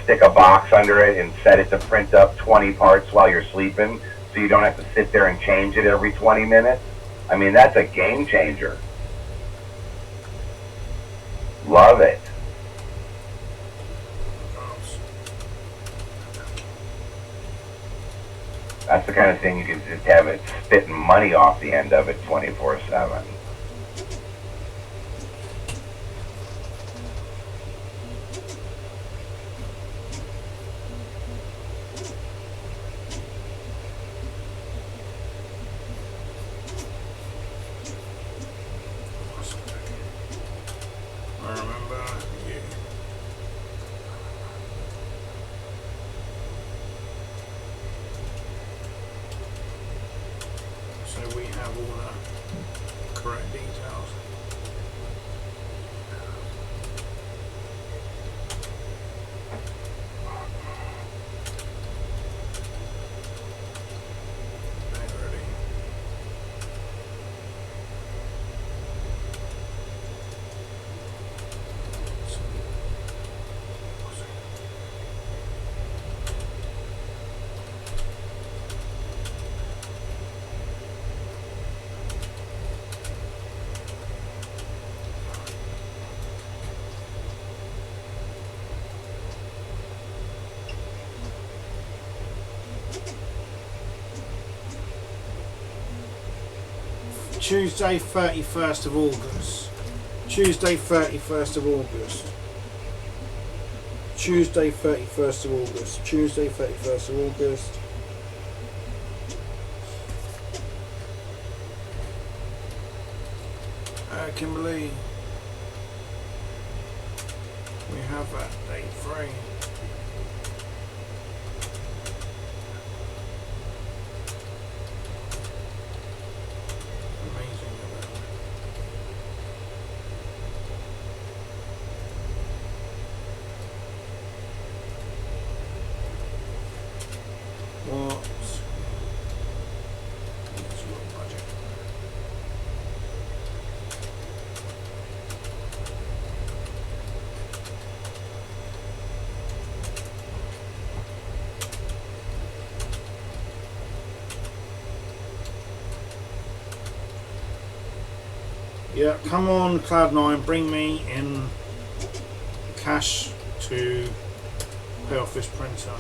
D: stick a box under it and set it to print up 20 parts while you're sleeping, so you don't have to sit there and change it every 20 minutes. I mean, that's a game changer. Love it. That's the kind of thing you can just have it spitting money off the end of it 24/7.
B: I remember you. So we have all the correct details. Okay, ready. Tuesday 31st of August. Tuesday 31st of August. Tuesday 31st of August. Tuesday 31st of August. Kimberly. We have that date free. Yeah, come on, Cloud9, bring me in cash to pay off this printer.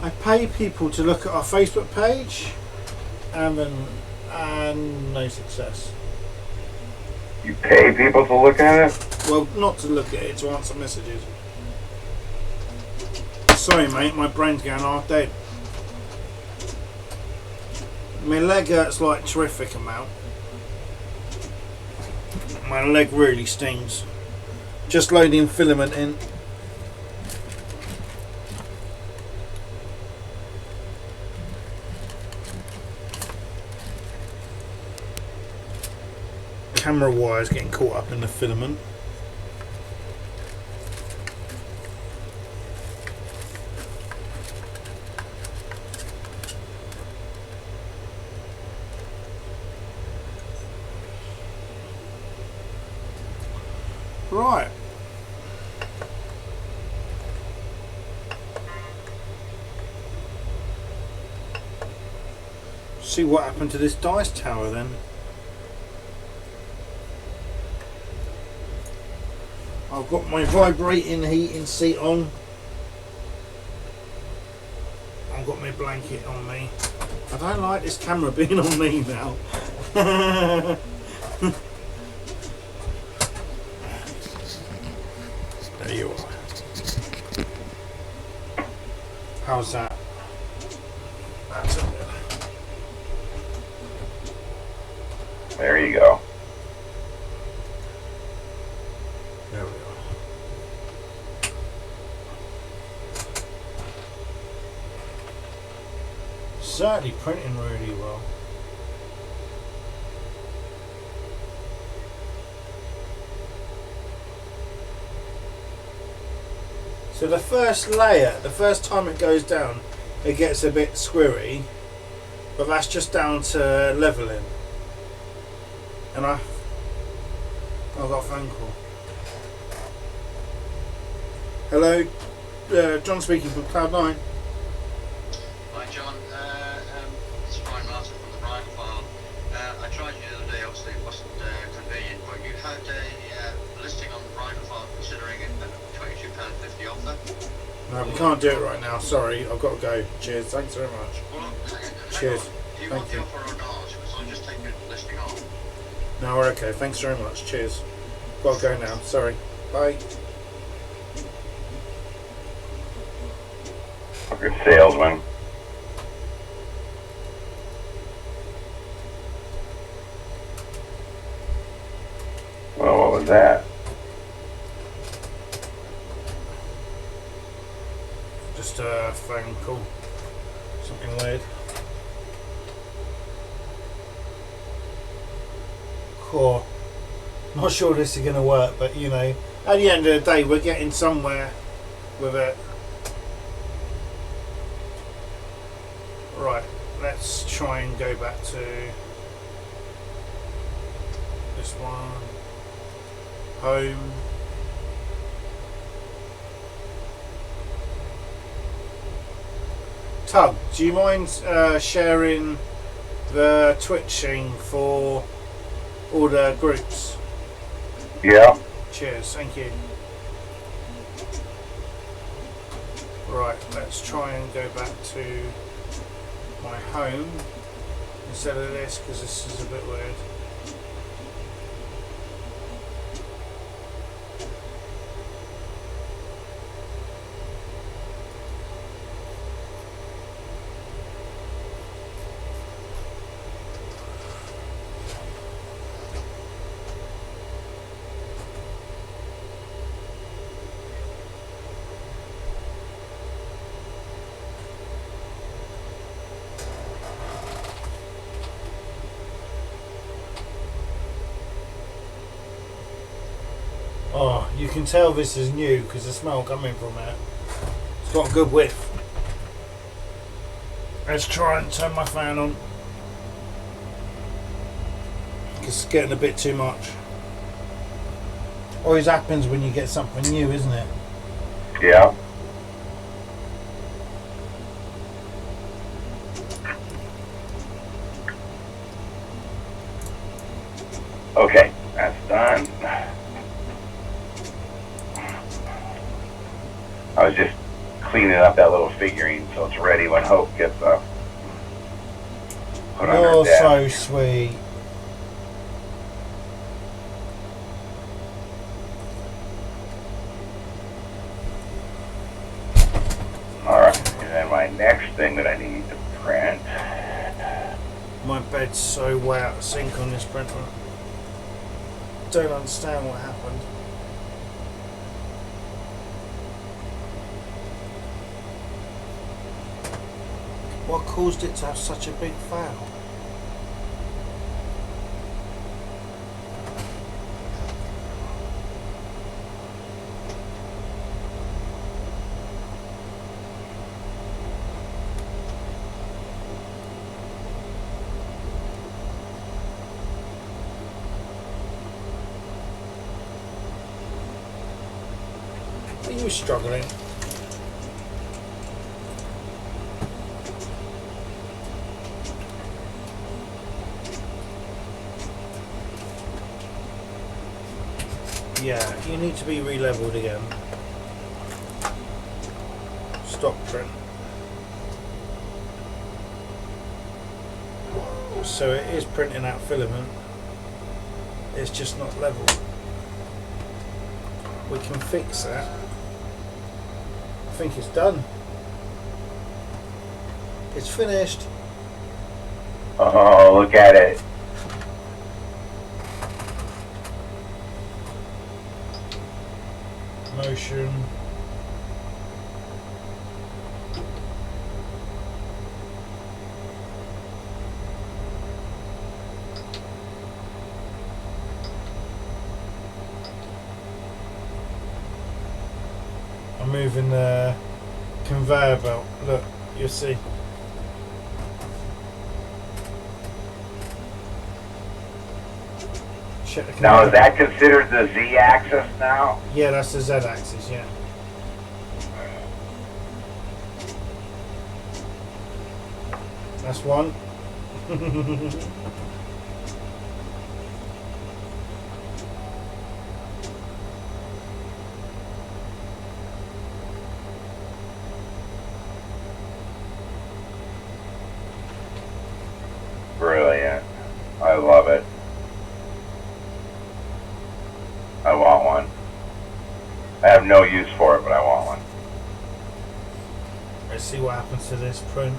B: I pay people to look at our Facebook page and no success.
D: You pay people to look at it?
B: Well, not to look at it, to answer messages. Sorry mate, my brain's going half dead. My leg hurts like terrific amount. My leg really stings. Just loading filament in. Camera wires getting caught up in the filament. Right. See what happened to this dice tower then. I've got my vibrating heating seat on. I've got my blanket on me. I don't like this camera being on me now. There you are. How's that? That's it.
D: There you go.
B: There we are. Certainly printing really well. So the first layer, the first time it goes down, it gets a bit squirry, but that's just down to leveling. And I've got a phone call. Hello, John speaking from Cloud9.
F: Hi John, it's Brian Martin from the Brian File. I tried you the other day, obviously it wasn't convenient, but you had a listing on the Brian File considering a £22.50 offer.
B: No, we can't do it right now, sorry, I've got to go. Cheers, thanks very much.
F: Well,
B: Cheers.
F: Do you
B: Thank
F: want
B: you.
F: the offer or not? Because I'm just taking the listing off.
B: No, we're okay, thanks very much. Cheers. Got to go now, sorry. Bye.
D: Fucking salesman. Well, what was that?
B: Just a phone call. Something weird. Cool. Not sure this is going to work, but you know, at the end of the day, we're getting somewhere with it. Right, let's try and go back to this one. Home. Tug, do you mind sharing the twitching for all the groups?
D: Yeah.
B: Cheers, thank you. Right, let's try and go back to my home instead of this because this is a bit weird. Oh, you can tell this is new because the smell coming from it. It's got a good whiff. Let's try and turn my fan on. It's getting a bit too much. Always happens when you get something new, isn't it?
D: Yeah. Okay, that's done. I was just cleaning up that little figurine so it's ready when Hope gets up. Put on her
B: You're
D: desk.
B: so sweet.
D: Alright, and then my next thing that I need to print.
B: My bed's so way out of sync on this printer. Don't understand what happened. What caused it to have such a big fail? Are you struggling? Yeah, you need to be re-leveled again. Stop print. So it is printing out filament. It's just not level. We can fix that. I think it's done. It's finished.
D: Oh, look at it.
B: Motion. I'm moving the conveyor belt. Look, you'll see. Check the
D: Now,
B: conveyor
D: is that considered the Z-axis now?
B: Yeah, that's the Z-axis, yeah. That's one.
D: Brilliant. I love it. I want one. I have no use for it, but I want one.
B: Let's see what happens to this print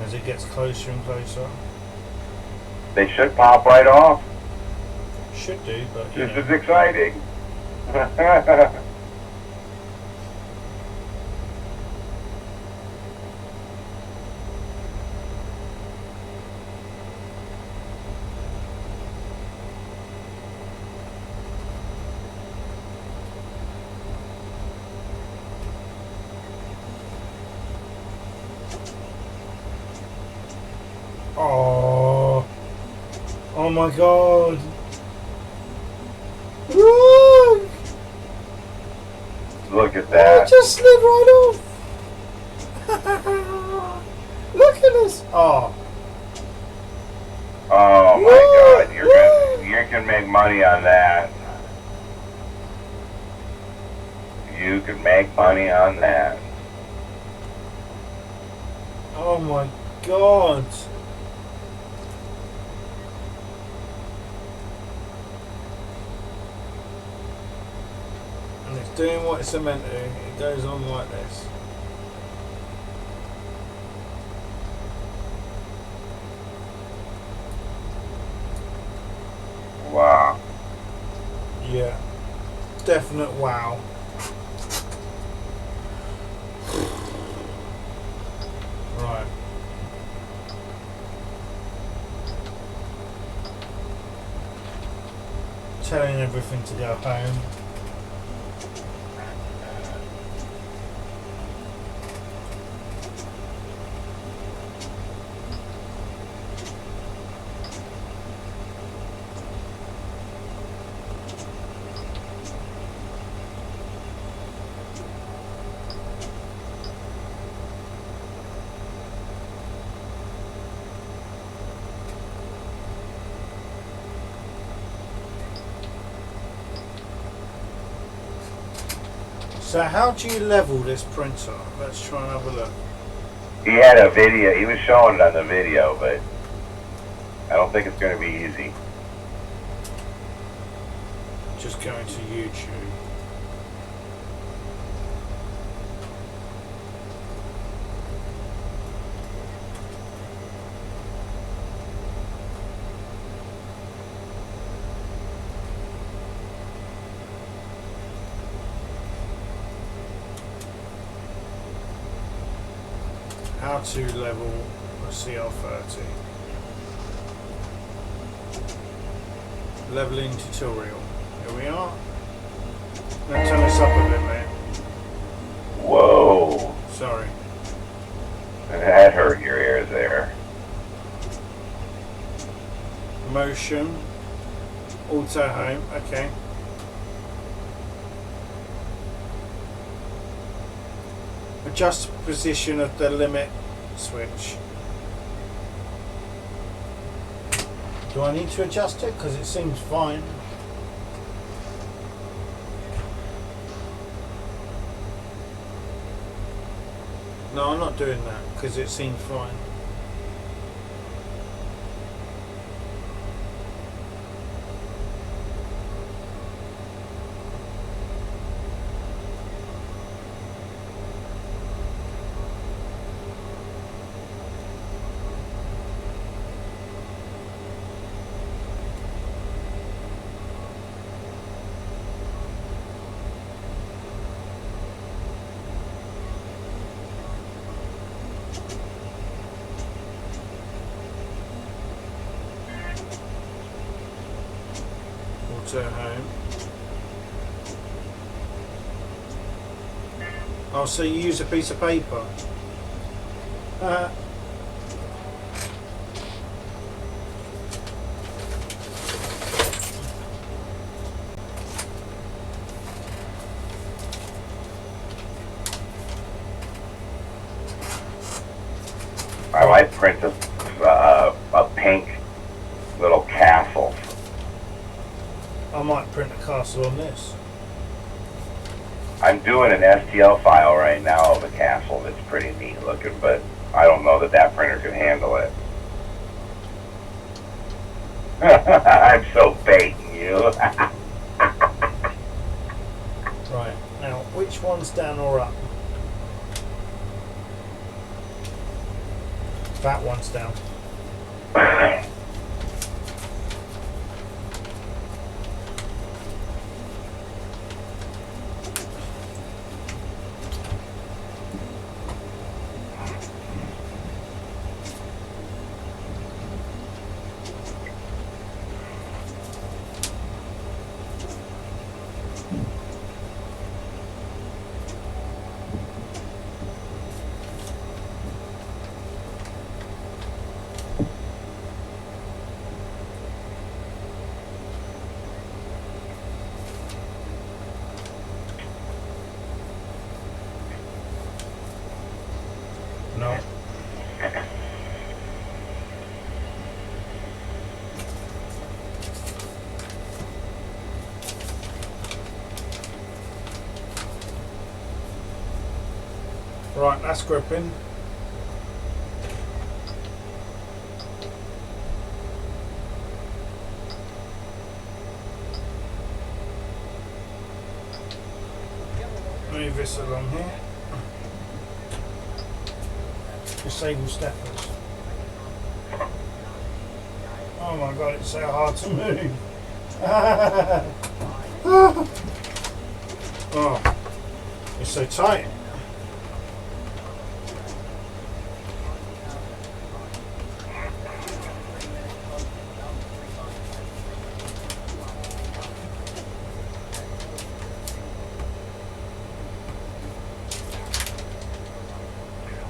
B: as it gets closer and closer.
D: They should pop right off.
B: Should do, but you
D: This
B: know.
D: is exciting.
B: Oh, oh my God! Look!
D: Look at
B: Oh, it
D: that.
B: just slid right off. Look at this. Oh,
D: Oh my God, you can make money on that. You can make money on that.
B: oh my God! And it's doing what it's meant to. It goes on like this.
D: Wow.
B: Yeah, definite wow. Right. telling everything to go home. So how do you level this printer? Let's try and have a look.
D: He had a video. He was showing it on the video, but I don't think it's going to be easy.
B: Just going to YouTube. How to level a cr30. Leveling tutorial. Here we are. Now turn this up a bit, mate.
D: Whoa.
B: Sorry.
D: That hurt your ears there.
B: Motion. Auto home. Okay. Adjust position of the limit switch. Do I need to adjust it? Because it seems fine. No, I'm not doing that because it seems fine. Auto home. Oh, so you use a piece of paper.
D: I might print a pink little castle.
B: I might print a castle on this.
D: I'm doing an STL file right now of a castle that's pretty neat looking, but I don't know that printer can handle it. I'm so baiting you.
B: Right, now which one's down or up? That one's down. No. Right, that's gripping. Move this along here. Disable steppers. Oh my god, it's so hard to move. Oh, it's so tight.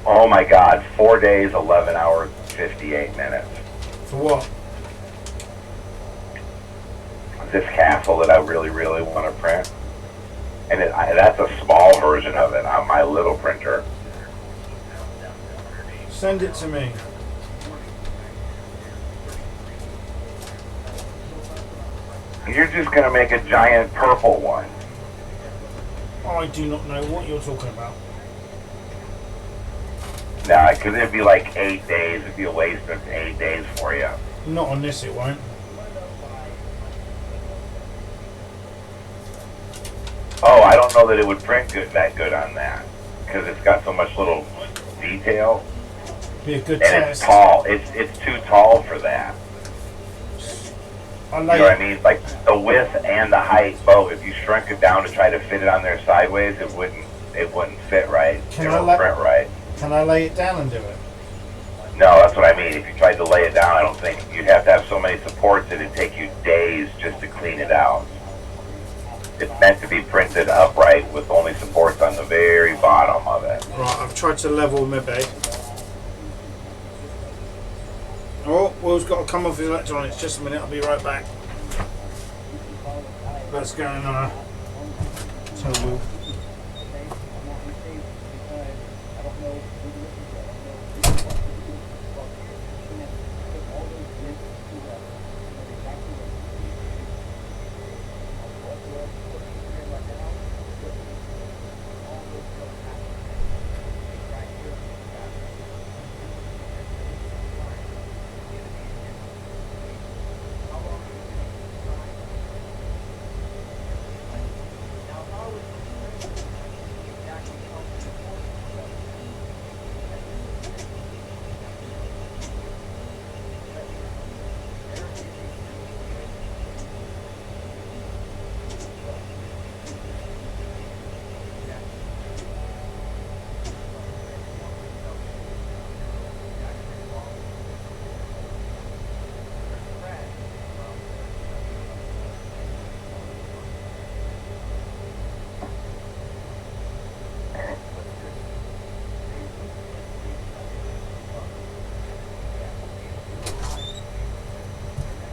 D: Oh my God, 4 days, 11 hours, 58 minutes.
B: For what?
D: This castle that I really, really want to print. And that's a small version of it on my little printer.
B: Send it to me.
D: You're just going to make a giant purple one.
B: I do not know what you're talking about.
D: Nah, because it'd be like 8 days. It'd be a waste of 8 days for you.
B: Not on this, it won't.
D: Oh, I don't know that it would print that good on that. Because it's got so much little detail.
B: Be a good
D: And
B: test.
D: it's tall. It's too tall for that.
B: I
D: You
B: lay
D: know what I
B: it.
D: mean? Like the width and the height both. If you shrunk it down to try to fit it on there sideways, it wouldn't fit right.
B: Can
D: It
B: I
D: won't print right.
B: Can I lay it down and do it?
D: No, that's what I mean. If you tried to lay it down, I don't think you'd have to have so many supports that it'd take you days just to clean it out. It's meant to be printed upright with only supports on the very bottom of it.
B: Right, I've tried to level my bed. Oh, Will's got to come off his electronics. Just a minute, I'll be right back. Let's go and tell Will.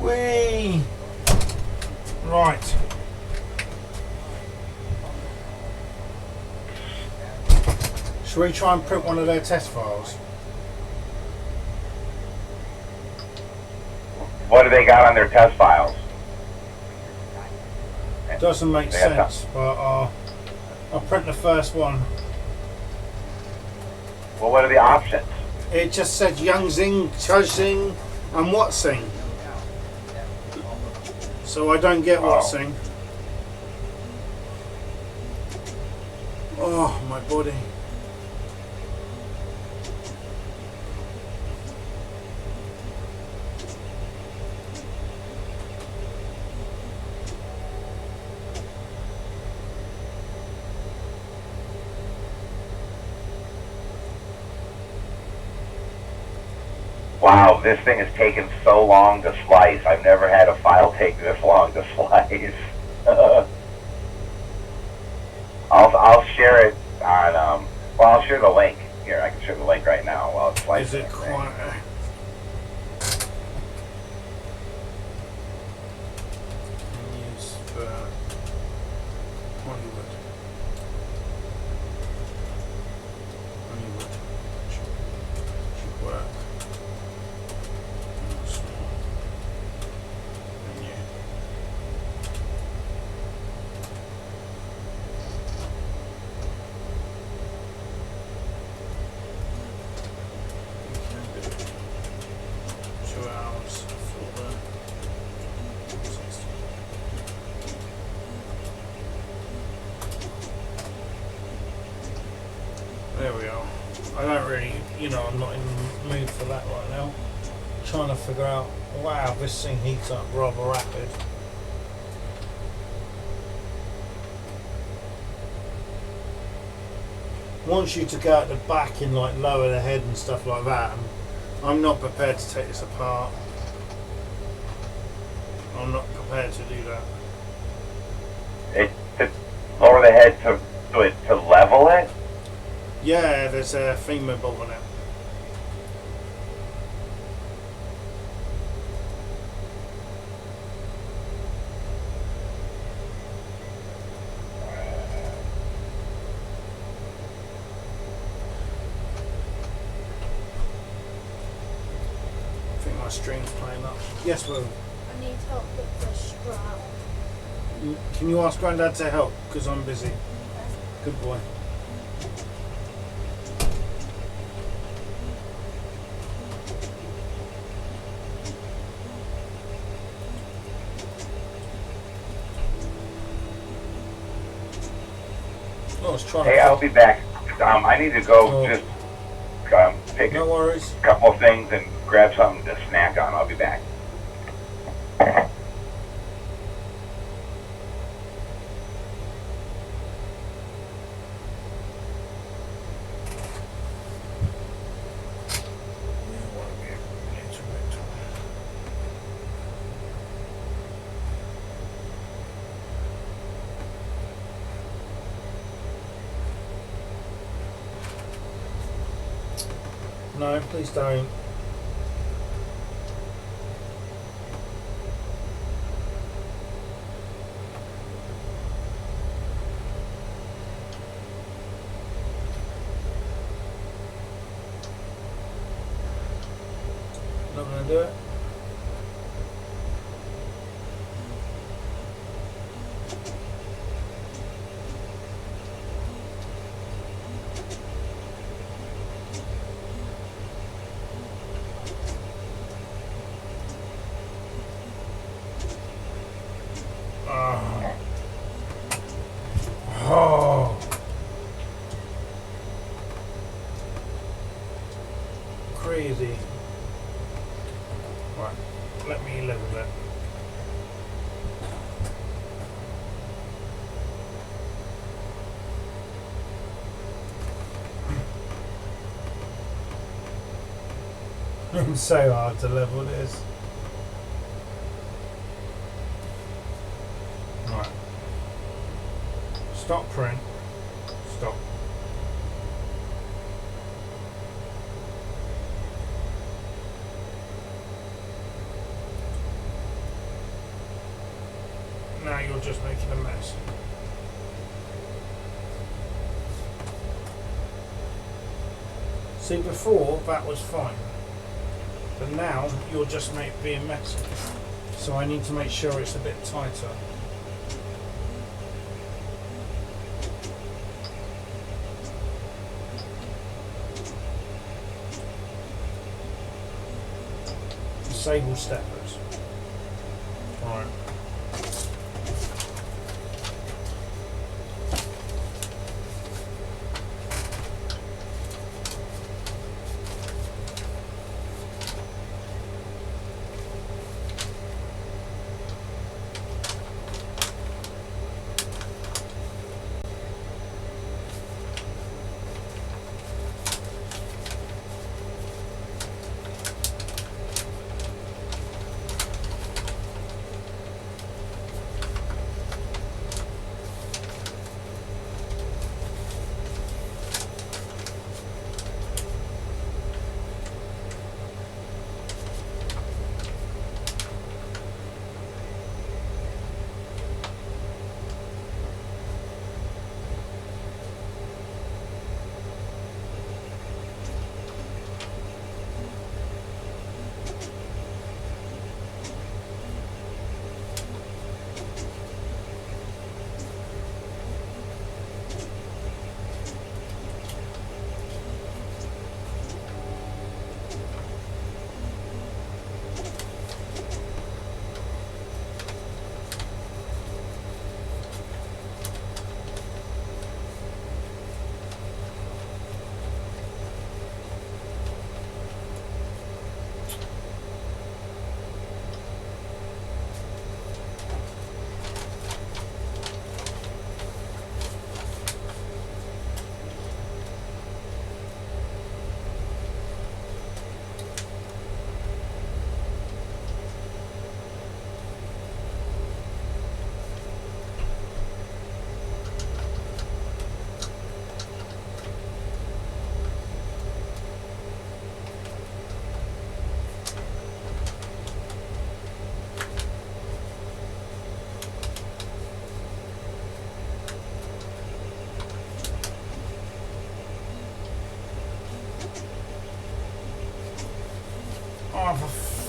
B: Whee! Right. Shall we try and print one of their test files?
D: What do they got on their test files?
B: Doesn't make
D: They have
B: sense, but I'll print the first one.
D: Well, what are the options?
B: It just said Young Zing, Chuzing, and Watsing. So I don't get Watsing. Oh, my body.
D: Wow, this thing has taken so long to slice. I've never had a file take this long to slice. I'll share it on, well, I'll share the link. Here, I can share the link right now while it's
B: Is
D: slicing.
B: it quite... Use for Hollywood. Hollywood. Should work. Menu. We can do 2 hours for the 60. There we are. I don't really, I'm not in the mood for that right now. Trying to figure out, wow, this thing heats up rather rapid. Wants you to go at the back and like lower the head and stuff like that. And I'm not prepared to take this apart. I'm not prepared to do that.
D: To lower the head to level it?
B: Yeah, there's a femur bolt on it. I think my stream's playing up. Yes, Will.
C: I need help with the strap.
B: Can you ask Grandad to help? Because I'm busy. Good boy. I was trying
D: Hey,
B: to...
D: I'll be back. I need to go
B: Oh.
D: just pick
B: No worries.
D: a couple of things and grab something to snack on. I'll be back.
B: No, please don't. Not gonna do it. Oh. Crazy. Right, let me level it. It's so hard to level this. Right. Stop print. Stop. Now you're just making a mess. See, before that was fine, but now you're just being messy. So I need to make sure it's a bit tighter. Disable steppers. Right.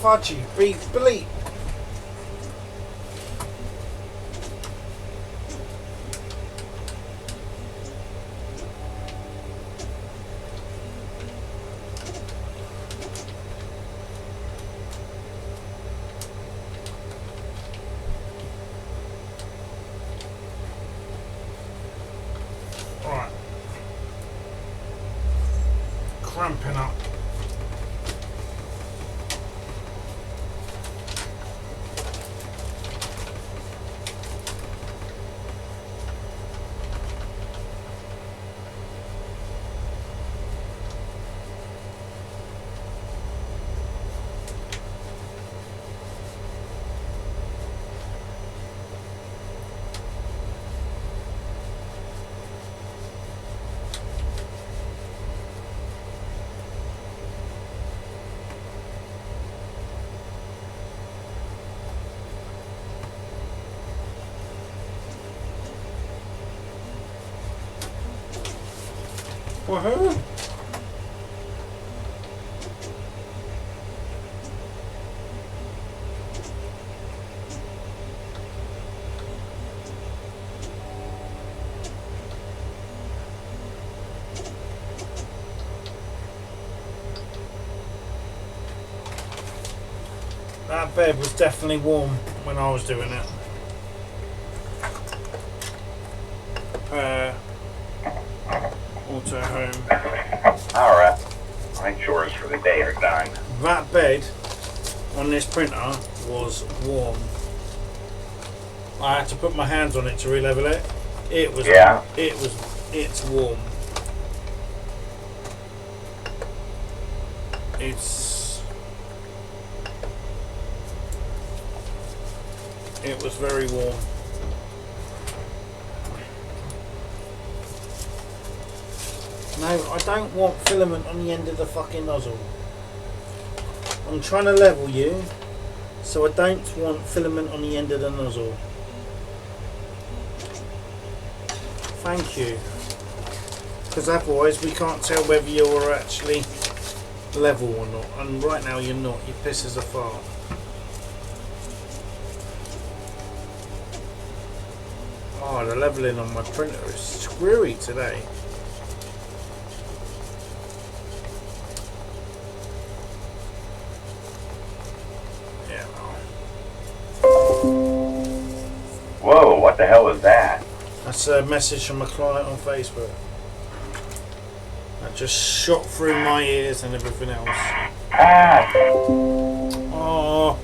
B: fudgy. Bleep. Right. Cramping up. Woohoo! That bed was definitely warm when I was doing it. Auto home.
D: Alright. My chores for the day are done.
B: That bed on this printer was warm. I had to put my hands on it to re-level it. It was.
D: Yeah.
B: It's warm. It was very warm. No, I don't want filament on the end of the fucking nozzle. I'm trying to level you, so I don't want filament on the end of the nozzle. Thank you. Because otherwise we can't tell whether you're actually level or not. And right now you're not. You piss as a fart. Oh, the leveling on my printer is screwy today.
D: Whoa, what the hell is that?
B: That's a message from a client on Facebook. That just shot through my ears and everything else.
D: Ah!
B: Oh,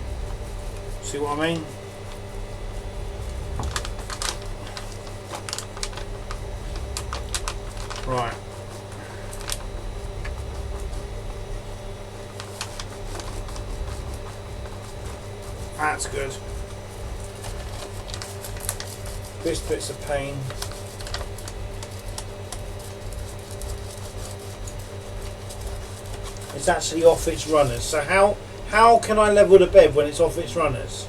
B: see what I mean? Right. That's good. This bit's a pain. It's actually off its runners. So how can I level the bed when it's off its runners?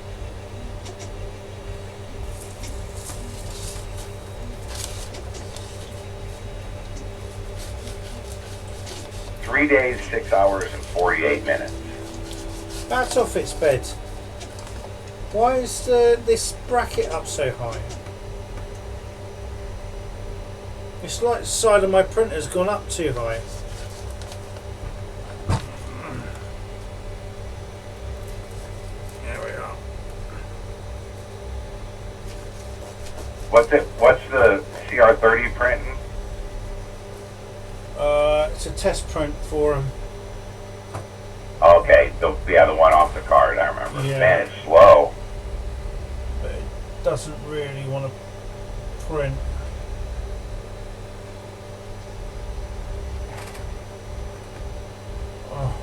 D: Three days, 6 hours, and 48 minutes.
B: That's off its bed. Why is this bracket up so high? It's like the side of my printer's gone up too high. There we are.
D: What's the cr30 printing?
B: It's a test print for them.
D: Okay, the one off the card, I remember.
B: Yeah.
D: Man, it's slow.
B: But it doesn't really want to print. Oh.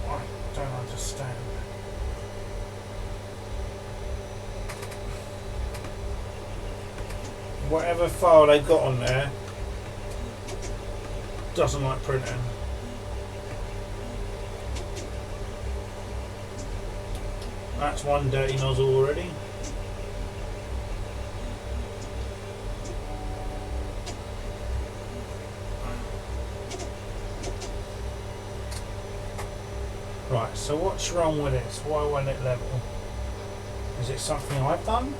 B: I don't understand. Whatever file they got on there doesn't like printing. That's one dirty nozzle already. so what's wrong with this? Why won't it level? Is it something I've done?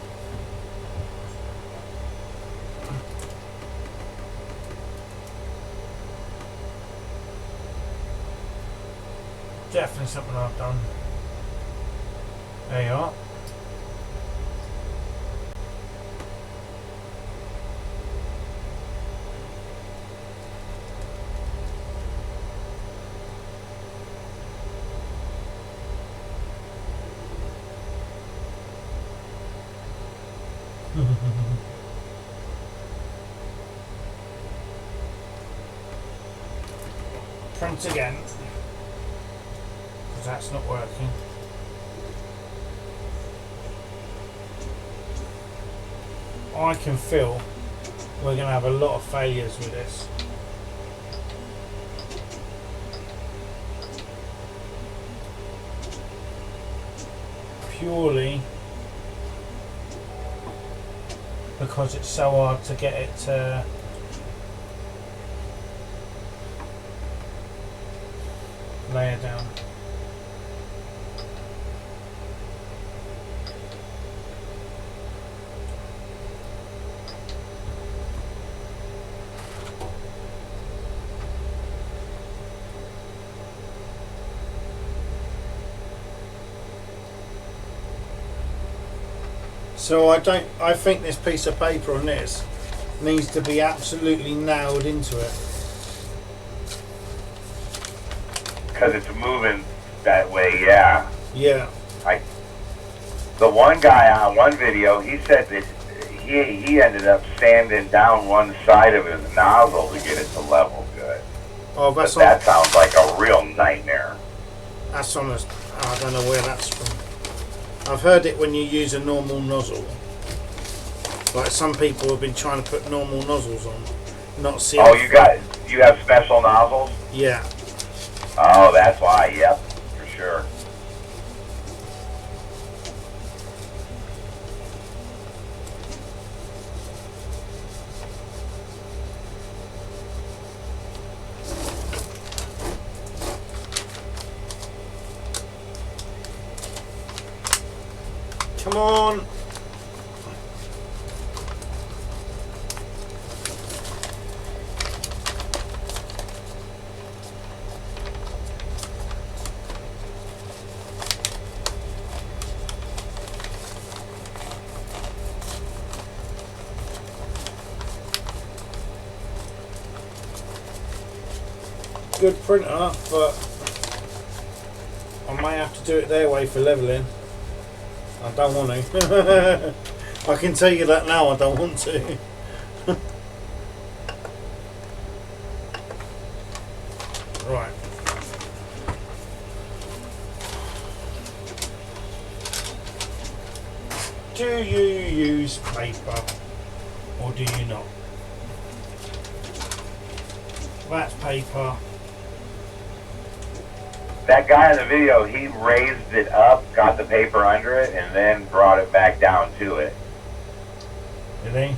B: Definitely something I've done. There you are. Print again, because that's not working. I can feel we're going to have a lot of failures with this. Purely because it's so hard to get it to lay it down. So I think this piece of paper on this needs to be absolutely nailed into it.
D: Because it's moving that way, yeah.
B: Yeah.
D: The one guy on one video, he said that he ended up sanding down one side of his nozzle to get it to level good.
B: Oh,
D: But that sounds like a real nightmare.
B: That's on a, I don't know where that's from. I've heard it when you use a normal nozzle. Like some people have been trying to put normal nozzles on, not see.
D: Oh, you have special nozzles?
B: Yeah.
D: Oh, that's why. Yep, for sure.
B: Come on. Good printer, but I may have to do it their way for leveling. I don't want to. I can tell you that now, I don't want to. Right. Do you use paper or do you not? That's paper.
D: That guy in the video, he raised it up, got the paper under it, and then brought it back down to it.
B: Did he?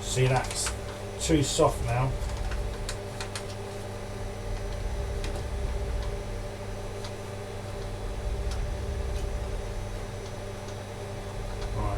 B: See, that's too soft now. Right.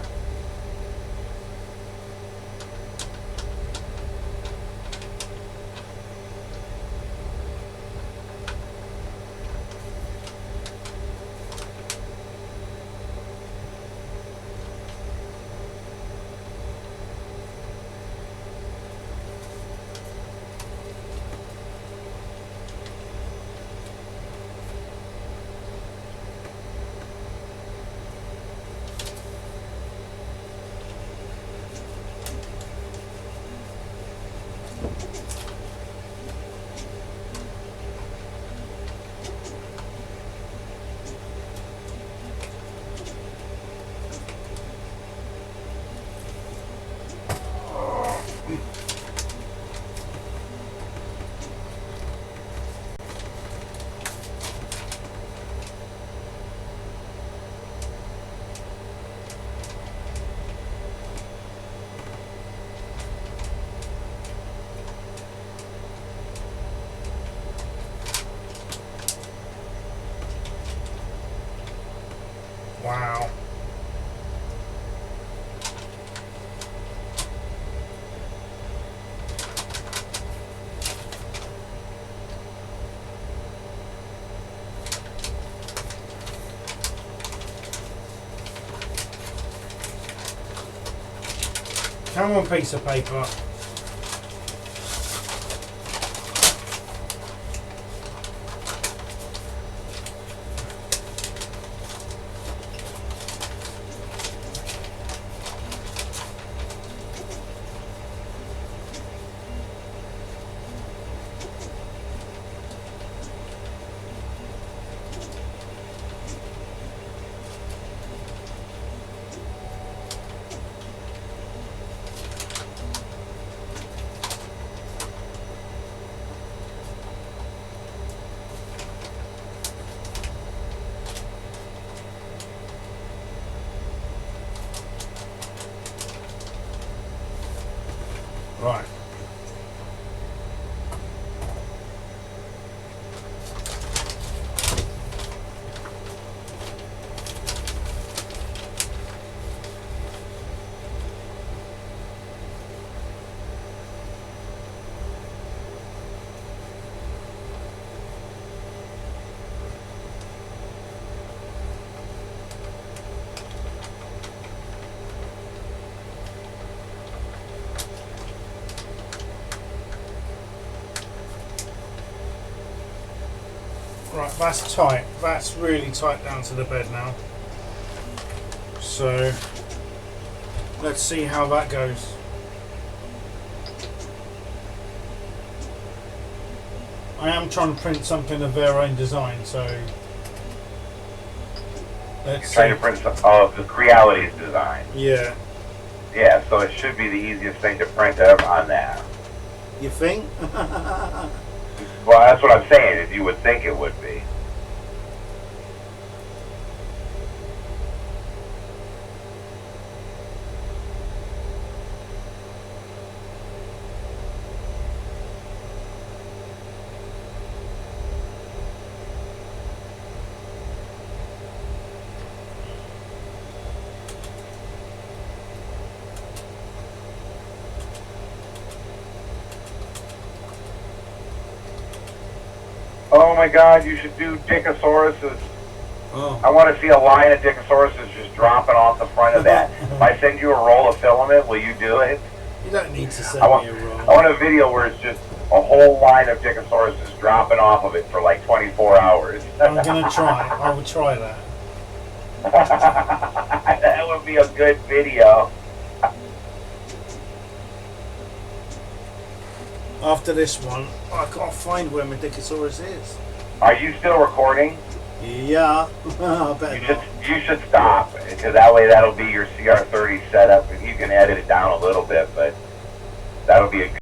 B: Come on, piece of paper. Right. Right, that's tight. That's really tight down to the bed now. So let's see how that goes. I am trying to print something of their own design, so let's see.
D: Trying to print some of the creality's design.
B: Yeah.
D: Yeah, so it should be the easiest thing to print ever on that.
B: You think?
D: Well, that's what I'm saying, is you would think it would be. Oh my God, you should do Dickosauruses.
B: Oh.
D: I want to see a line of Dickosauruses just dropping off the front of that. If I send you a roll of filament, will you do it?
B: You don't need to send
D: I want
B: me a roll.
D: I want a video where it's just a whole line of Dickosauruses dropping off of it for like 24 hours.
B: I'm gonna try. I will try that.
D: That would be a good video.
B: After this one, I can't find where my Dickosaurus is.
D: Are you still recording?
B: Yeah. I better not.
D: You should stop, because that way that'll be your cr30 setup, and you can edit it down a little bit, but that'll be a